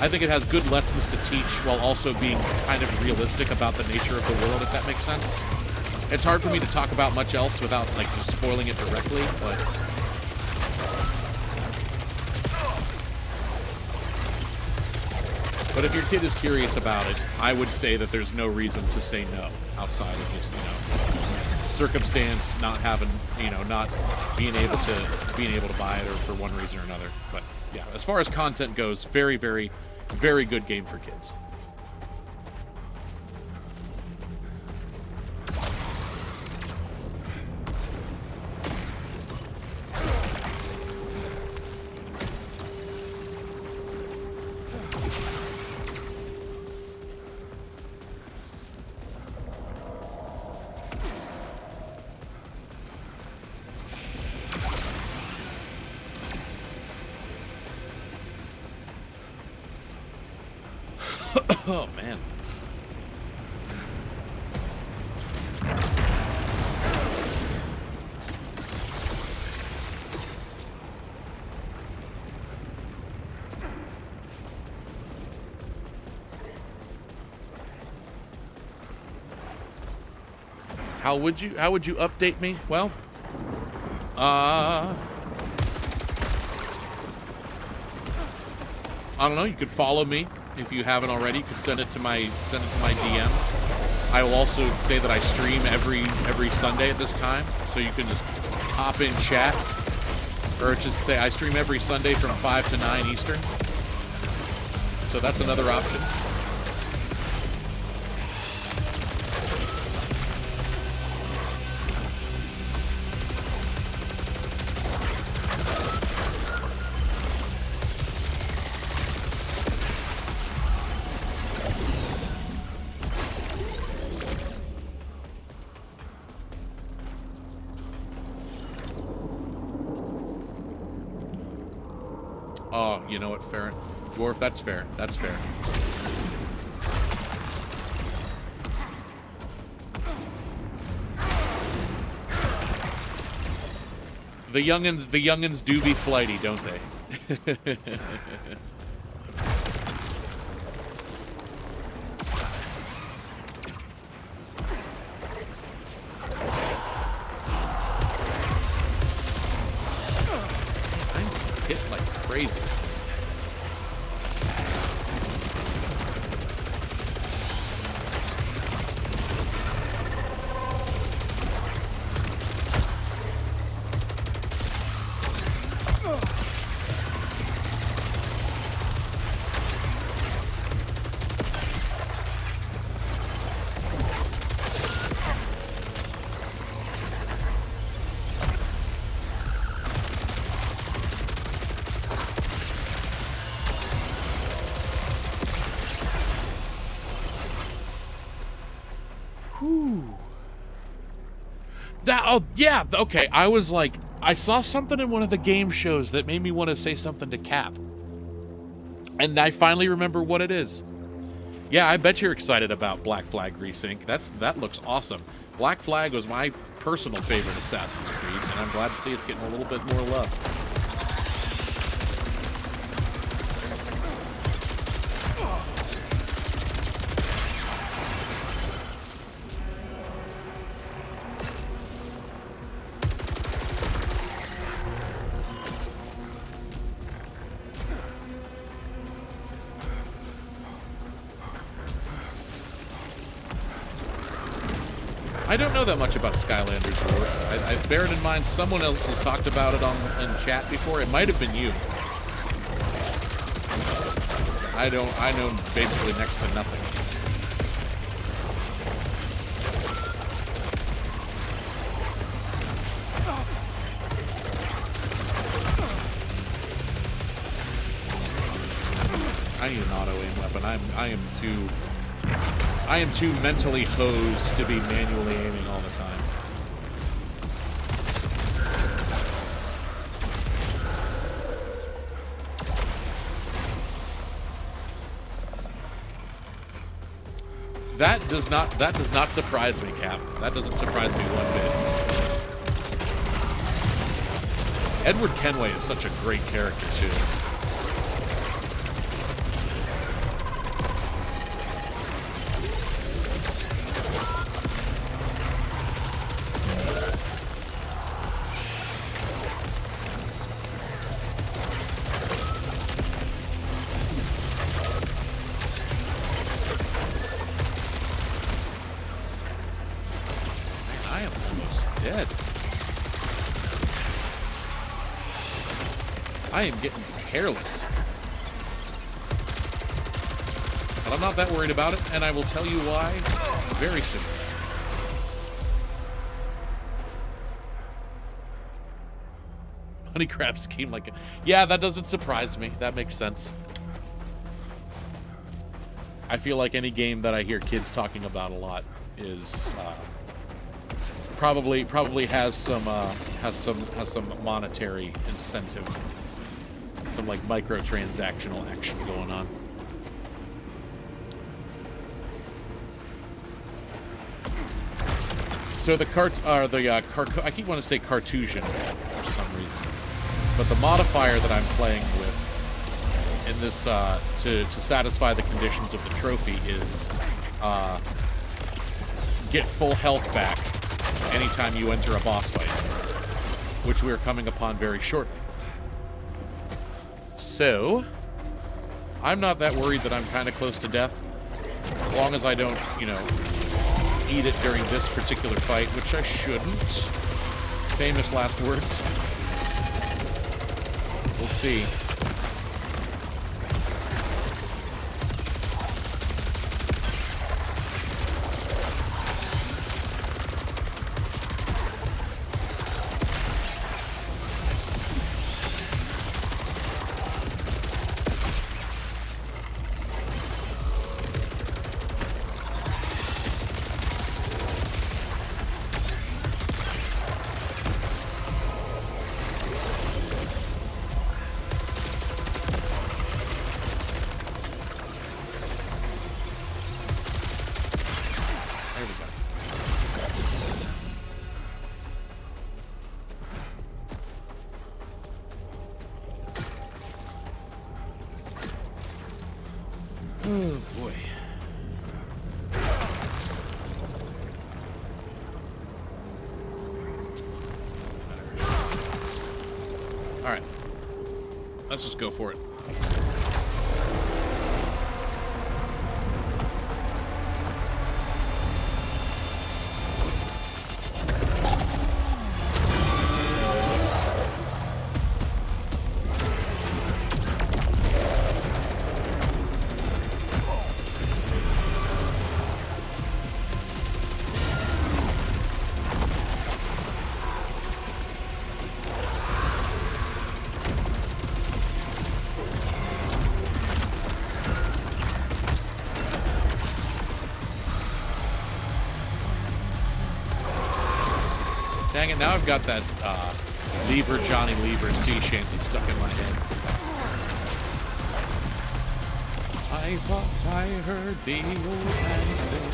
think it has good lessons to teach while also being kind of realistic about the nature of the world, if that makes sense. It's hard for me to talk about much else without, like, just spoiling it directly, but if your kid is curious about it, I would say that there's no reason to say no outside of just, circumstance, not having, not being able to buy it or for one reason or another. But yeah, as far as content goes, very, very, very good game for kids. Oh, man. How would you update me? Well, I don't know. You could follow me if you haven't already. You could send it to my DMs. I will also say that I stream every Sunday at this time, so you can just hop in chat, or just say I stream every Sunday from 5 to 9 Eastern. So that's another option. Oh, you know what, fair. Dwarf, that's fair. That's fair. The youngins do be flighty, don't they? I'm hit like crazy. Oh, yeah, okay, I was like, I saw something in one of the game shows that made me want to say something to Cap. And I finally remember what it is. Yeah, I bet you're excited about Black Flag Resync. That looks awesome. Black Flag was my personal favorite Assassin's Creed, and I'm glad to see it's getting a little bit more love. I don't know that much about Skylanders War. I bear it in mind someone else has talked about it in chat before. It might have been you. I know basically next to nothing. I need an auto-aim weapon. I am too mentally hosed to be manually aiming all the time. That does not surprise me, Cap. That doesn't surprise me one bit. Edward Kenway is such a great character too. I am getting careless. But I'm not that worried about it, and I will tell you why very soon. Honey crab scheme like a... Yeah, that doesn't surprise me. That makes sense. I feel like any game that I hear kids talking about a lot is probably has some monetary incentive. Some like microtransactional action going on. So the I keep wanting to say Cartesian for some reason, but the modifier that I'm playing with in this to satisfy the conditions of the trophy is get full health back anytime you enter a boss fight, which we are coming upon very shortly. So I'm not that worried that I'm kind of close to death, as long as I don't, you know, eat it during this particular fight, which I shouldn't. Famous last words. We'll see. Oh, boy. Alright. Let's just go for it. Dang it, now I've got that Lever Johnny Lever sea shanty stuck in my head. I thought I heard the old man say,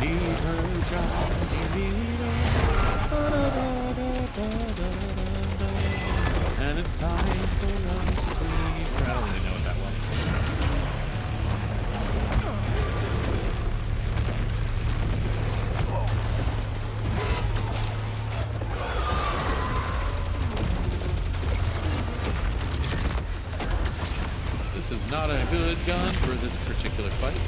Lever Johnny Lever, and it's time for us to leave. I don't really know it that well. Is not a good gun for this particular fight.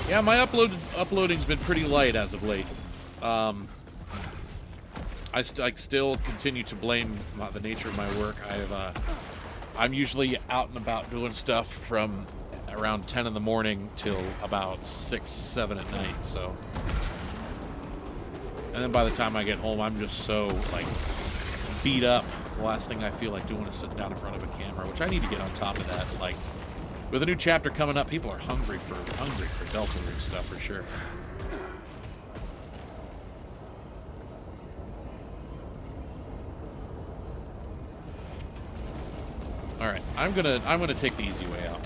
Yeah, my uploading's been pretty light as of late. I still continue to blame the nature of my work. I'm usually out and about doing stuff from around 10 in the morning till about 6, 7 at night, so. And then by the time I get home, I'm just so, like, beat up. The last thing I feel like doing is sitting down in front of a camera, which I need to get on top of that. Like, with a new chapter coming up, people are hungry for Delta Rig stuff for sure. All right, I'm gonna take the easy way out.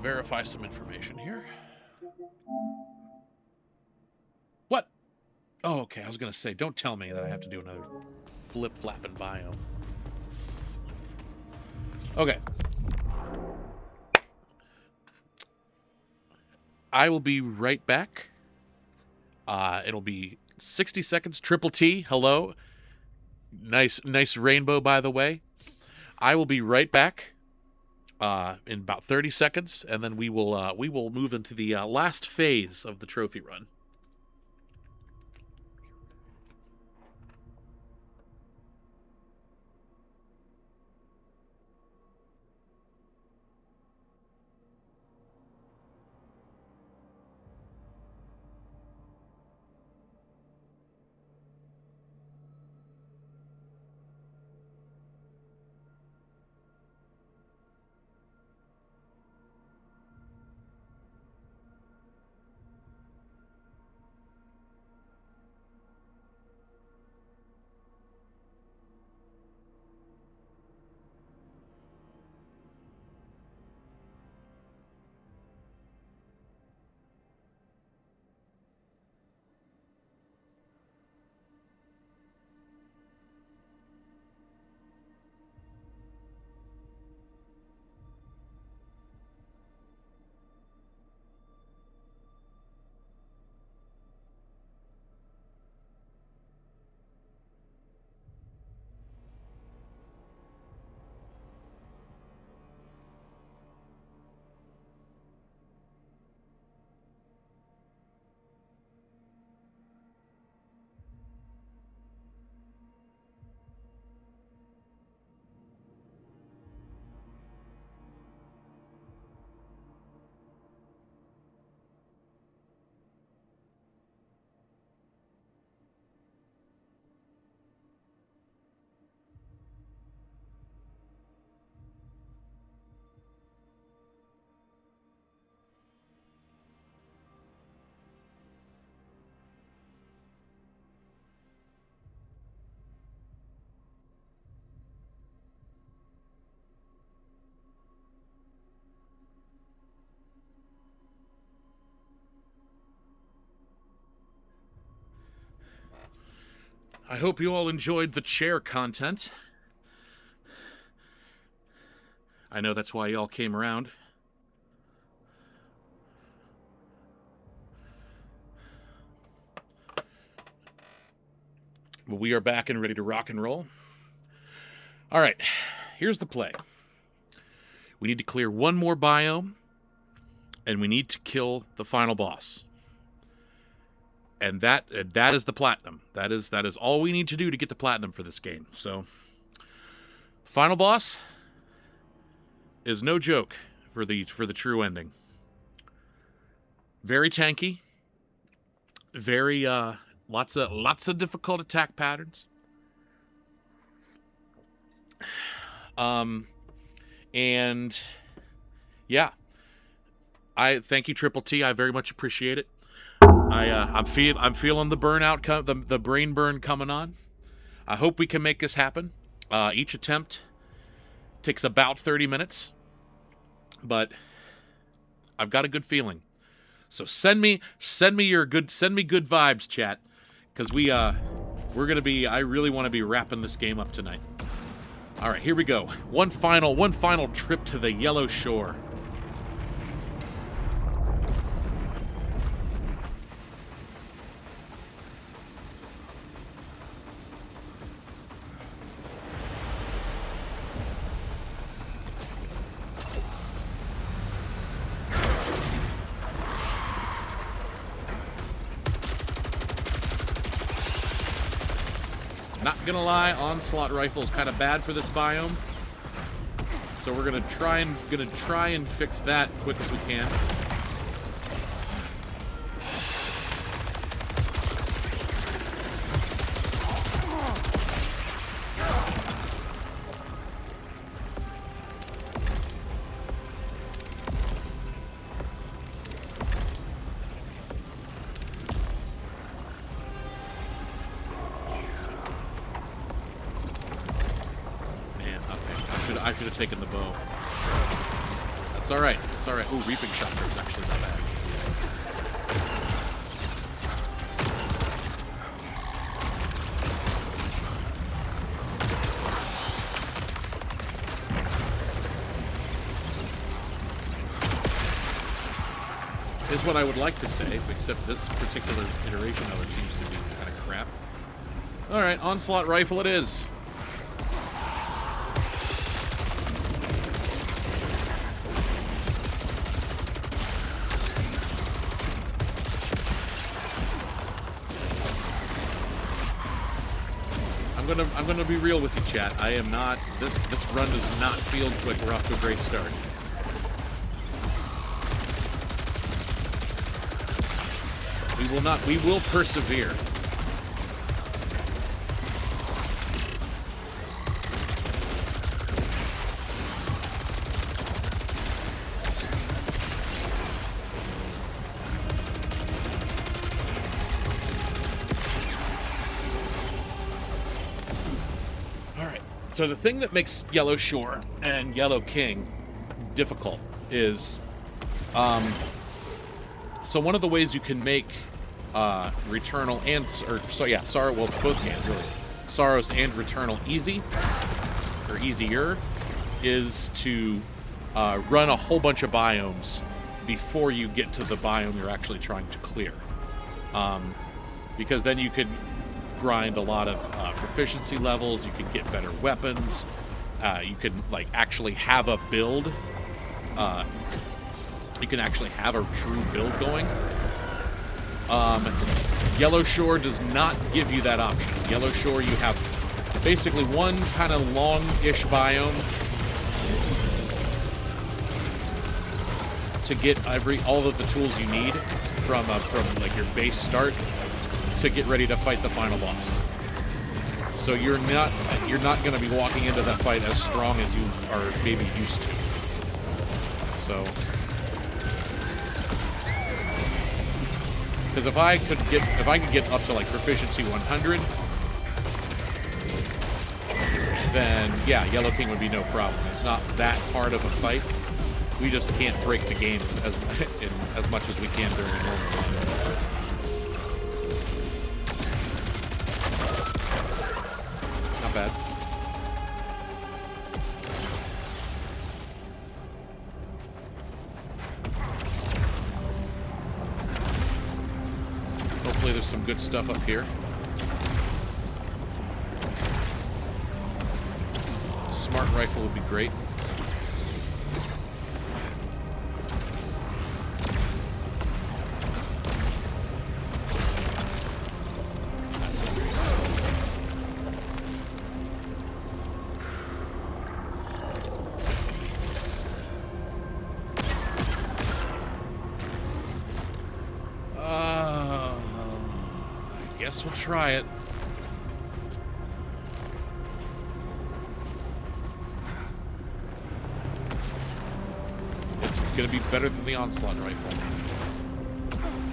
verify some information here. What? Oh, okay. I was going to say, don't tell me that I have to do another flip-flapping biome. Okay. I will be right back. It'll be 60 seconds. Triple T, hello. Nice rainbow, by the way. I will be right back in about 30 seconds, and then we will move into the last phase of the trophy run. I hope you all enjoyed the chair content. I know that's why y'all came around. But we are back and ready to rock and roll. All right, here's the play. We need to clear one more biome, and we need to kill the final boss. And that is the platinum. That is all we need to do to get the platinum for this game. So, final boss is no joke for the true ending. Very tanky. Very lots of difficult attack patterns. And yeah, I thank you, Triple T. I very much appreciate it. I'm feeling the burnout, the brain burn coming on. I hope we can make this happen. Each attempt takes about 30 minutes, but I've got a good feeling. So send me good vibes, chat, because we're gonna be. I really want to be wrapping this game up tonight. All right, here we go. One final trip to the Yellow Shore. Not gonna lie, onslaught rifle is kind of bad for this biome, so we're gonna try and fix that quick as we can. I should have taken the bow. It's alright. It's alright. Ooh, Reaping Shocker is actually not bad. Is what I would like to say, except this particular iteration of it seems to be kind of crap. Alright, Onslaught Rifle it is. I'm gonna be real with you, chat. I am not. This run does not feel like we're off to a great start. We will not. We will persevere. So the thing that makes Yellow Shore and Yellow King difficult is, so one of the ways you can make Returnal and, well, both games really, Saros and Returnal easy, or easier, is to run a whole bunch of biomes before you get to the biome you're actually trying to clear. Because then you could grind a lot of proficiency levels, you can get better weapons, you can like actually have a build, you can actually have a true build going. Yellow Shore does not give you that option. Yellow Shore, you have basically one kind of long-ish biome to get all of the tools you need from like your base start to get ready to fight the final boss. So you're not going to be walking into that fight as strong as you are maybe used to. So, because if I could get up to like proficiency 100, then yeah, Yellow King would be no problem. It's not that hard of a fight. We just can't break the game as much as we can during the normal run. Bad. Hopefully there's some good stuff up here. A smart rifle would be great. Guess we'll try it. It's gonna be better than the Onslaught Rifle.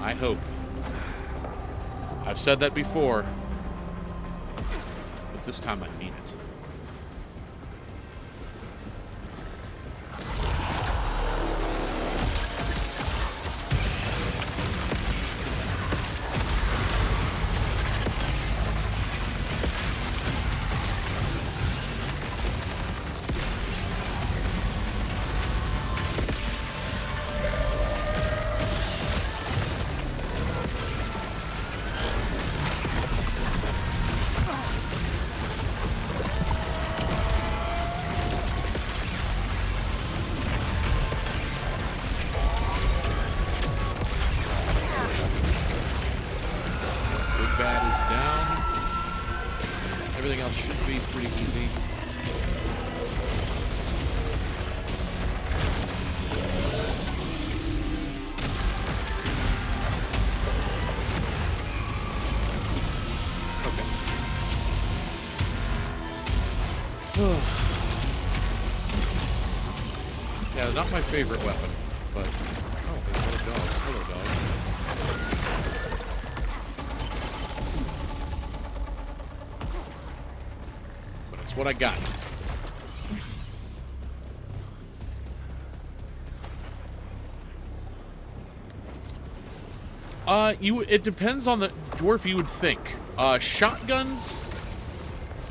I hope. I've said that before, but this time I mean it. Everything else should be pretty easy. Okay. Yeah, not my favorite weapon, but oh, there's another dog. Hello, dog. What I got. It depends on the dwarf. You would think shotguns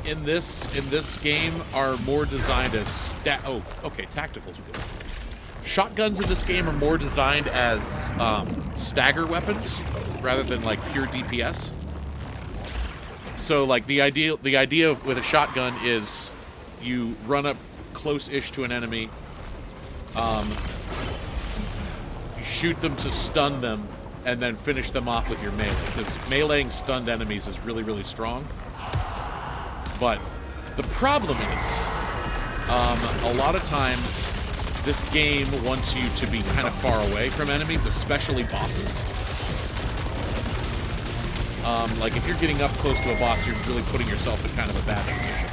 in this game are more designed as tacticals are good. Shotguns in this game are more designed as stagger weapons rather than like pure DPS. So like the idea with a shotgun is you run up close-ish to an enemy, you shoot them to stun them, and then finish them off with your melee, because meleeing stunned enemies is really, really strong. But the problem is, a lot of times, this game wants you to be kind of far away from enemies, especially bosses. Like, if you're getting up close to a boss, you're really putting yourself in kind of a bad position.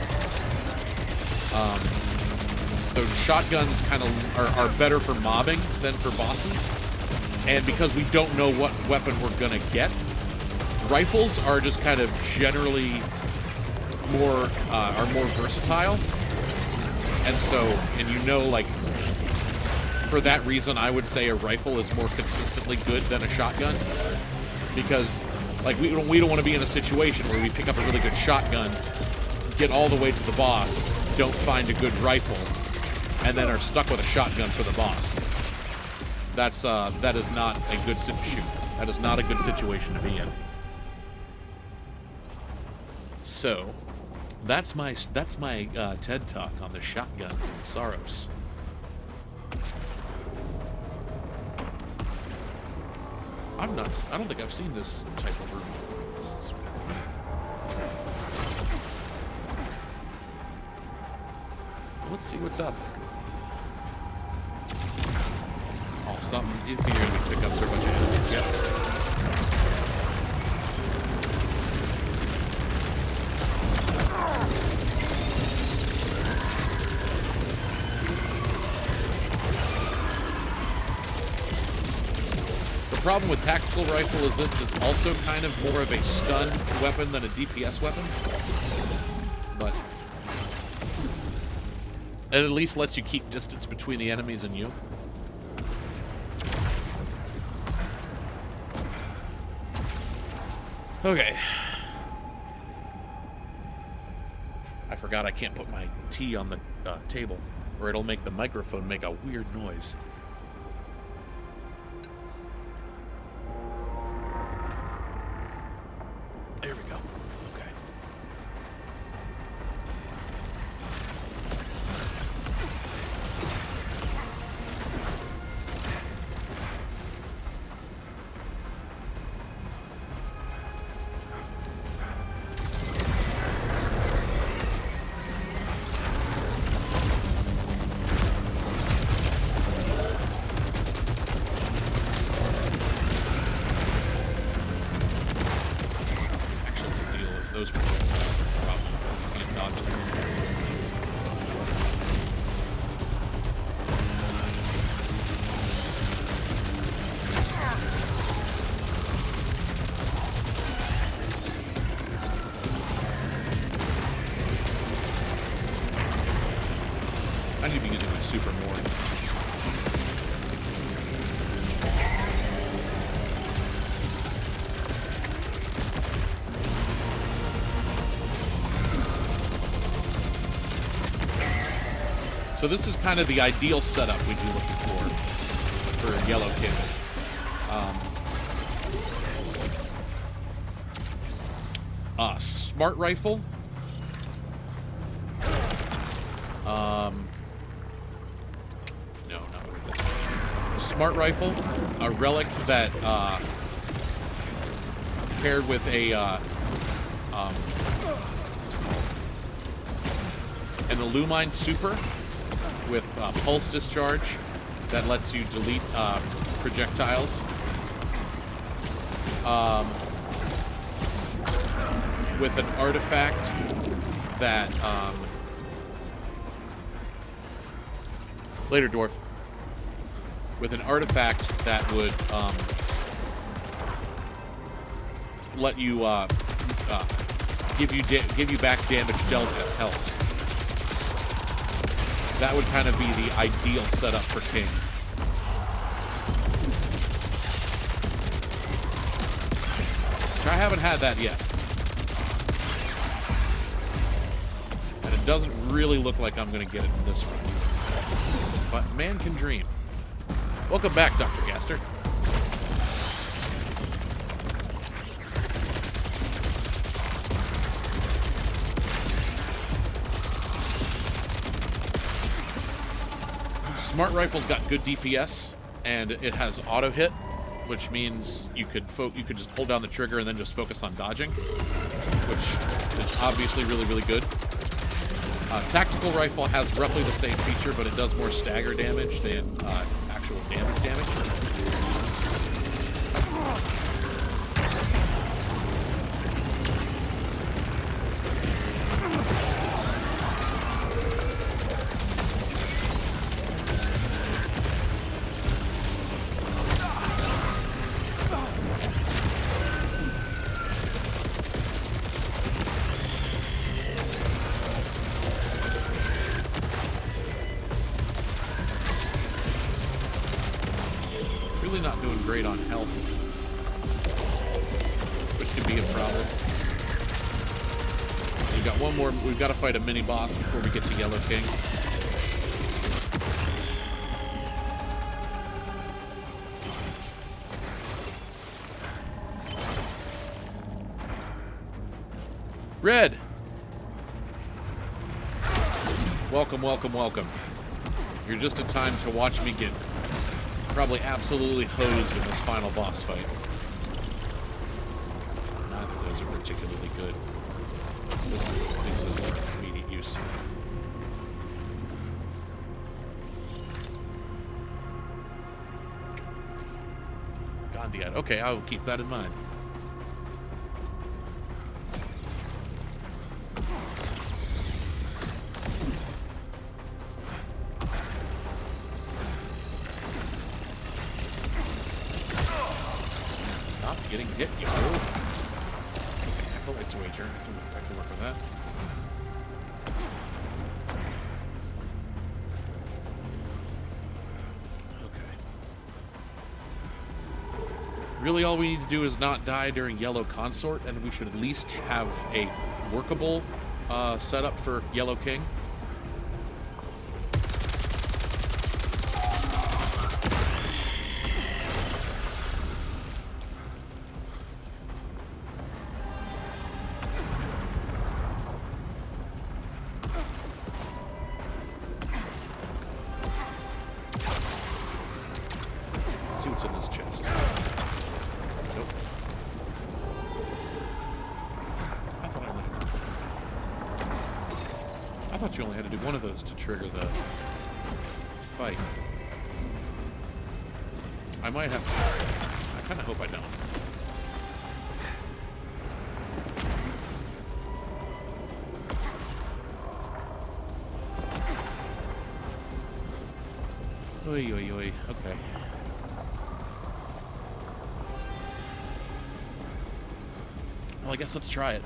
So shotguns kind of are better for mobbing than for bosses. And because we don't know what weapon we're going to get, rifles are just kind of generally more versatile. And so, like, for that reason, I would say a rifle is more consistently good than a shotgun. Because, like, we don't want to be in a situation where we pick up a really good shotgun, get all the way to the boss, don't find a good rifle, and then are stuck with a shotgun for the boss. That is not a good situation. That is not a good situation to be in. So, that's my TED talk on the shotguns in Saros. I don't think I've seen this type of room. Let's see what's out there. Oh, something. You see, you're gonna pick up a bunch of enemies. Yep. The problem with tactical rifle is that it's also kind of more of a stun weapon than a DPS weapon. But it at least lets you keep distance between the enemies and you. Okay. I forgot I can't put my tea on the table, or it'll make the microphone make a weird noise. There we go. Okay. I need to be using my super more. So this is kind of the ideal setup we'd be looking for a yellow kid. Smart rifle. No, not with it. Smart rifle, a relic that paired with a an Illumine super with pulse discharge that lets you delete projectiles. With an artifact that later, dwarf. With an artifact that would let you give you back damage dealt as health. That would kind of be the ideal setup for King. haven't had that yet. And it doesn't really look like I'm going to get it in this one either. But man can dream. Welcome back, Dr. Gaster. Smart Rifle's got good DPS, and it has auto hit, which means you could just hold down the trigger and then just focus on dodging, which is obviously really, really good. Tactical Rifle has roughly the same feature, but it does more stagger damage than actual damage. Not doing great on health, which can be a problem. We've got one more. We've got to fight a mini boss before we get to Yellow King. Red, welcome, welcome, welcome. You're just in time to watch me get probably absolutely hosed in this final boss fight. Neither of those are particularly good. This is for immediate use. Gondiad. Okay, I will keep that in mind. Getting hit, yo. Okay, Acolyte's wager. I can work with that. Okay. Really, all we need to do is not die during Yellow Consort, and we should at least have a workable setup for Yellow King. What's in this chest? Nope. I thought you only had to do one of those to trigger the fight. I might have to. I kind of hope I don't. Oi, oi, oi. Okay. Well, I guess let's try it.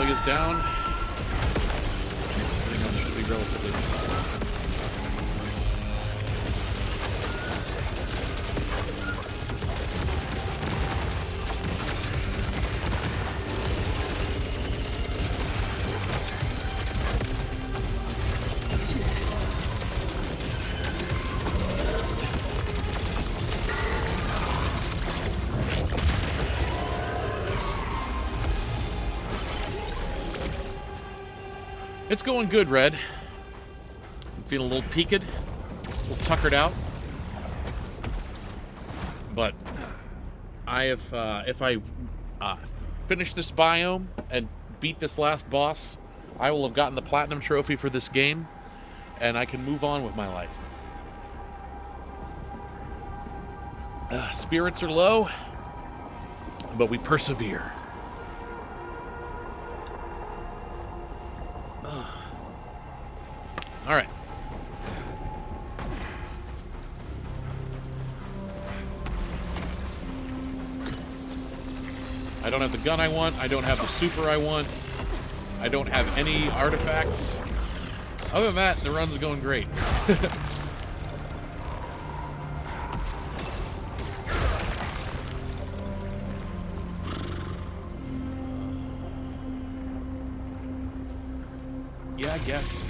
Is down. Everything else should be relatively easy. It's going good, Red. I'm feeling a little peaked, a little tuckered out. But I have, if I finish this biome and beat this last boss, I will have gotten the platinum trophy for this game, and I can move on with my life. Spirits are low, but we persevere. All right. I don't have the gun I want. I don't have the super I want. I don't have any artifacts. Other than that, the run's going great. Yeah, I guess.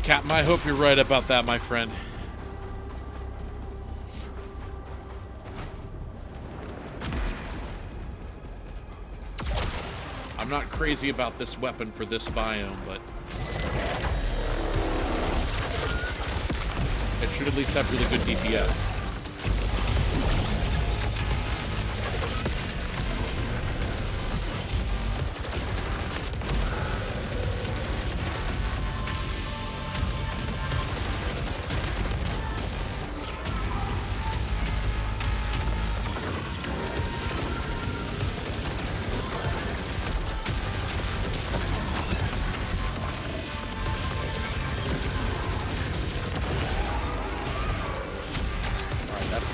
Captain, I hope you're right about that, my friend. I'm not crazy about this weapon for this biome, but it should at least have really good DPS.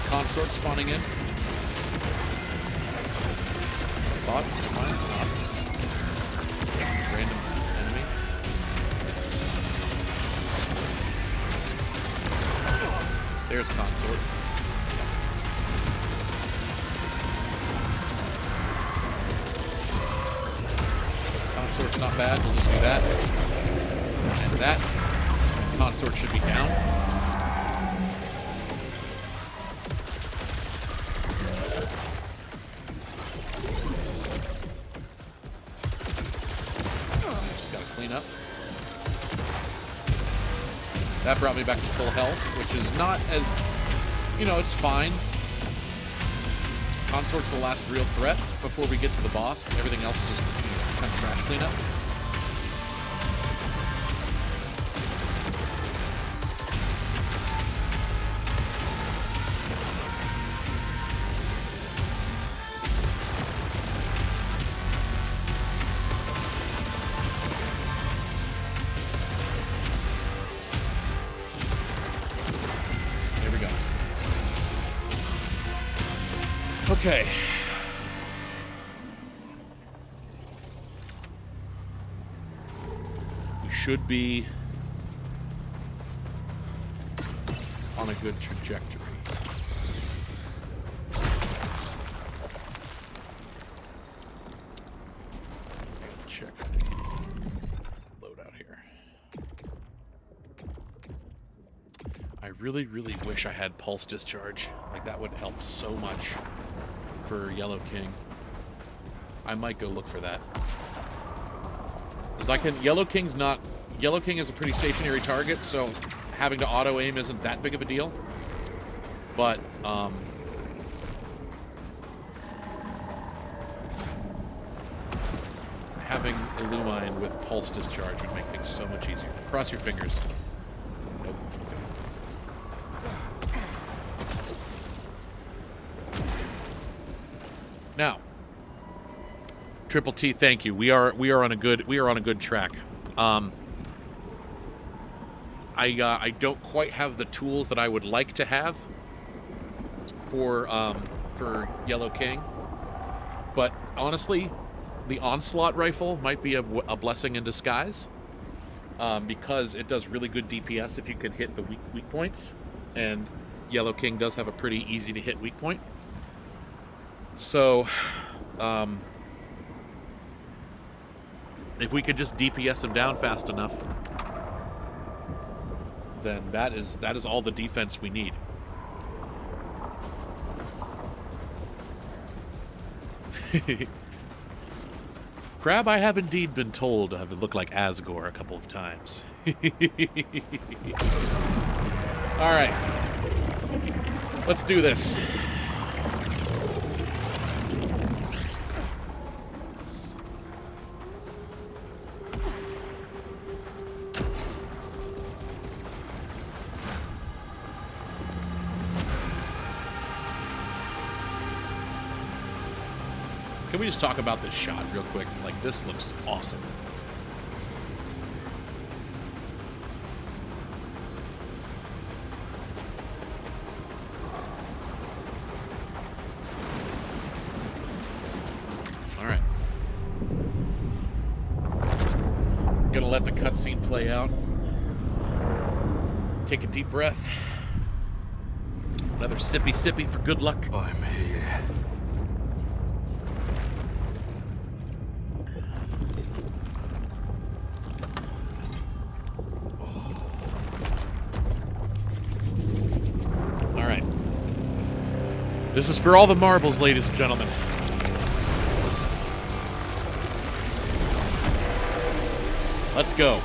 Consort spawning in. Bot, mine, not. Random enemy. There's Consort. Consort's not bad, we'll just do that. And that. Consort should be down. Up. That brought me back to full health, which is not as, you know, it's fine. Consort's the last real threat before we get to the boss. Everything else is just, you know, kind of trash cleanup. Okay. We should be on a good trajectory. Check loadout here. I really, really wish I had pulse discharge. Like, that would help so much for Yellow King. I might go look for that. Because Yellow King is a pretty stationary target, so having to auto-aim isn't that big of a deal. But, having Illumine with pulse discharge would make things so much easier. Cross your fingers. Nope. Now, Triple T, thank you. We are on a good track. I don't quite have the tools that I would like to have for Yellow King, but honestly, the Onslaught rifle might be a blessing in disguise, because it does really good DPS if you can hit the weak points, and Yellow King does have a pretty easy to hit weak point. So, if we could just DPS him down fast enough, then that is all the defense we need. Crab, I have indeed been told to have it look like Asgore a couple of times. Alright. Let's do this. Can we just talk about this shot real quick? Like, this looks awesome. All right. Gonna let the cutscene play out. Take a deep breath. Another sippy for good luck. I'm here. This is for all the marbles, ladies and gentlemen. Let's go.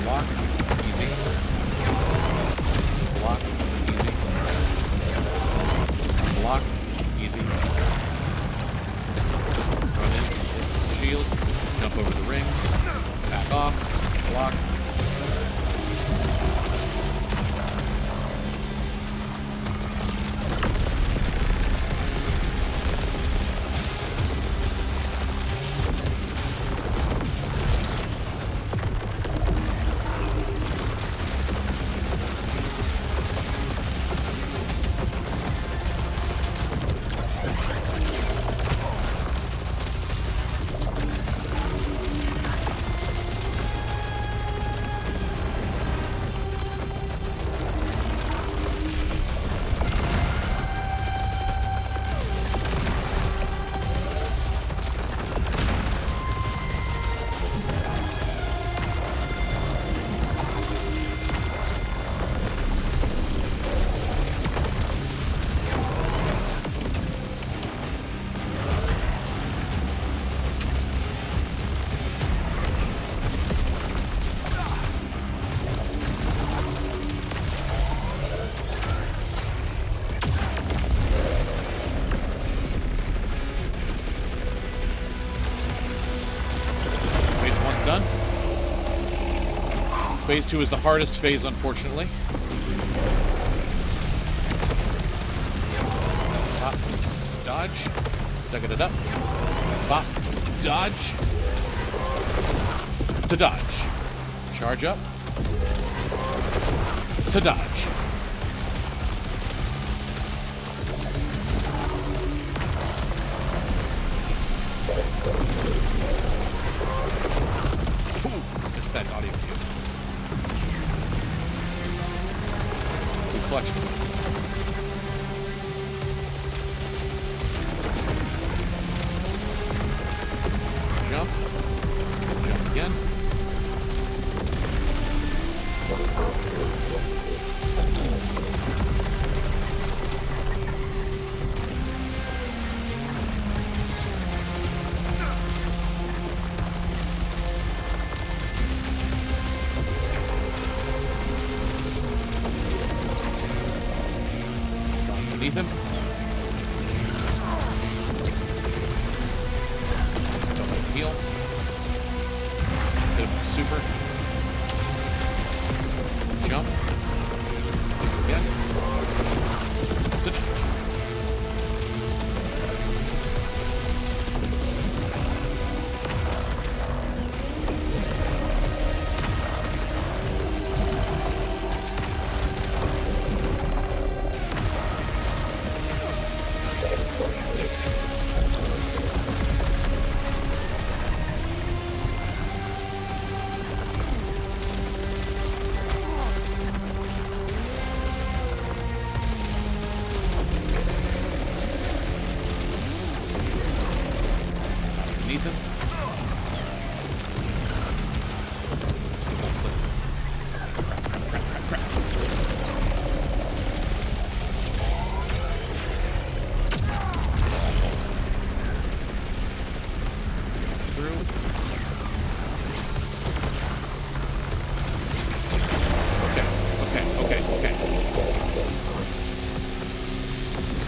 Block, easy. Block, easy. Block, easy. Run in, shield, jump over the rings. Back off, block. Done. Phase 2 is the hardest phase, unfortunately. Pop, dodge, dug it up. Pop, dodge, to dodge. Charge up, to dodge. That audio cue. Clutch. Jump. Jump again. Underneath him. Don't let him heal. Hit him with super. Jump. Again.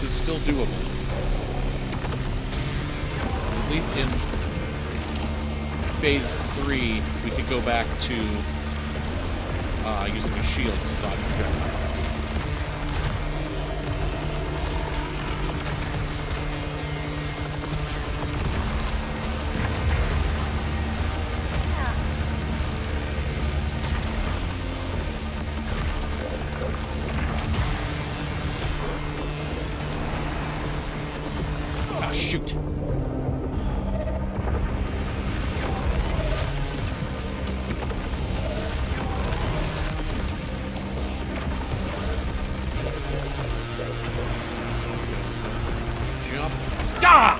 is still doable. At least in phase 3, we could go back to using a shield to dodge projectiles. Ah, shoot. Ah!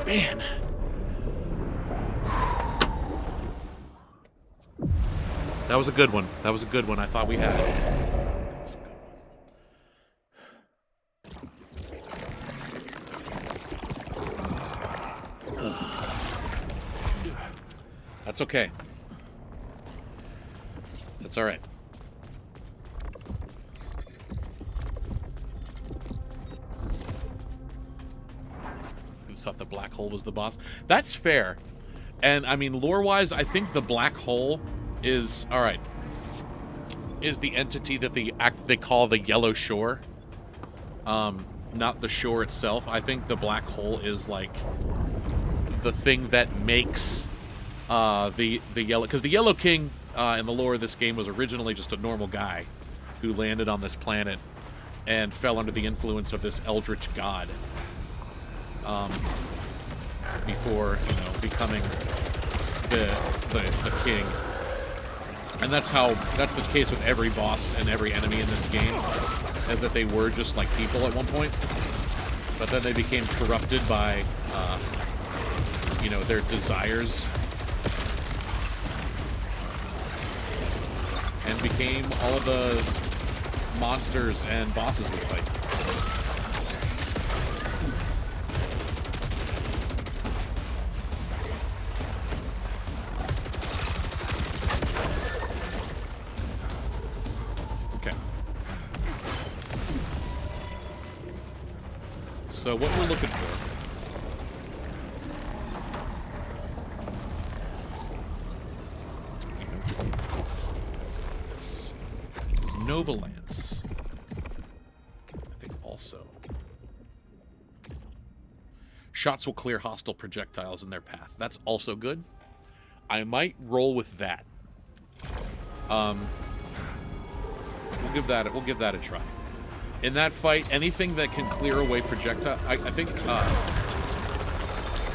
Man. That was a good one. That was a good one. I thought we had it. That was a good one. That's okay. That's all right. Thought the black hole was the boss. That's fair. And I mean, lore-wise, I think the black hole is alright. Is the entity that they call the Yellow Shore. Not the shore itself. I think the black hole is like the thing that makes the yellow, because the Yellow King in the lore of this game was originally just a normal guy who landed on this planet and fell under the influence of this eldritch god. Before, you know, becoming the king. And that's the case with every boss and every enemy in this game, is that they were just like people at one point, but then they became corrupted by, you know, their desires, and became all of the monsters and bosses we fight. So what we're looking for is Nova Lance. I think also shots will clear hostile projectiles in their path. That's also good. I might roll with that. We'll give that a try. In that fight, anything that can clear away projectile, I think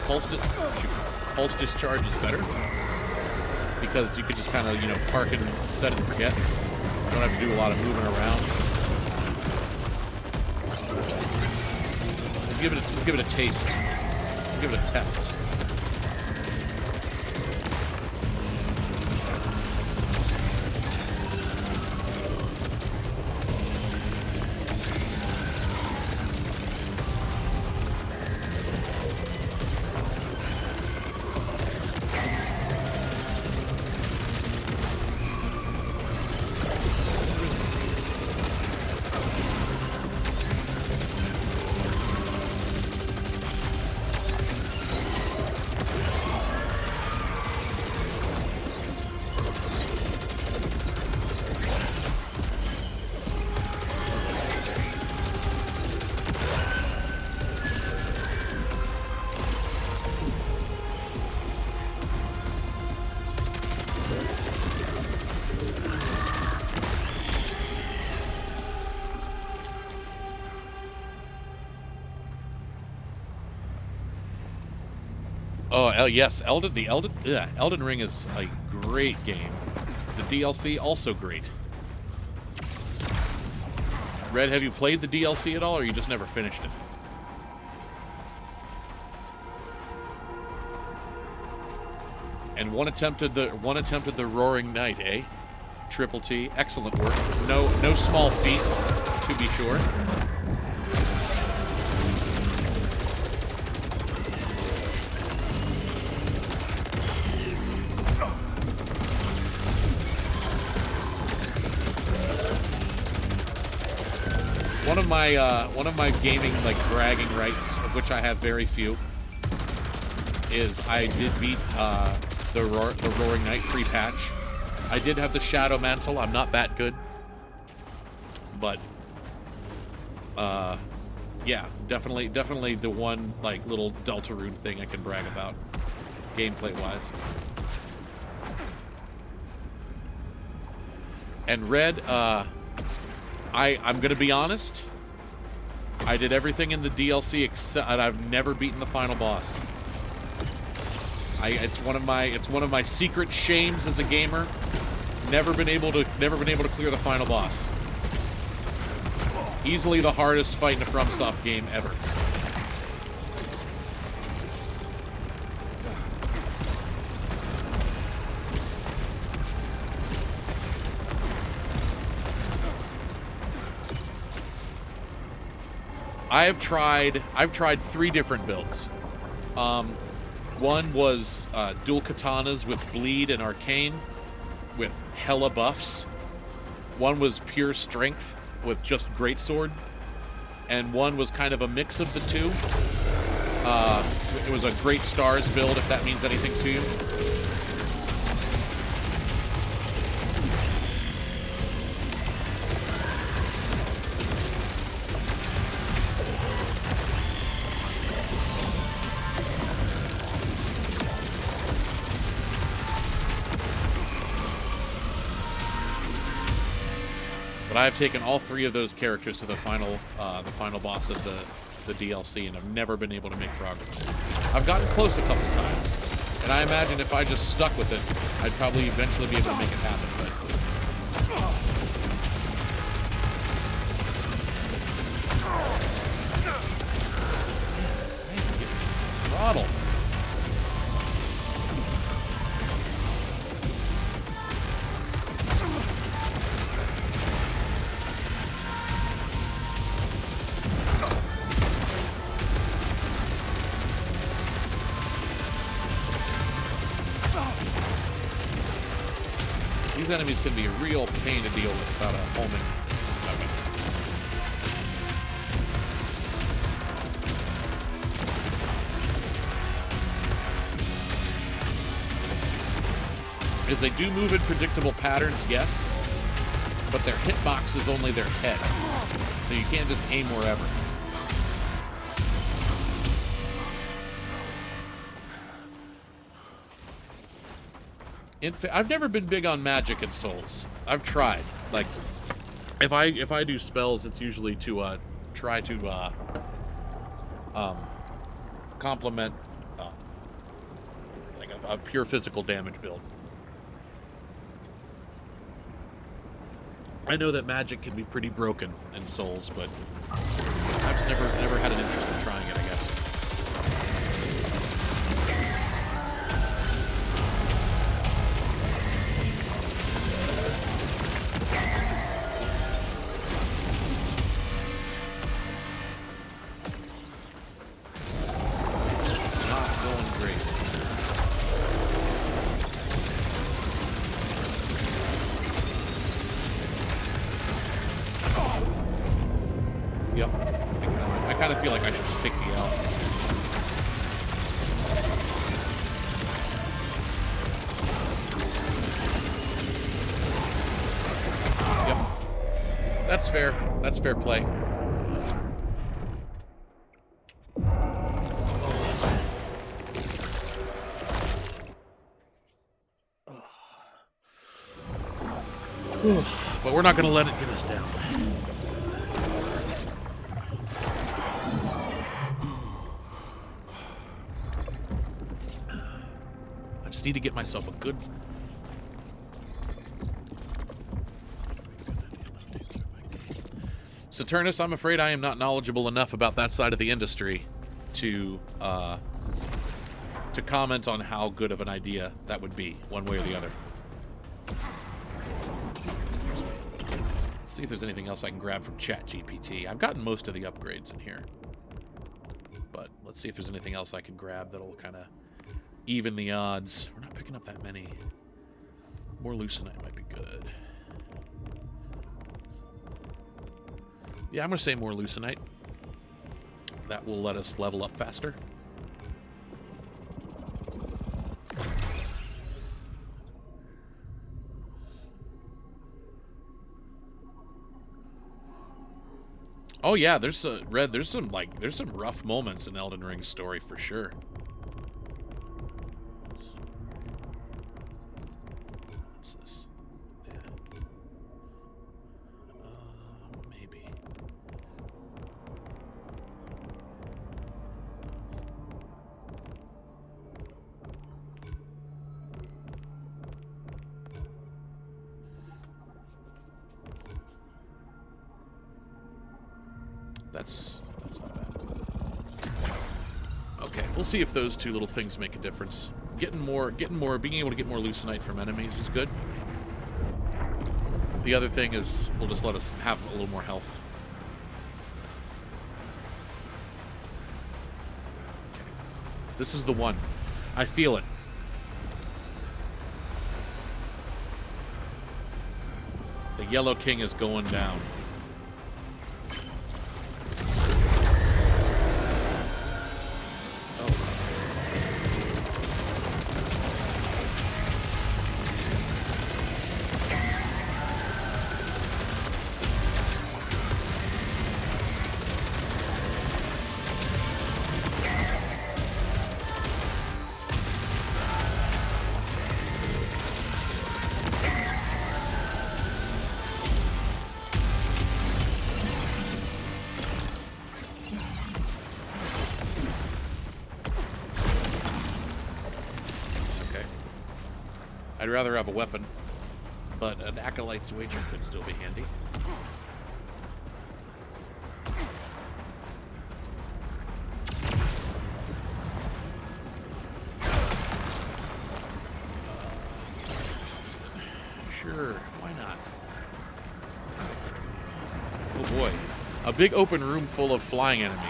pulse discharge is better, because you could just kind of, you know, park and set and forget. You don't have to do a lot of moving around. We'll give it a taste. We'll give it a test. Oh, yes, Elden Ring is a great game. The DLC, also great. Red, have you played the DLC at all, or you just never finished it? And one attempted the Roaring Knight, eh? Triple T, excellent work. No small feat, to be sure. one of my gaming like bragging rights, of which I have very few, is I did beat the Roaring Knight free patch. I did have the Shadow Mantle. I'm not that good, but yeah, definitely the one like little Deltarune thing I can brag about, gameplay wise. And Red, I'm gonna be honest. I did everything in the DLC except, and I've never beaten the final boss. It's one of my secret shames as a gamer. Never been able to clear the final boss. Easily the hardest fight in a FromSoft game ever. I've tried 3 different builds. One was dual katanas with bleed and arcane with hella buffs. One was pure strength with just greatsword, and one was kind of a mix of the two. It was a Great Stars build, if that means anything to you. But I have taken all 3 of those characters to the final boss of the DLC, and I've never been able to make progress. I've gotten close a couple times, and I imagine if I just stuck with it, I'd probably eventually be able to make it happen. But throttle. These enemies can be a real pain to deal with without a homing weapon. As they do move in predictable patterns, yes, but their hitbox is only their head, so you can't just aim wherever. I've never been big on magic in Souls. I've tried. Like, if I do spells, it's usually to try to complement like a pure physical damage build. I know that magic can be pretty broken in Souls, but I've just never had an interest in trying it, I guess. I feel like I should just take the L. Yep. That's fair. That's fair play. That's fair. But we're not going to let it get us down. I need to get myself a good... Saturnus, I'm afraid I am not knowledgeable enough about that side of the industry to comment on how good of an idea that would be, one way or the other. Let's see if there's anything else I can grab from ChatGPT. I've gotten most of the upgrades in here. But let's see if there's anything else I can grab that'll kind of even the odds. We're not picking up that many. More Lucenite might be good. Yeah, I'm going to say more Lucenite. That will let us level up faster. Oh yeah, there's Red. There's some rough moments in Elden Ring's story for sure. What's this? Yeah. Maybe. That's not bad. Okay, we'll see if those two little things make a difference. Being able to get more Lucenite from enemies is good. The other thing is, will just let us have a little more health. Okay. This is the one. I feel it. The Yellow King is going down. I'd rather have a weapon, but an Acolyte's Wager could still be handy. Sure, why not? Oh boy, a big open room full of flying enemies.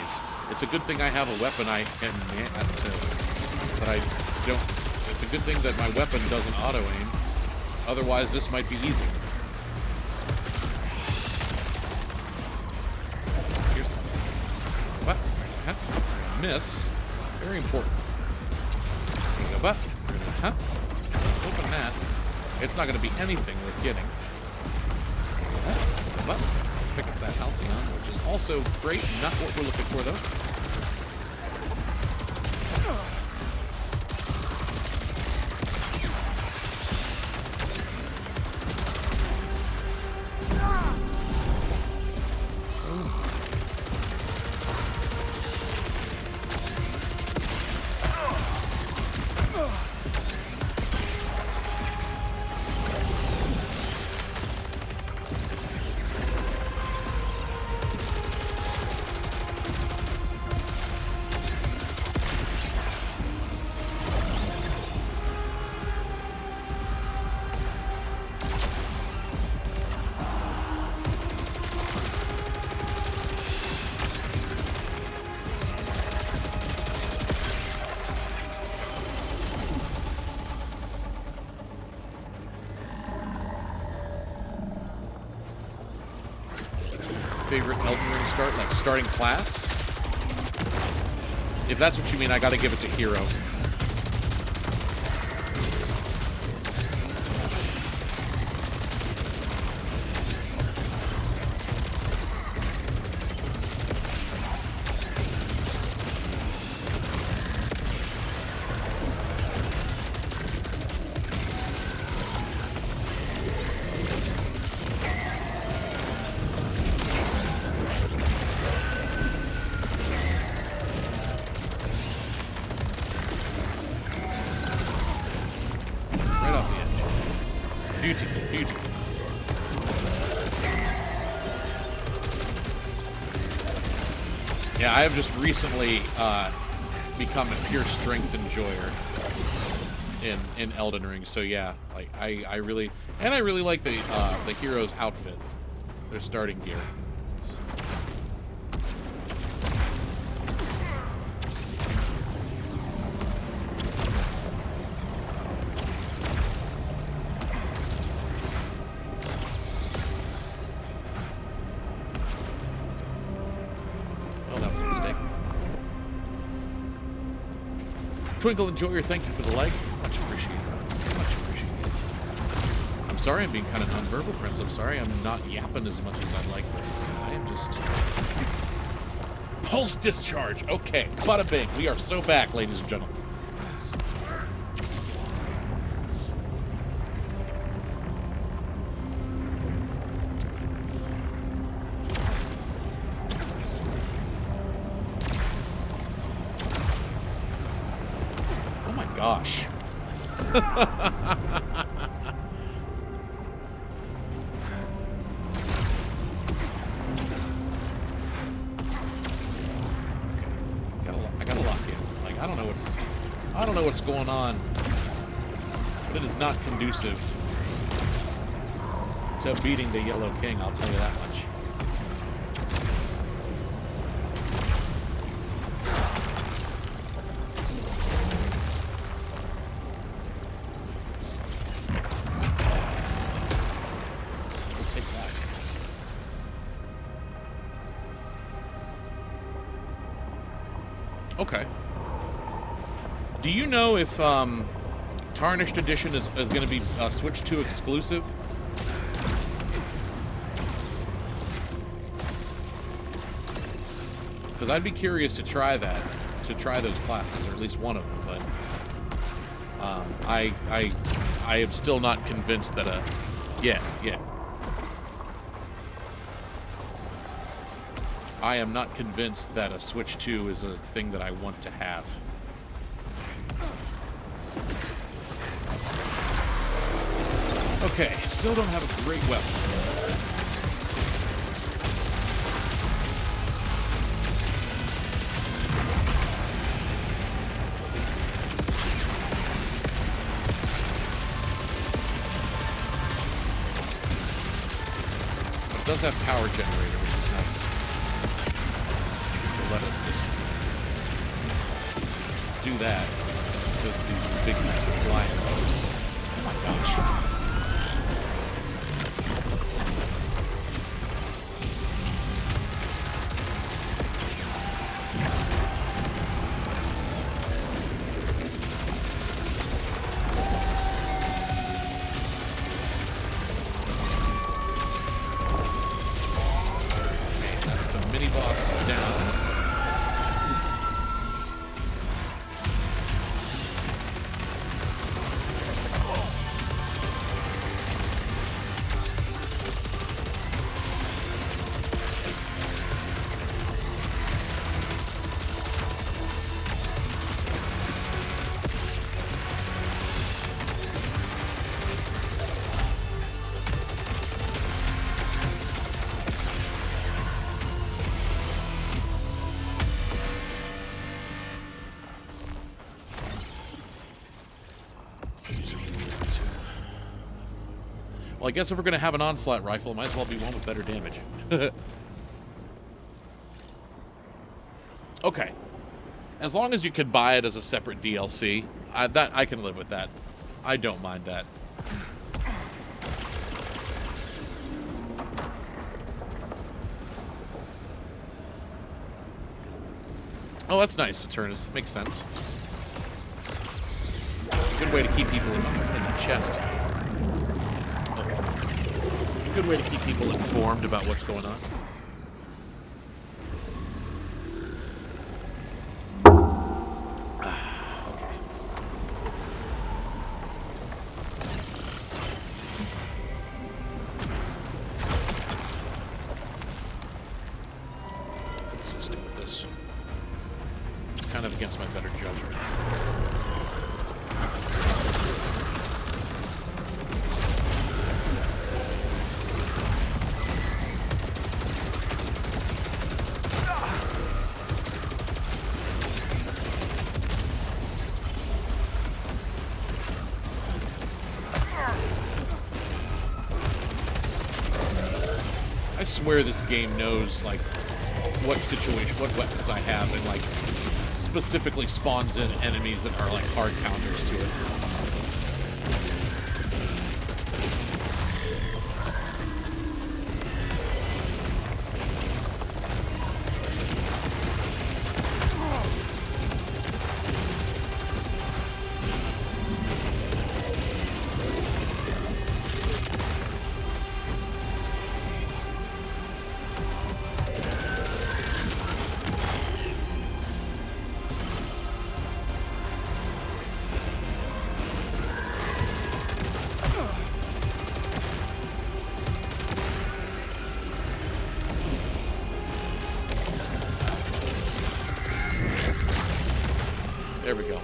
It's a good thing I have a weapon I can that I don't. It's a good thing that my weapon doesn't auto-aim. Otherwise, this might be easy. Here's... What? Huh? Miss. Very important. But, huh? Open that. It's not going to be anything worth getting. But, pick up that Halcyon, which is also great. Not what we're looking for, though. Favorite Elden Ring start, like starting class? If that's what you mean, I gotta give it to Hero. Beautiful, beautiful. Yeah, I have just recently become a pure strength enjoyer in Elden Ring. So yeah, like I really like the hero's outfit, their starting gear. Twinkle Enjoyer, thank you for the like. Much appreciated. Much appreciated. I'm sorry I'm being kind of nonverbal, friends. I'm sorry I'm not yapping as much as I'd like. I am just... Pulse discharge. Okay, bada bing. We are so back, ladies and gentlemen. Oh my gosh. I don't know what's going on, but it is not conducive to beating the Yellow King, I'll tell you that much. We'll take that. Okay. Do you know if Tarnished Edition is going to be Switch 2 exclusive? Because I'd be curious to try that, to try those classes, or at least one of them. But I am still not convinced that yeah. I am not convinced that a Switch 2 is a thing that I want to have. Okay, still don't have a great weapon. It does have power generator, which is nice. So let us just do that with these big groups of flying foes. Oh my gosh. Well, I guess if we're going to have an onslaught rifle, it might as well be one with better damage. Okay. As long as you can buy it as a separate DLC, I can live with that. I don't mind that. Oh, that's nice, Saturnus. Makes sense. Good way to keep people in the chest. A good way to keep people informed about what's going on. Okay. Let's just stick with this. It's kind of against my better judgment. I swear this game knows, like, what situation, what weapons I have, and, like, specifically spawns in enemies that are, like, hard counters to it. There we go.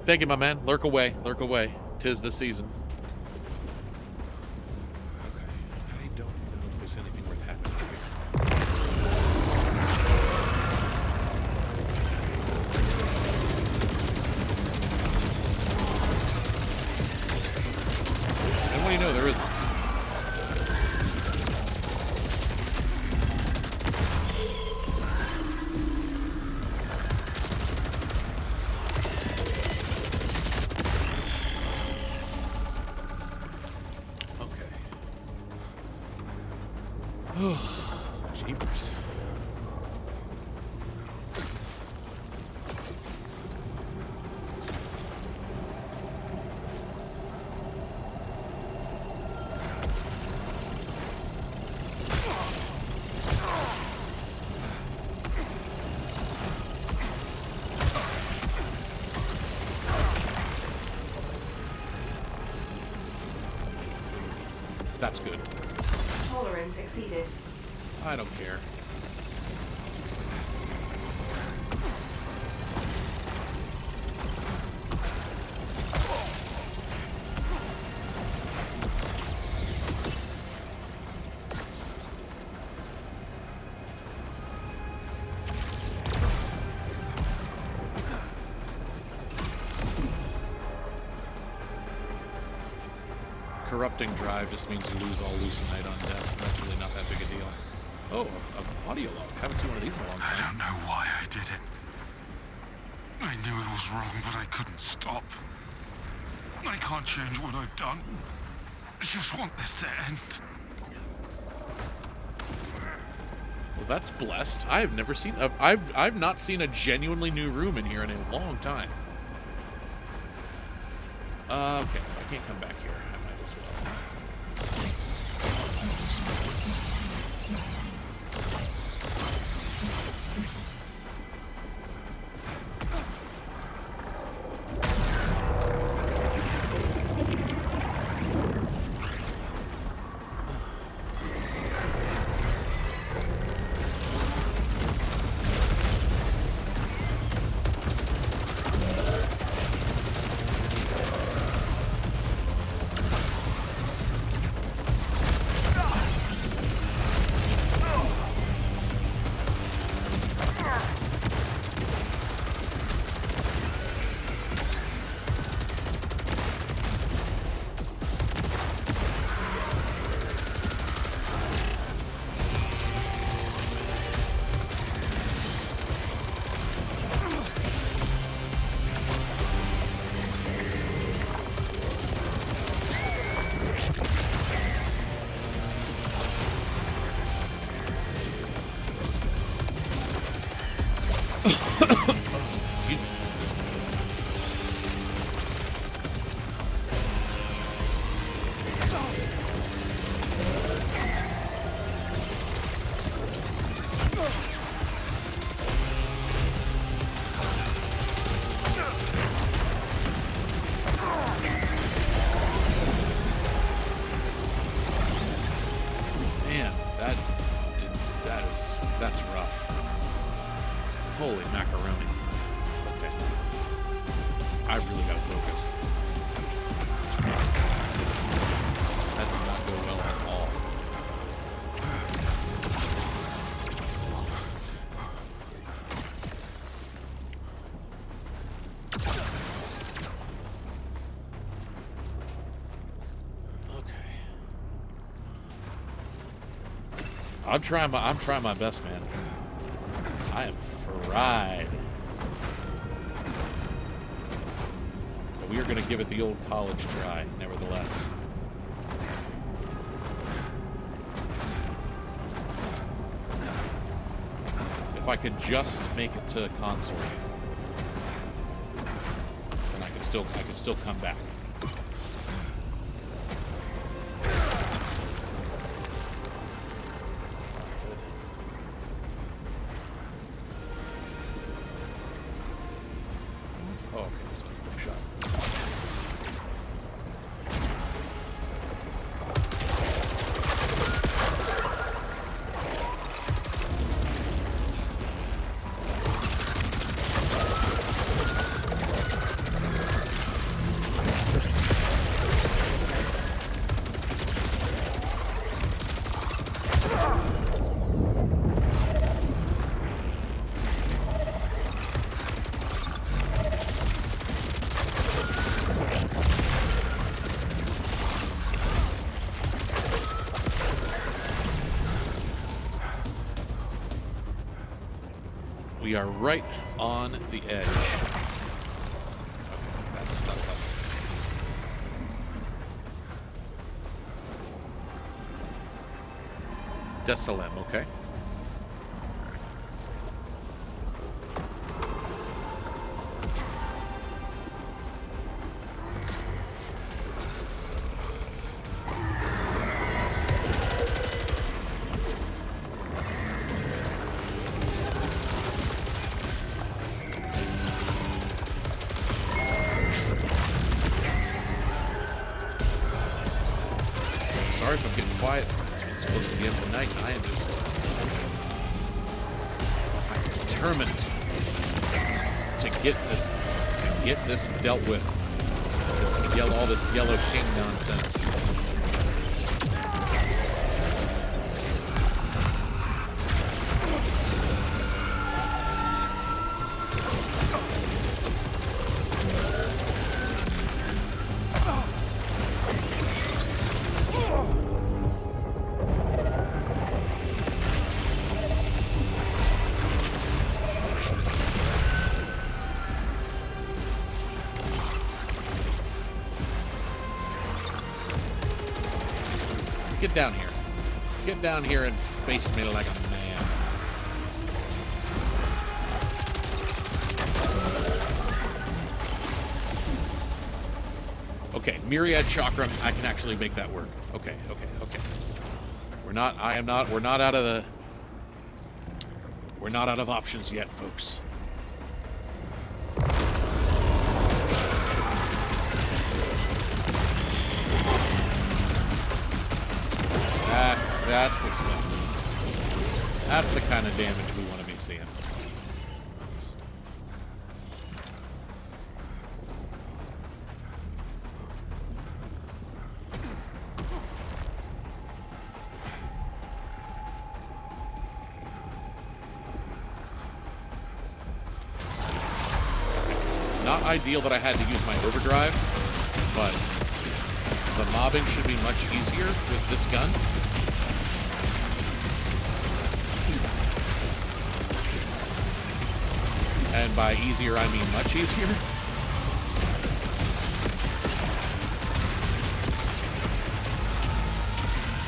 Thank you, my man. Lurk away. Lurk away. 'Tis the season. Okay. I don't know if there's anything worth having here. And what do you know? There isn't. Jeepers. That's good. Tolerance exceeded. I don't care. Corrupting drive just means you lose all Lucenite on death. That's really not that big a deal. Oh, an audio log. Haven't seen one of these in a long time. I don't know why I did it. I knew it was wrong, but I couldn't stop. I can't change what I've done. I just want this to end. Well, that's blessed. I have never seen. I've not seen a genuinely new room in here in a long time. Okay, I can't come back here. I might as well. Excuse me. Man, that's rough. Holy macaroni. Okay. I really gotta focus. That did not go well at all. Okay. I'm trying my best, man. I am fried. But we are going to give it the old college try, nevertheless. If I could just make it to console, then I could still come back. Oh, okay, so quick shot. We are right on the edge. Okay, that's not helpful. Desalem, okay. Sorry if I'm getting quiet. It's supposed to be end of the night. I am just I'm determined to get this dealt with. All this Yellow King nonsense. Get down here. Get down here and face me like a man. Okay, Myriad Chakram, I can actually make that work. Okay. We're not out of options yet, folks. That's the stuff. That's the kind of damage we want to be seeing. Not ideal that I had to use my overdrive, but the mobbing should be much easier with this gun. And by easier, I mean much easier.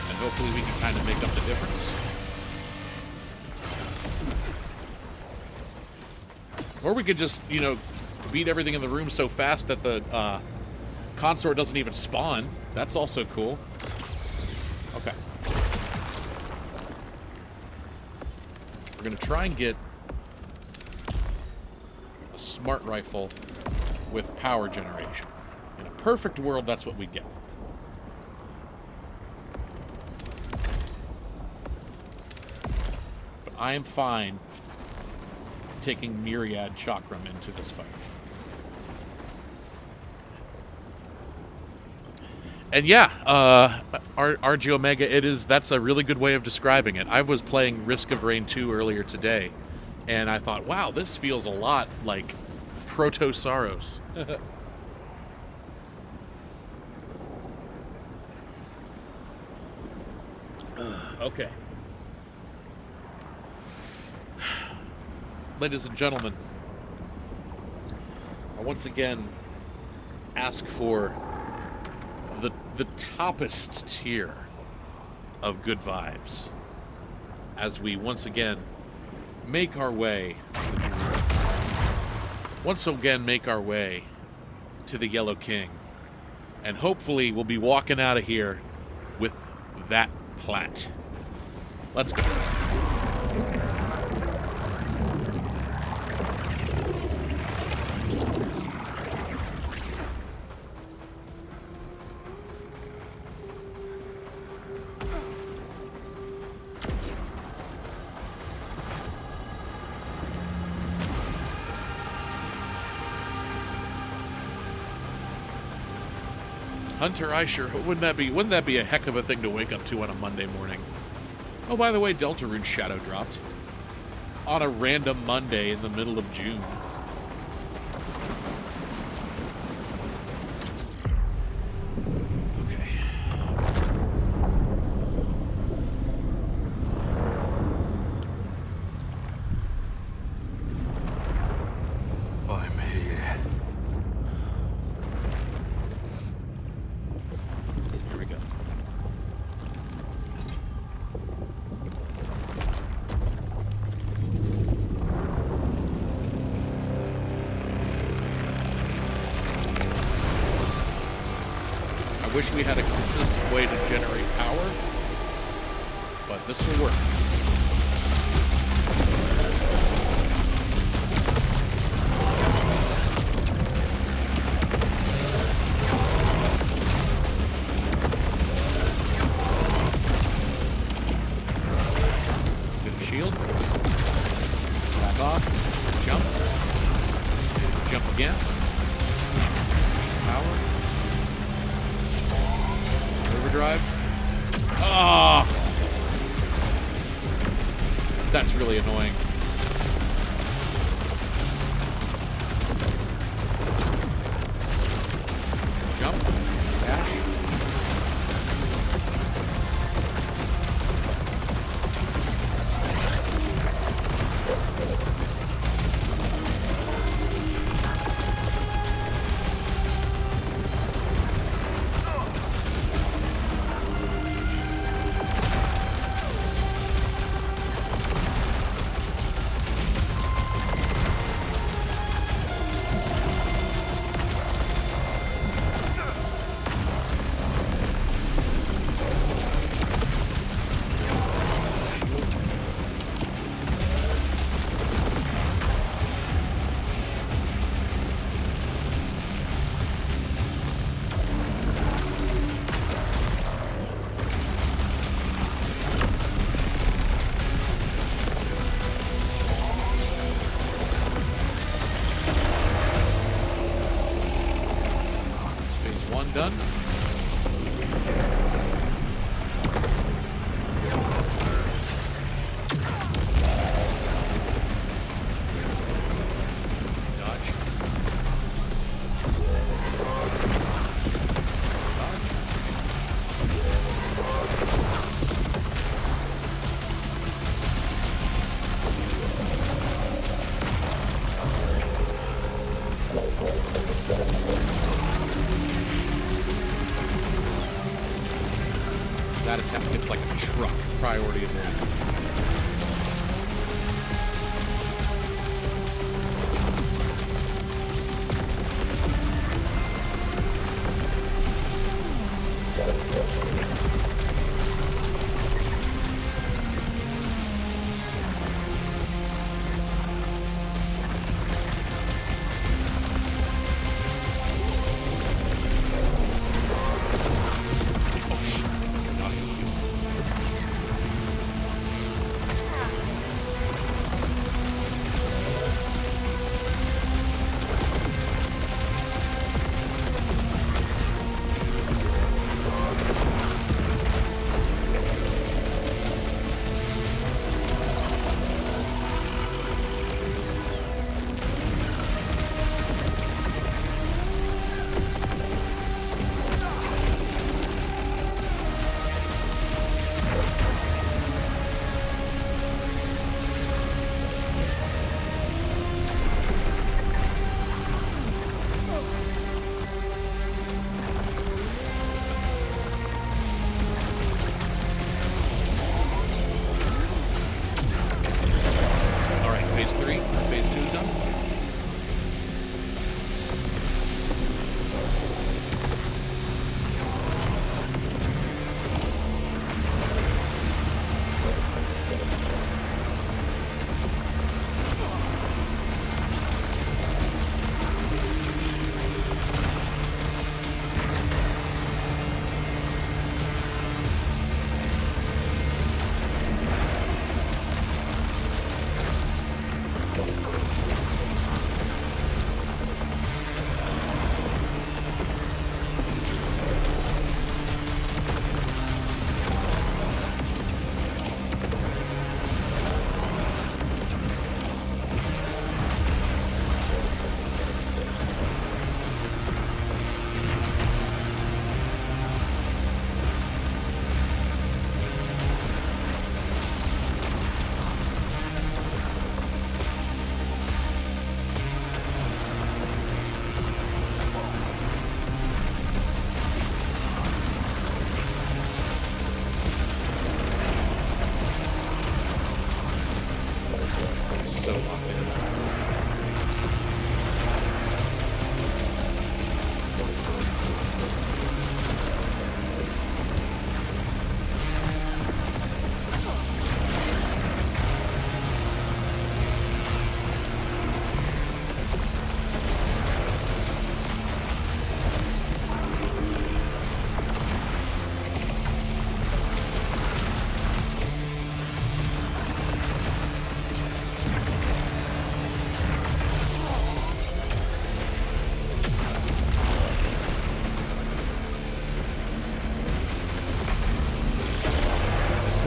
And hopefully we can kind of make up the difference. Or we could just, beat everything in the room so fast that the consort doesn't even spawn. That's also cool. Okay. We're going to try and get a smart rifle with power generation. In a perfect world, that's what we'd get. But I am fine taking Myriad Chakram into this fight. And yeah, RG Omega, that's a really good way of describing it. I was playing Risk of Rain 2 earlier today, and I thought, wow, this feels a lot like Proto Saros. Okay. Ladies and gentlemen, I once again ask for the toppest tier of good vibes as we once again make our way to the Yellow King, and hopefully we'll be walking out of here with that plat. Let's go. Hunter Eicher, wouldn't that be a heck of a thing to wake up to on a Monday morning? Oh, by the way, Deltarune shadow dropped on a random Monday in the middle of June. Okay. wish we had a consistent way to generate power, but this will work. Get a shield. Back off. Jump. And jump again. Power. Overdrive. Ah! That's really annoying. Jump. Dash. Done. Dodge. That attack gets like a truck. Priority advantage.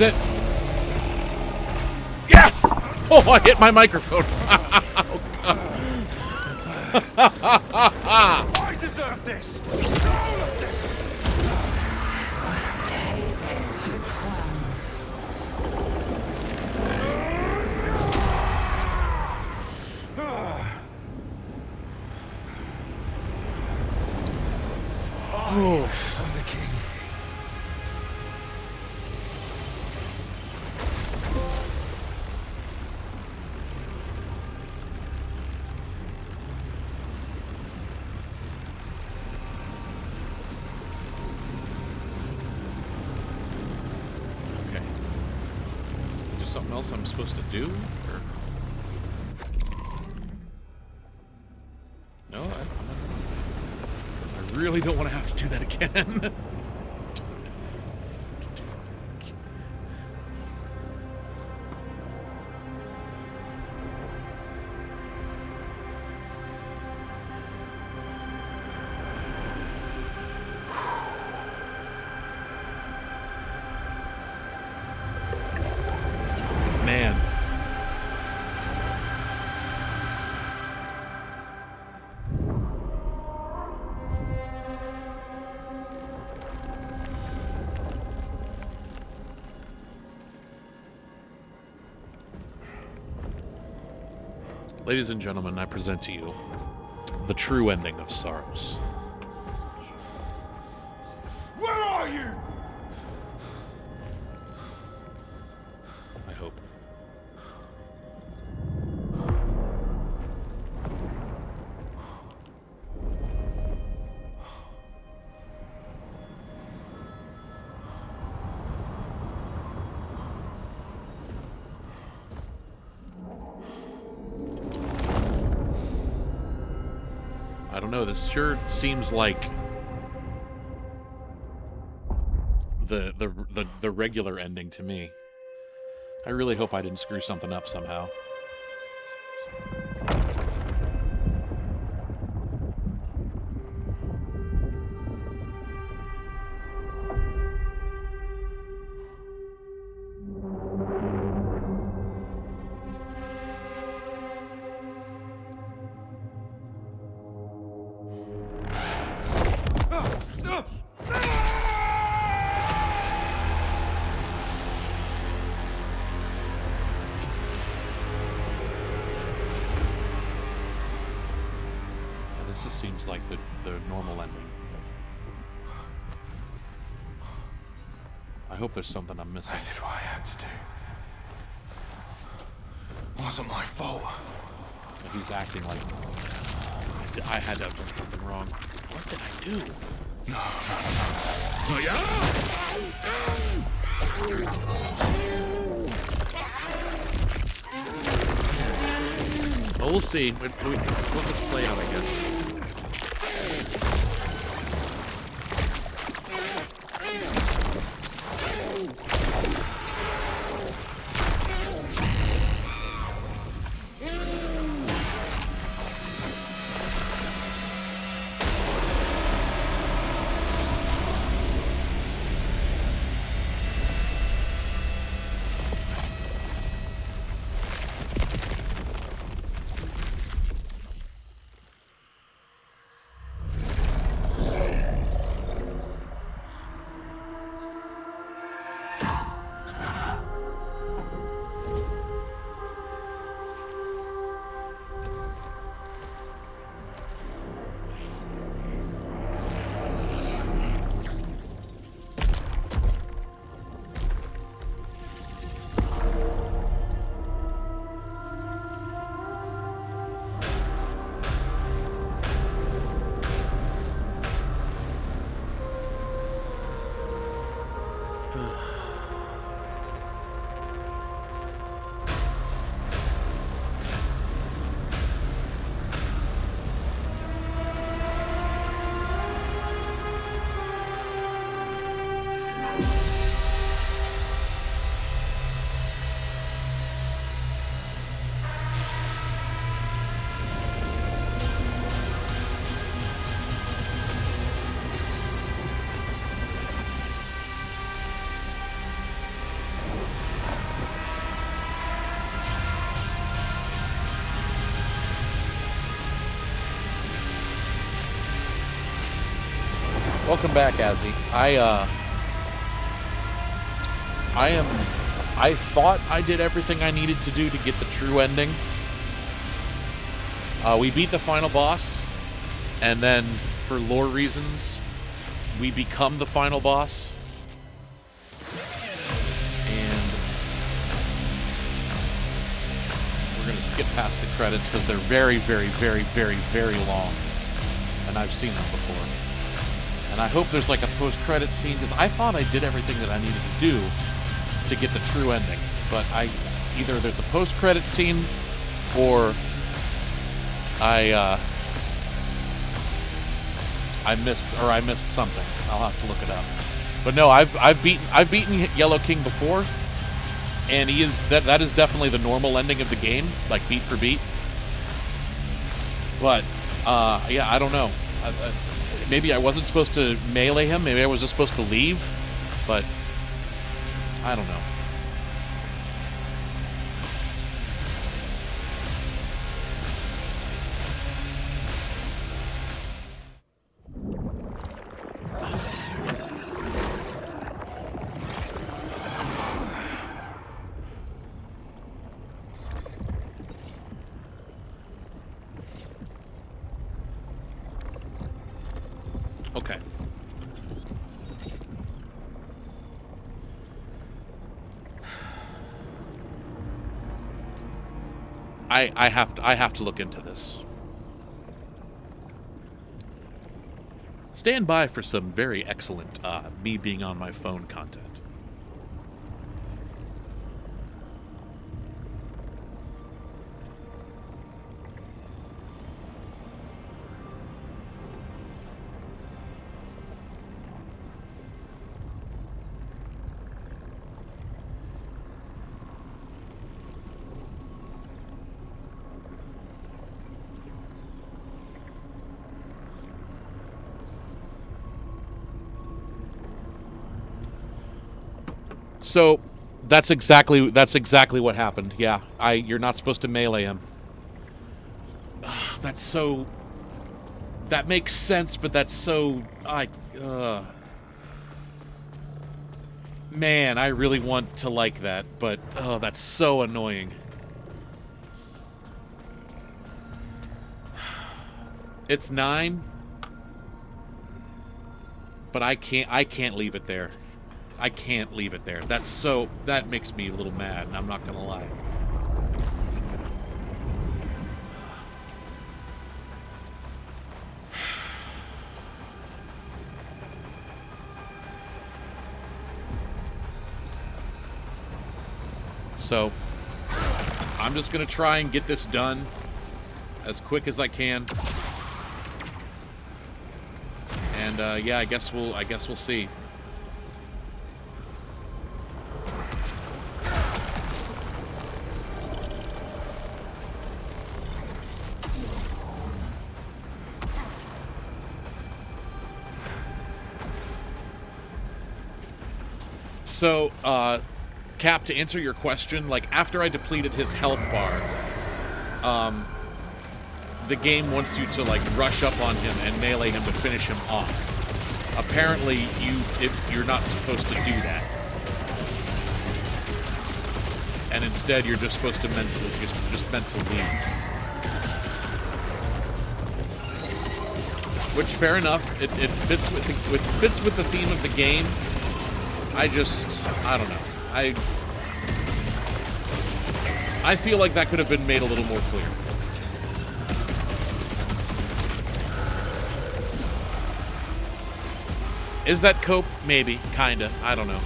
it. Yes! Oh, I hit my microphone. I deserve this! All of this! Oh. I'm the king. Okay. Is there something else I'm supposed to do? Or... No, I really don't want to have to do that again. Man. Ladies and gentlemen, I present to you the true ending of Saros. Where are you? I hope. I don't know, this sure seems like the regular ending to me. I really hope I didn't screw something up somehow. This just seems like the normal ending. I hope there's something I'm missing. I did what I had to do. It wasn't my fault. He's acting like I had to have done something wrong. What did I do? No. Well, we'll see. Let this play out, I guess. Welcome back, Azzy. I thought I did everything I needed to do to get the true ending. We beat the final boss, and then, for lore reasons, we become the final boss. And we're going to skip past the credits because they're very, very, very, very, very long. And I've seen them before. And I hope there's like a post-credit scene, because I thought I did everything that I needed to do to get the true ending. But either there's a post-credit scene, or I missed something. I'll have to look it up. But no, I've beaten Yellow King before, and that is definitely the normal ending of the game, like beat for beat. But yeah, I don't know. Maybe I wasn't supposed to melee him. Maybe I was just supposed to leave. But I don't know. Okay. I have to look into this. Stand by for some very excellent me being on my phone content. So that's exactly what happened. Yeah, you're not supposed to melee him. That makes sense, but that's so man, I really want to like that, but that's so annoying. It's 9, but I can't leave it there. I can't leave it there. That makes me a little mad, and I'm not gonna lie. So, I'm just gonna try and get this done as quick as I can. And yeah, I guess we'll see. So, Cap, to answer your question, like, after I depleted his health bar, the game wants you to, like, rush up on him and melee him to finish him off. Apparently, you're not supposed to do that. And instead, you're just supposed to mentally leave. Which, fair enough, it fits with the theme of the game. I don't know. I feel like that could have been made a little more clear. Is that cope? Maybe. Kinda. I don't know.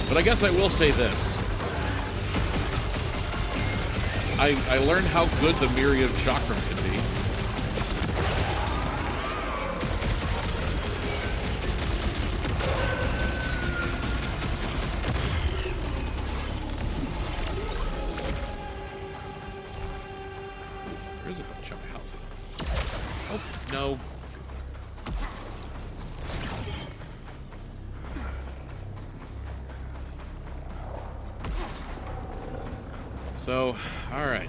But I guess I will say this. I learned how good the Myriad Chakram can be. There's a bunch of houses. Oh, no. So, alright.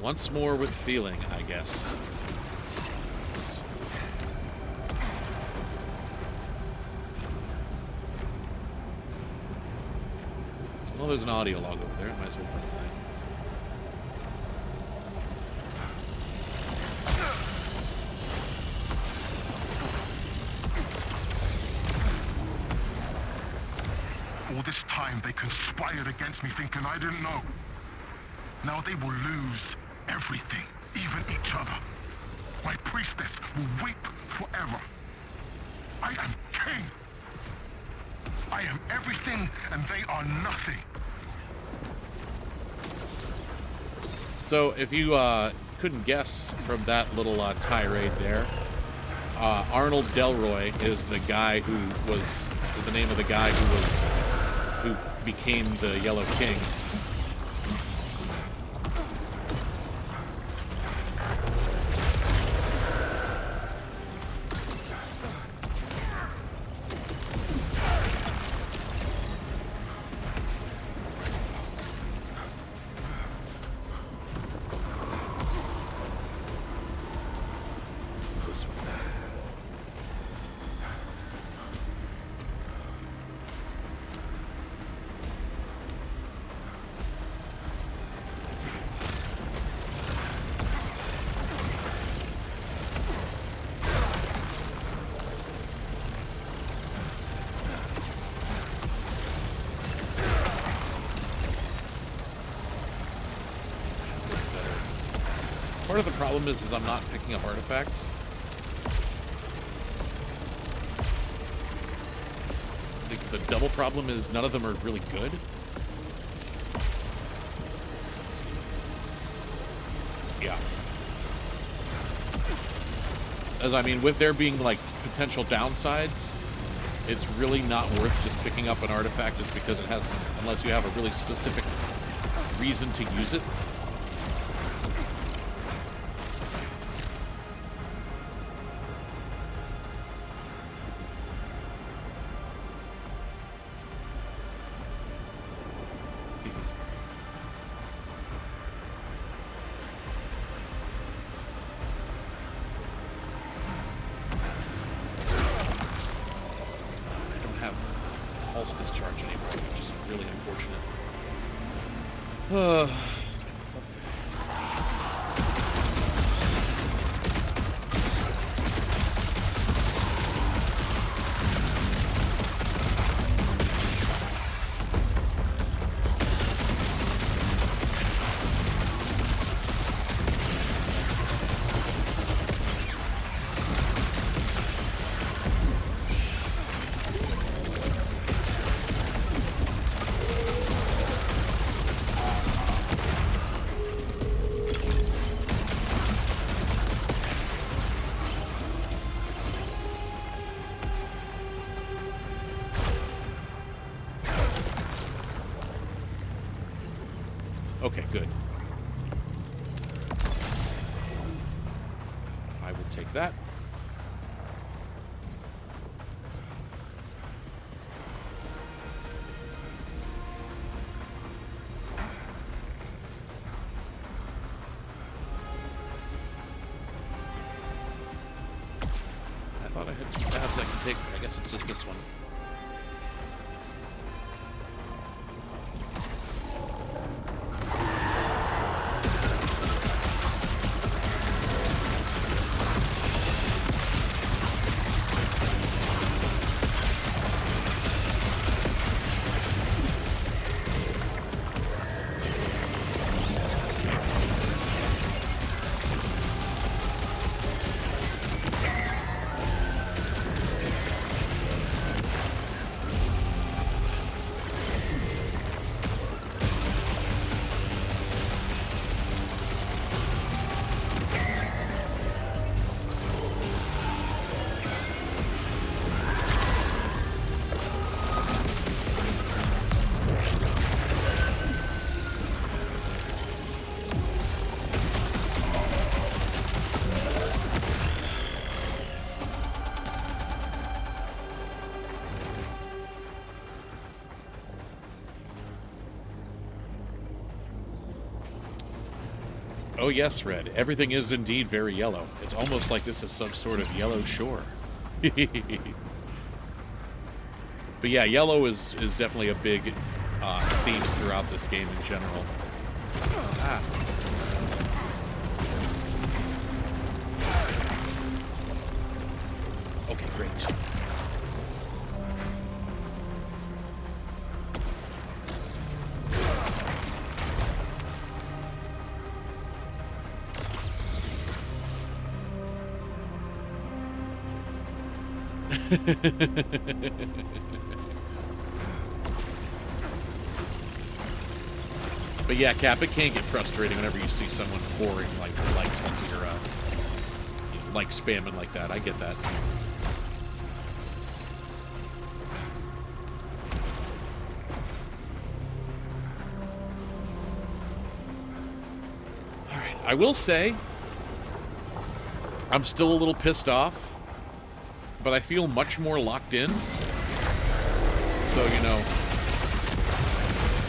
Once more with feeling, I guess. Well, there's an audio log over there. Might as well print that. All this time they conspired against me thinking I didn't know. Now they will lose everything, even each other. My priestess will weep forever. I am king. I am everything and they are nothing. So if you couldn't guess from that little tirade there, Arnold Delroy is the guy is the name of the guy who became the Yellow King. Part of the problem is I'm not picking up artifacts. The double problem is none of them are really good. Yeah. As I mean, with there being like potential downsides, it's really not worth just picking up an artifact just because it has, unless you have a really specific reason to use it. Discharge anymore, which is really unfortunate. Okay, good. I will take that. I thought I had 2 tabs I can take. I guess it's just this one. Oh yes, Red. Everything is indeed very yellow. It's almost like this is some sort of yellow shore. But yeah, yellow is definitely a big theme throughout this game in general. Ah. Okay, great. But yeah, Cap, it can get frustrating whenever you see someone pouring like likes into your like spamming like that. I get that. All right, I will say I'm still a little pissed off, but I feel much more locked in. So, you know,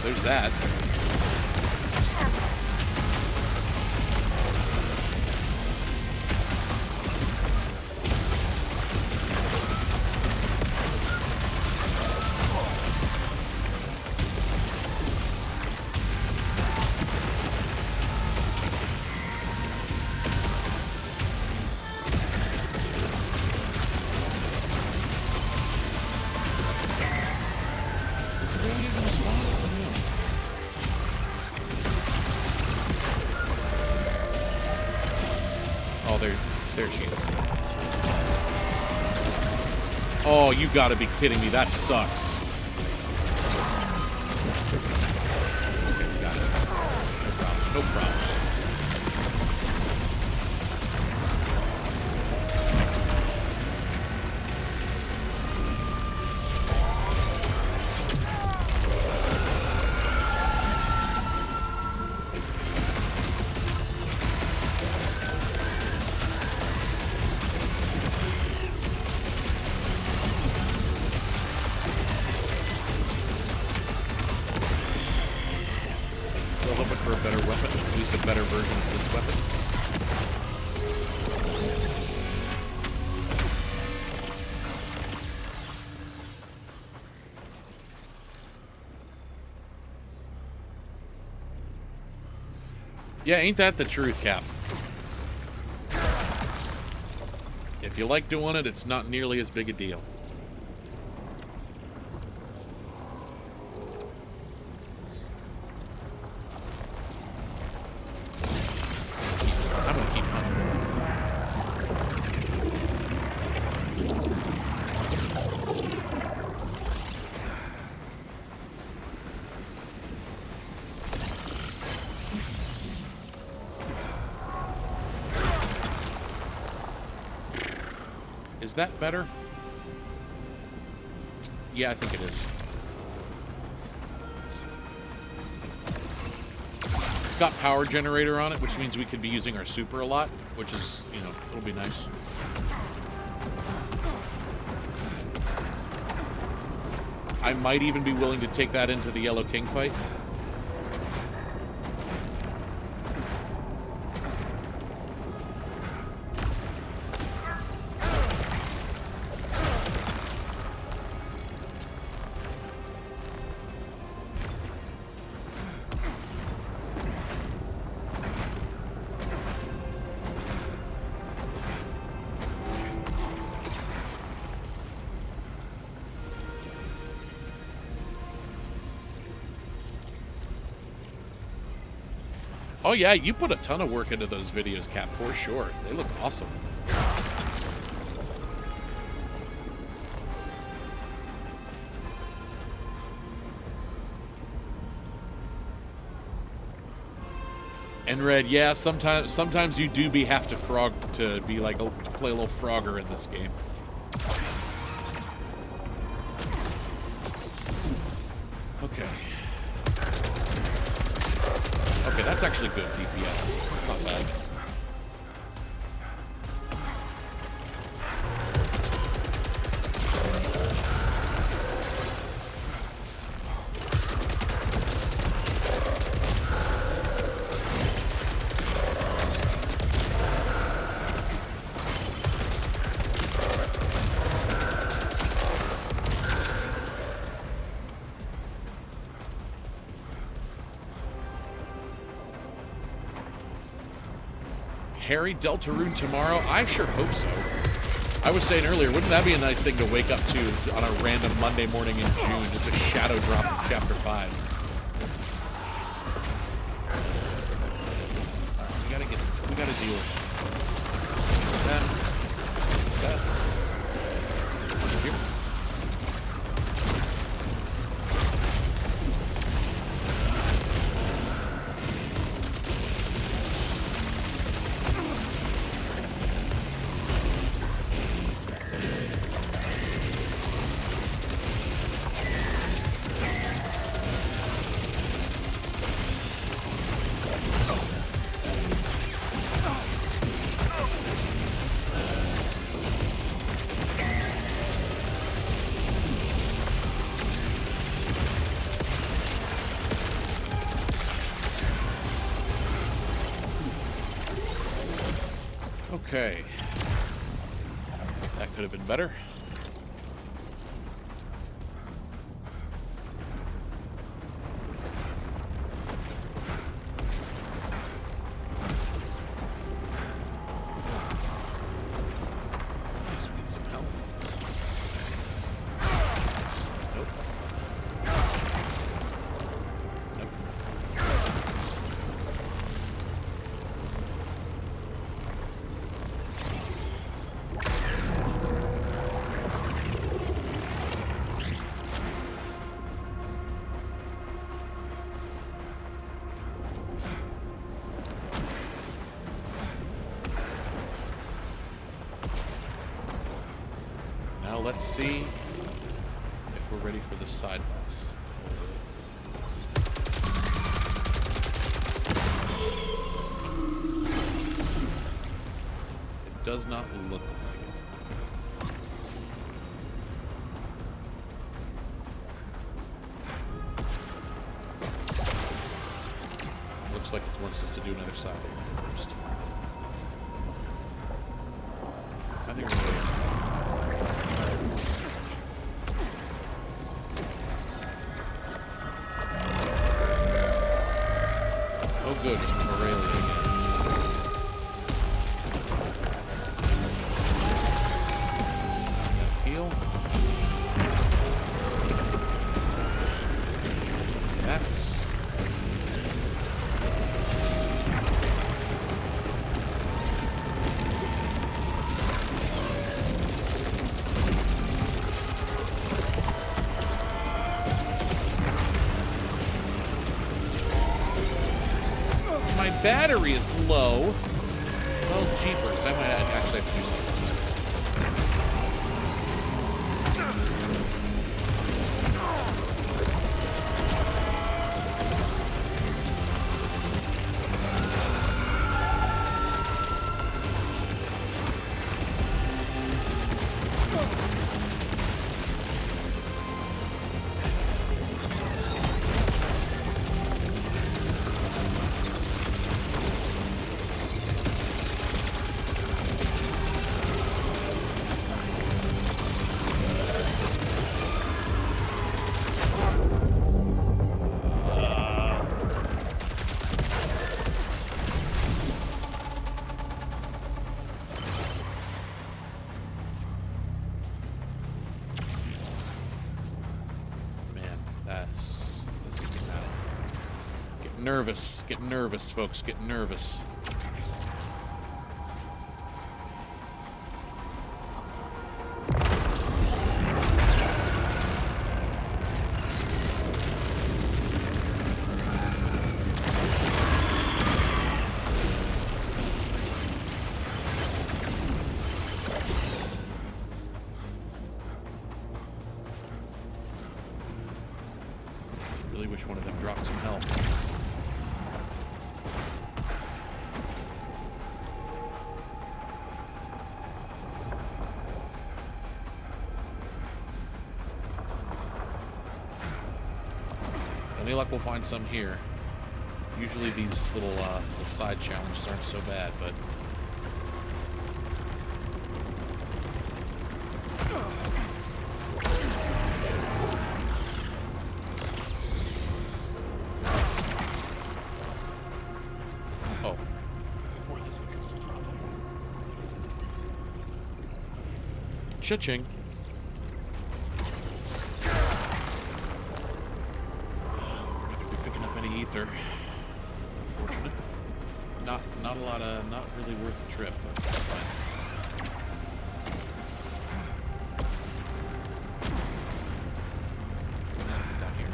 there's that. Oh, there she is. Oh, you gotta be kidding me. That sucks. Okay, got it. No problem. No problem. Still hoping for a better weapon, at least a better version of this weapon. Yeah, ain't that the truth, Cap? If you like doing it, it's not nearly as big a deal. I'm gonna keep hunting. Is that better? Yeah, I think it is. It's got power generator on it, which means we could be using our super a lot, which is, you know, it'll be nice. I might even be willing to take that into the Yellow King fight. Oh yeah, you put a ton of work into those videos, Cap, for sure. They look awesome. And Red, yeah, sometimes you do have to frog to be like to play a little Frogger in this game. Okay. Okay, that's actually good DPS. It's not bad. Harry Deltarune tomorrow? I sure hope so. I was saying earlier, wouldn't that be a nice thing to wake up to on a random Monday morning in June? Just a shadow drop in Chapter 5. We gotta deal with that. Here. Okay. That could have been better. Let's get some help. Nope. Nope. Now let's see if we're ready for the side boss. It does not look like it. Looks like it wants us to do another side first. I think we're ready. Oh good, Aurelia again. Heal. That's... My battery is low. Well, jeepers. I might actually have to do something. Nervous. Getting nervous, folks. Getting nervous. Really wish one of them dropped some health. Any luck, we'll find some here. Usually these little side challenges aren't so bad, but... Oh. Before this one goes on. Cha-ching. We're not going to be picking up any ether. Fortunate. Not a lot of, not really worth the trip, but that's fine. Down here.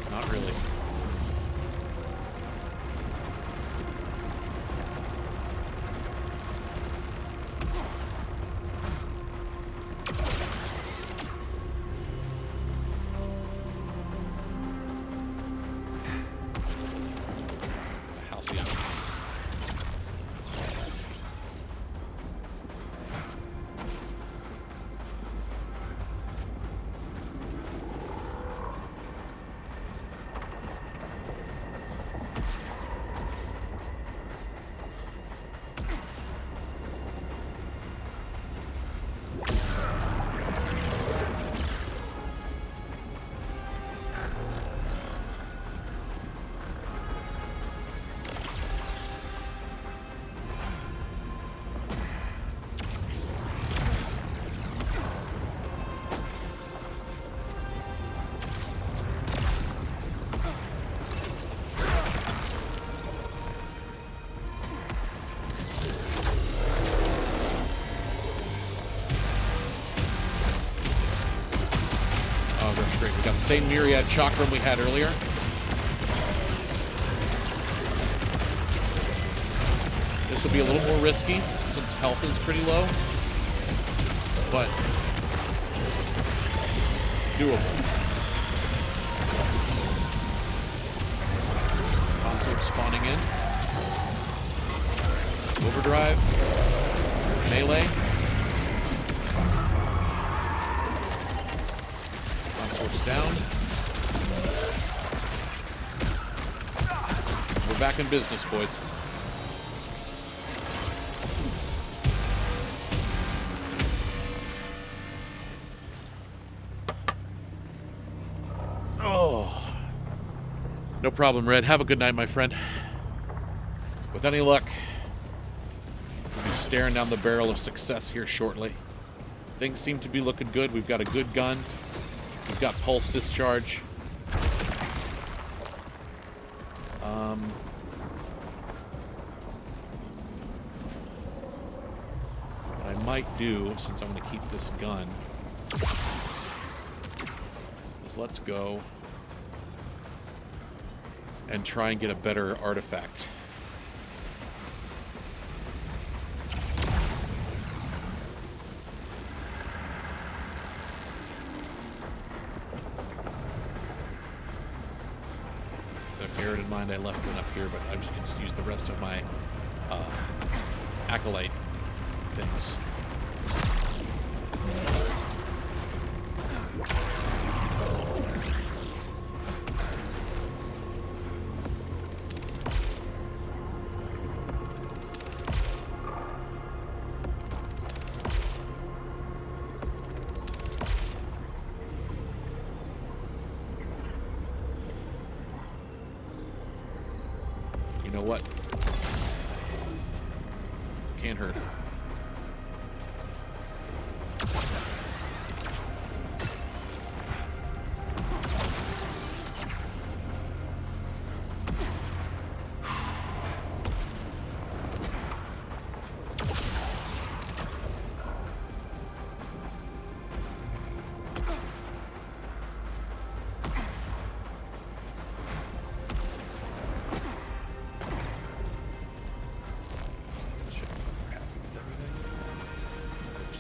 Not really. Great, we got the same myriad chakram we had earlier. This will be a little more risky since health is pretty low, but doable. Consort spawning in. Overdrive. Melee. Consort's down. We're back in business, boys. Oh. No problem, Red. Have a good night, my friend. With any luck, we'll be staring down the barrel of success here shortly. Things seem to be looking good. We've got a good gun. We've got pulse discharge. What I might do, since I'm going to keep this gun, is let's go and try and get a better artifact. Bearing in mind I left one up here, but I'm just going to use the rest of my acolyte things. You know what? Can't hurt.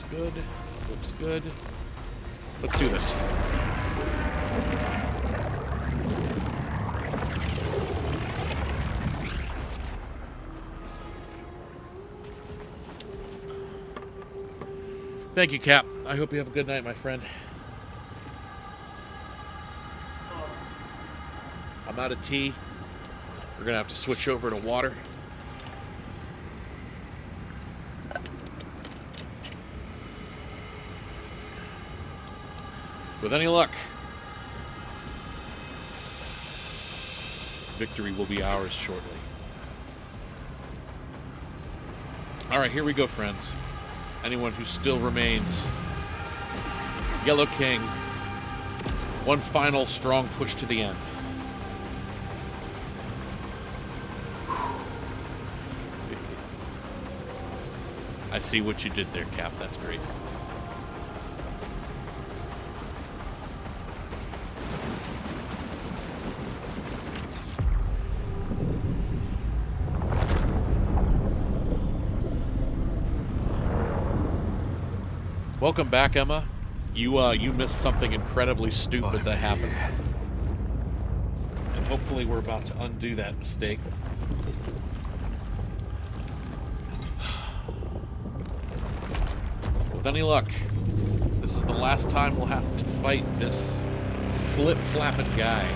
Good. Looks good. Let's do this. Thank you, Cap. I hope you have a good night, my friend. I'm out of tea. We're going to have to switch over to water. With any luck, victory will be ours shortly. All right, here we go, friends. Anyone who still remains. Yellow King. One final strong push to the end. I see what you did there, Cap. That's great. Welcome back, Emma. You missed something incredibly stupid that happened. And hopefully we're about to undo that mistake. With any luck, this is the last time we'll have to fight this flip-flapping guy.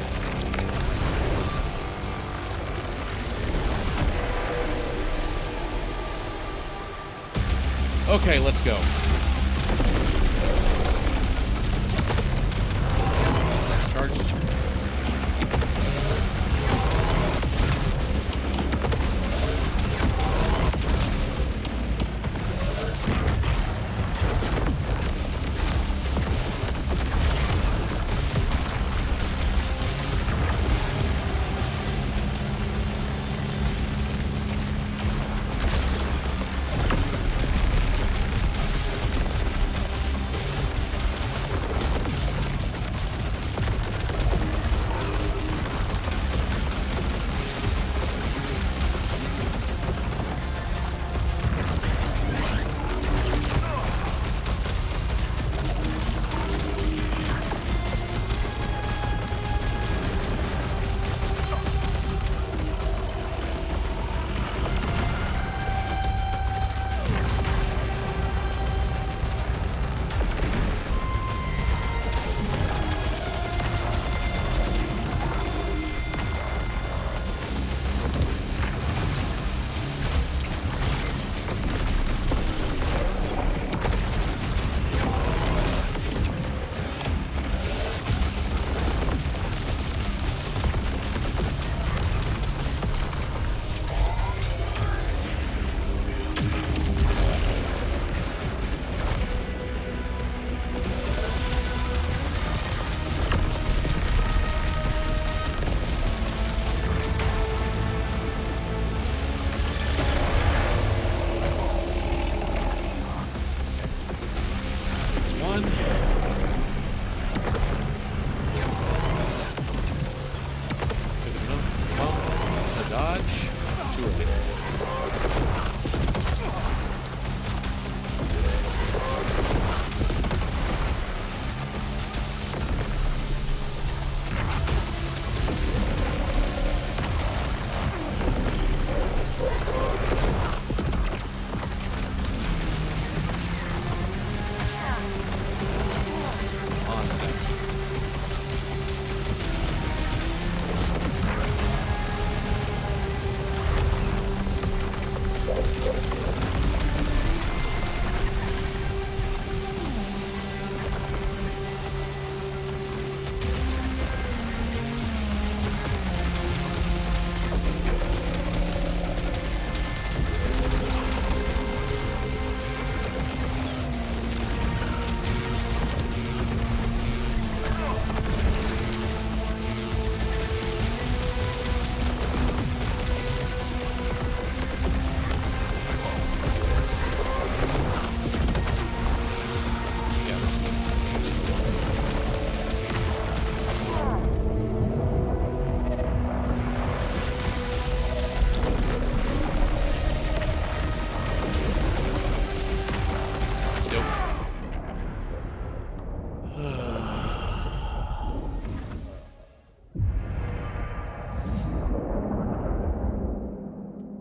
Okay, let's go. Charge.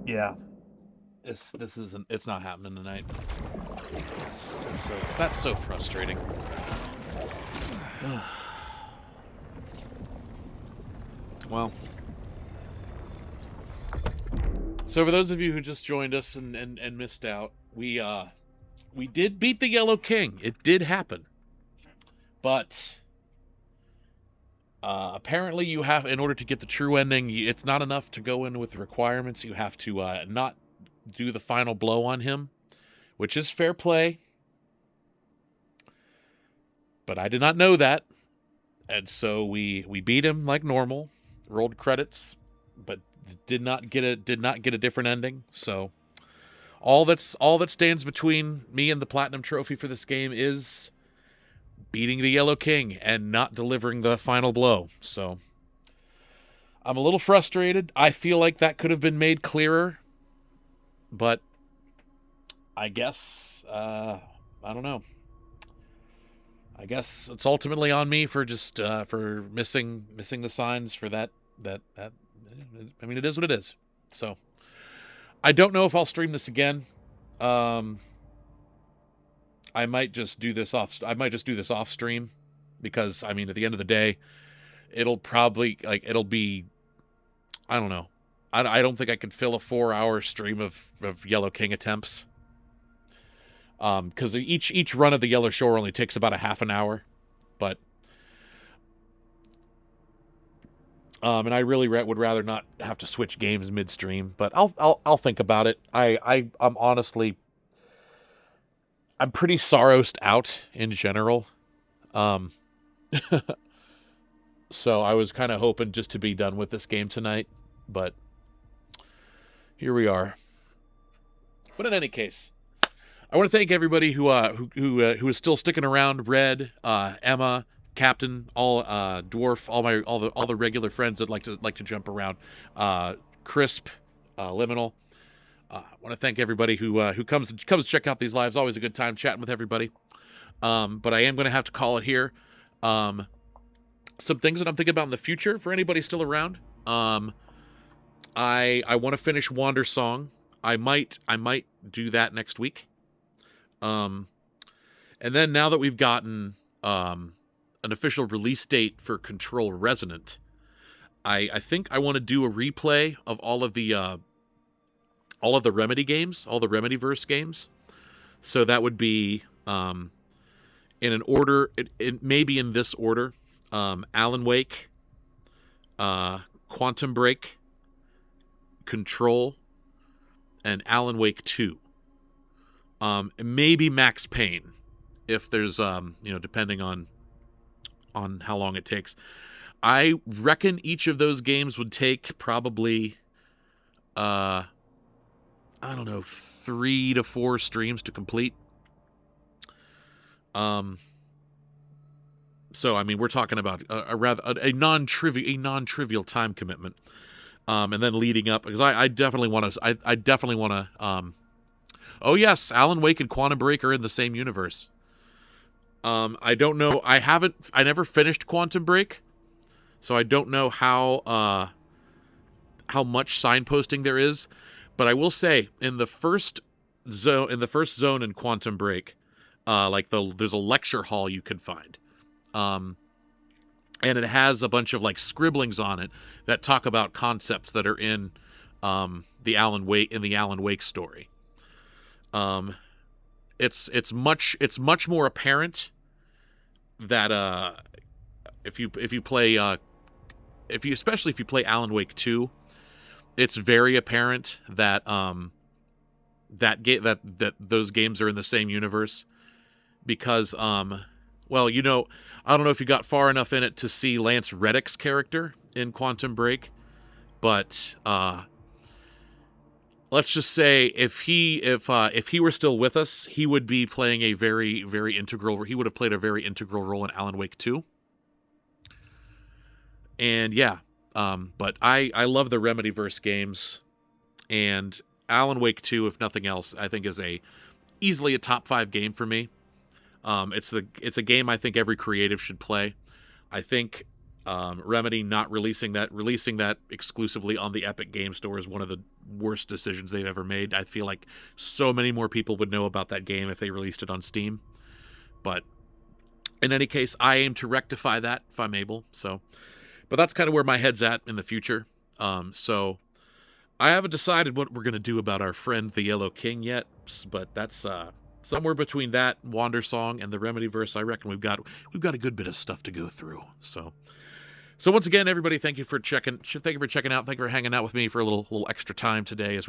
Yeah, this isn't. It's not happening tonight. That's so frustrating. Well, so for those of you who just joined us and missed out, we did beat the Yellow King. It did happen, but apparently you have, in order to get the true ending, it's not enough to go in with the requirements. You have to not do the final blow on him, which is fair play. But I did not know that. And so we beat him like normal, rolled credits, but did not get a different ending. So all that stands between me and the platinum trophy for this game is beating the Yellow King and not delivering the final blow. So I'm a little frustrated. I feel like that could have been made clearer, but I guess I don't know. I guess it's ultimately on me for just for missing the signs for that. I mean, it is what it is. So I don't know if I'll stream this again. I might just do this off stream, because I mean, at the end of the day, it'll probably be, I don't know. I don't think I could fill a 4-hour stream of Yellow King attempts. Because each run of the Yellow Shore only takes about a half an hour, but and I really would rather not have to switch games midstream. But I'll think about it. I'm honestly, I'm pretty Saros'd out in general. So I was kind of hoping just to be done with this game tonight, but here we are. But in any case, I want to thank everybody who is still sticking around. Red, Emma, Captain, all Dwarf, all the regular friends that like to jump around. Crisp, Liminal. I want to thank everybody who comes to check out these lives. Always a good time chatting with everybody. But I am going to have to call it here. Some things that I'm thinking about in the future for anybody still around. I want to finish Wander Song. I might do that next week. And then now that we've gotten an official release date for Control Resonant, I think I want to do a replay of all of the Remedy games, all the Remedyverse games. So that would be in an order, it maybe in this order: Alan Wake, Quantum Break, Control, and Alan Wake 2. Maybe Max Payne, if there's depending on how long it takes. I reckon each of those games would take probably I don't know, 3 to 4 streams to complete. So I mean, we're talking about a non-trivial time commitment. And then leading up, because I definitely want to. Oh yes, Alan Wake and Quantum Break are in the same universe. I don't know. I never finished Quantum Break, so I don't know how much signposting there is. But I will say, in the first zone in Quantum Break, there's a lecture hall you can find, and it has a bunch of like scribblings on it that talk about concepts that are in the Alan Wake story. It's much more apparent that especially if you play Alan Wake 2, it's very apparent that that those games are in the same universe, because I don't know if you got far enough in it to see Lance Reddick's character in Quantum Break, but let's just say if he were still with us, he would be playing a very, very integral. He would have played a very integral role in Alan Wake 2. And yeah, but I love the Remedyverse games, and Alan Wake 2, if nothing else, I think is easily a top 5 game for me. It's a game I think every creative should play. I think Remedy not releasing that exclusively on the Epic Game Store is one of the worst decisions they've ever made. I feel like so many more people would know about that game if they released it on Steam. But in any case, I aim to rectify that if I'm able. But that's kind of where my head's at in the future. So I haven't decided what we're going to do about our friend the Yellow King yet, but that's somewhere between that Wander Song and the Remedyverse. I reckon we've got a good bit of stuff to go through. So once again, everybody, thank you for checking out. Thank you for hanging out with me for a little extra time today as we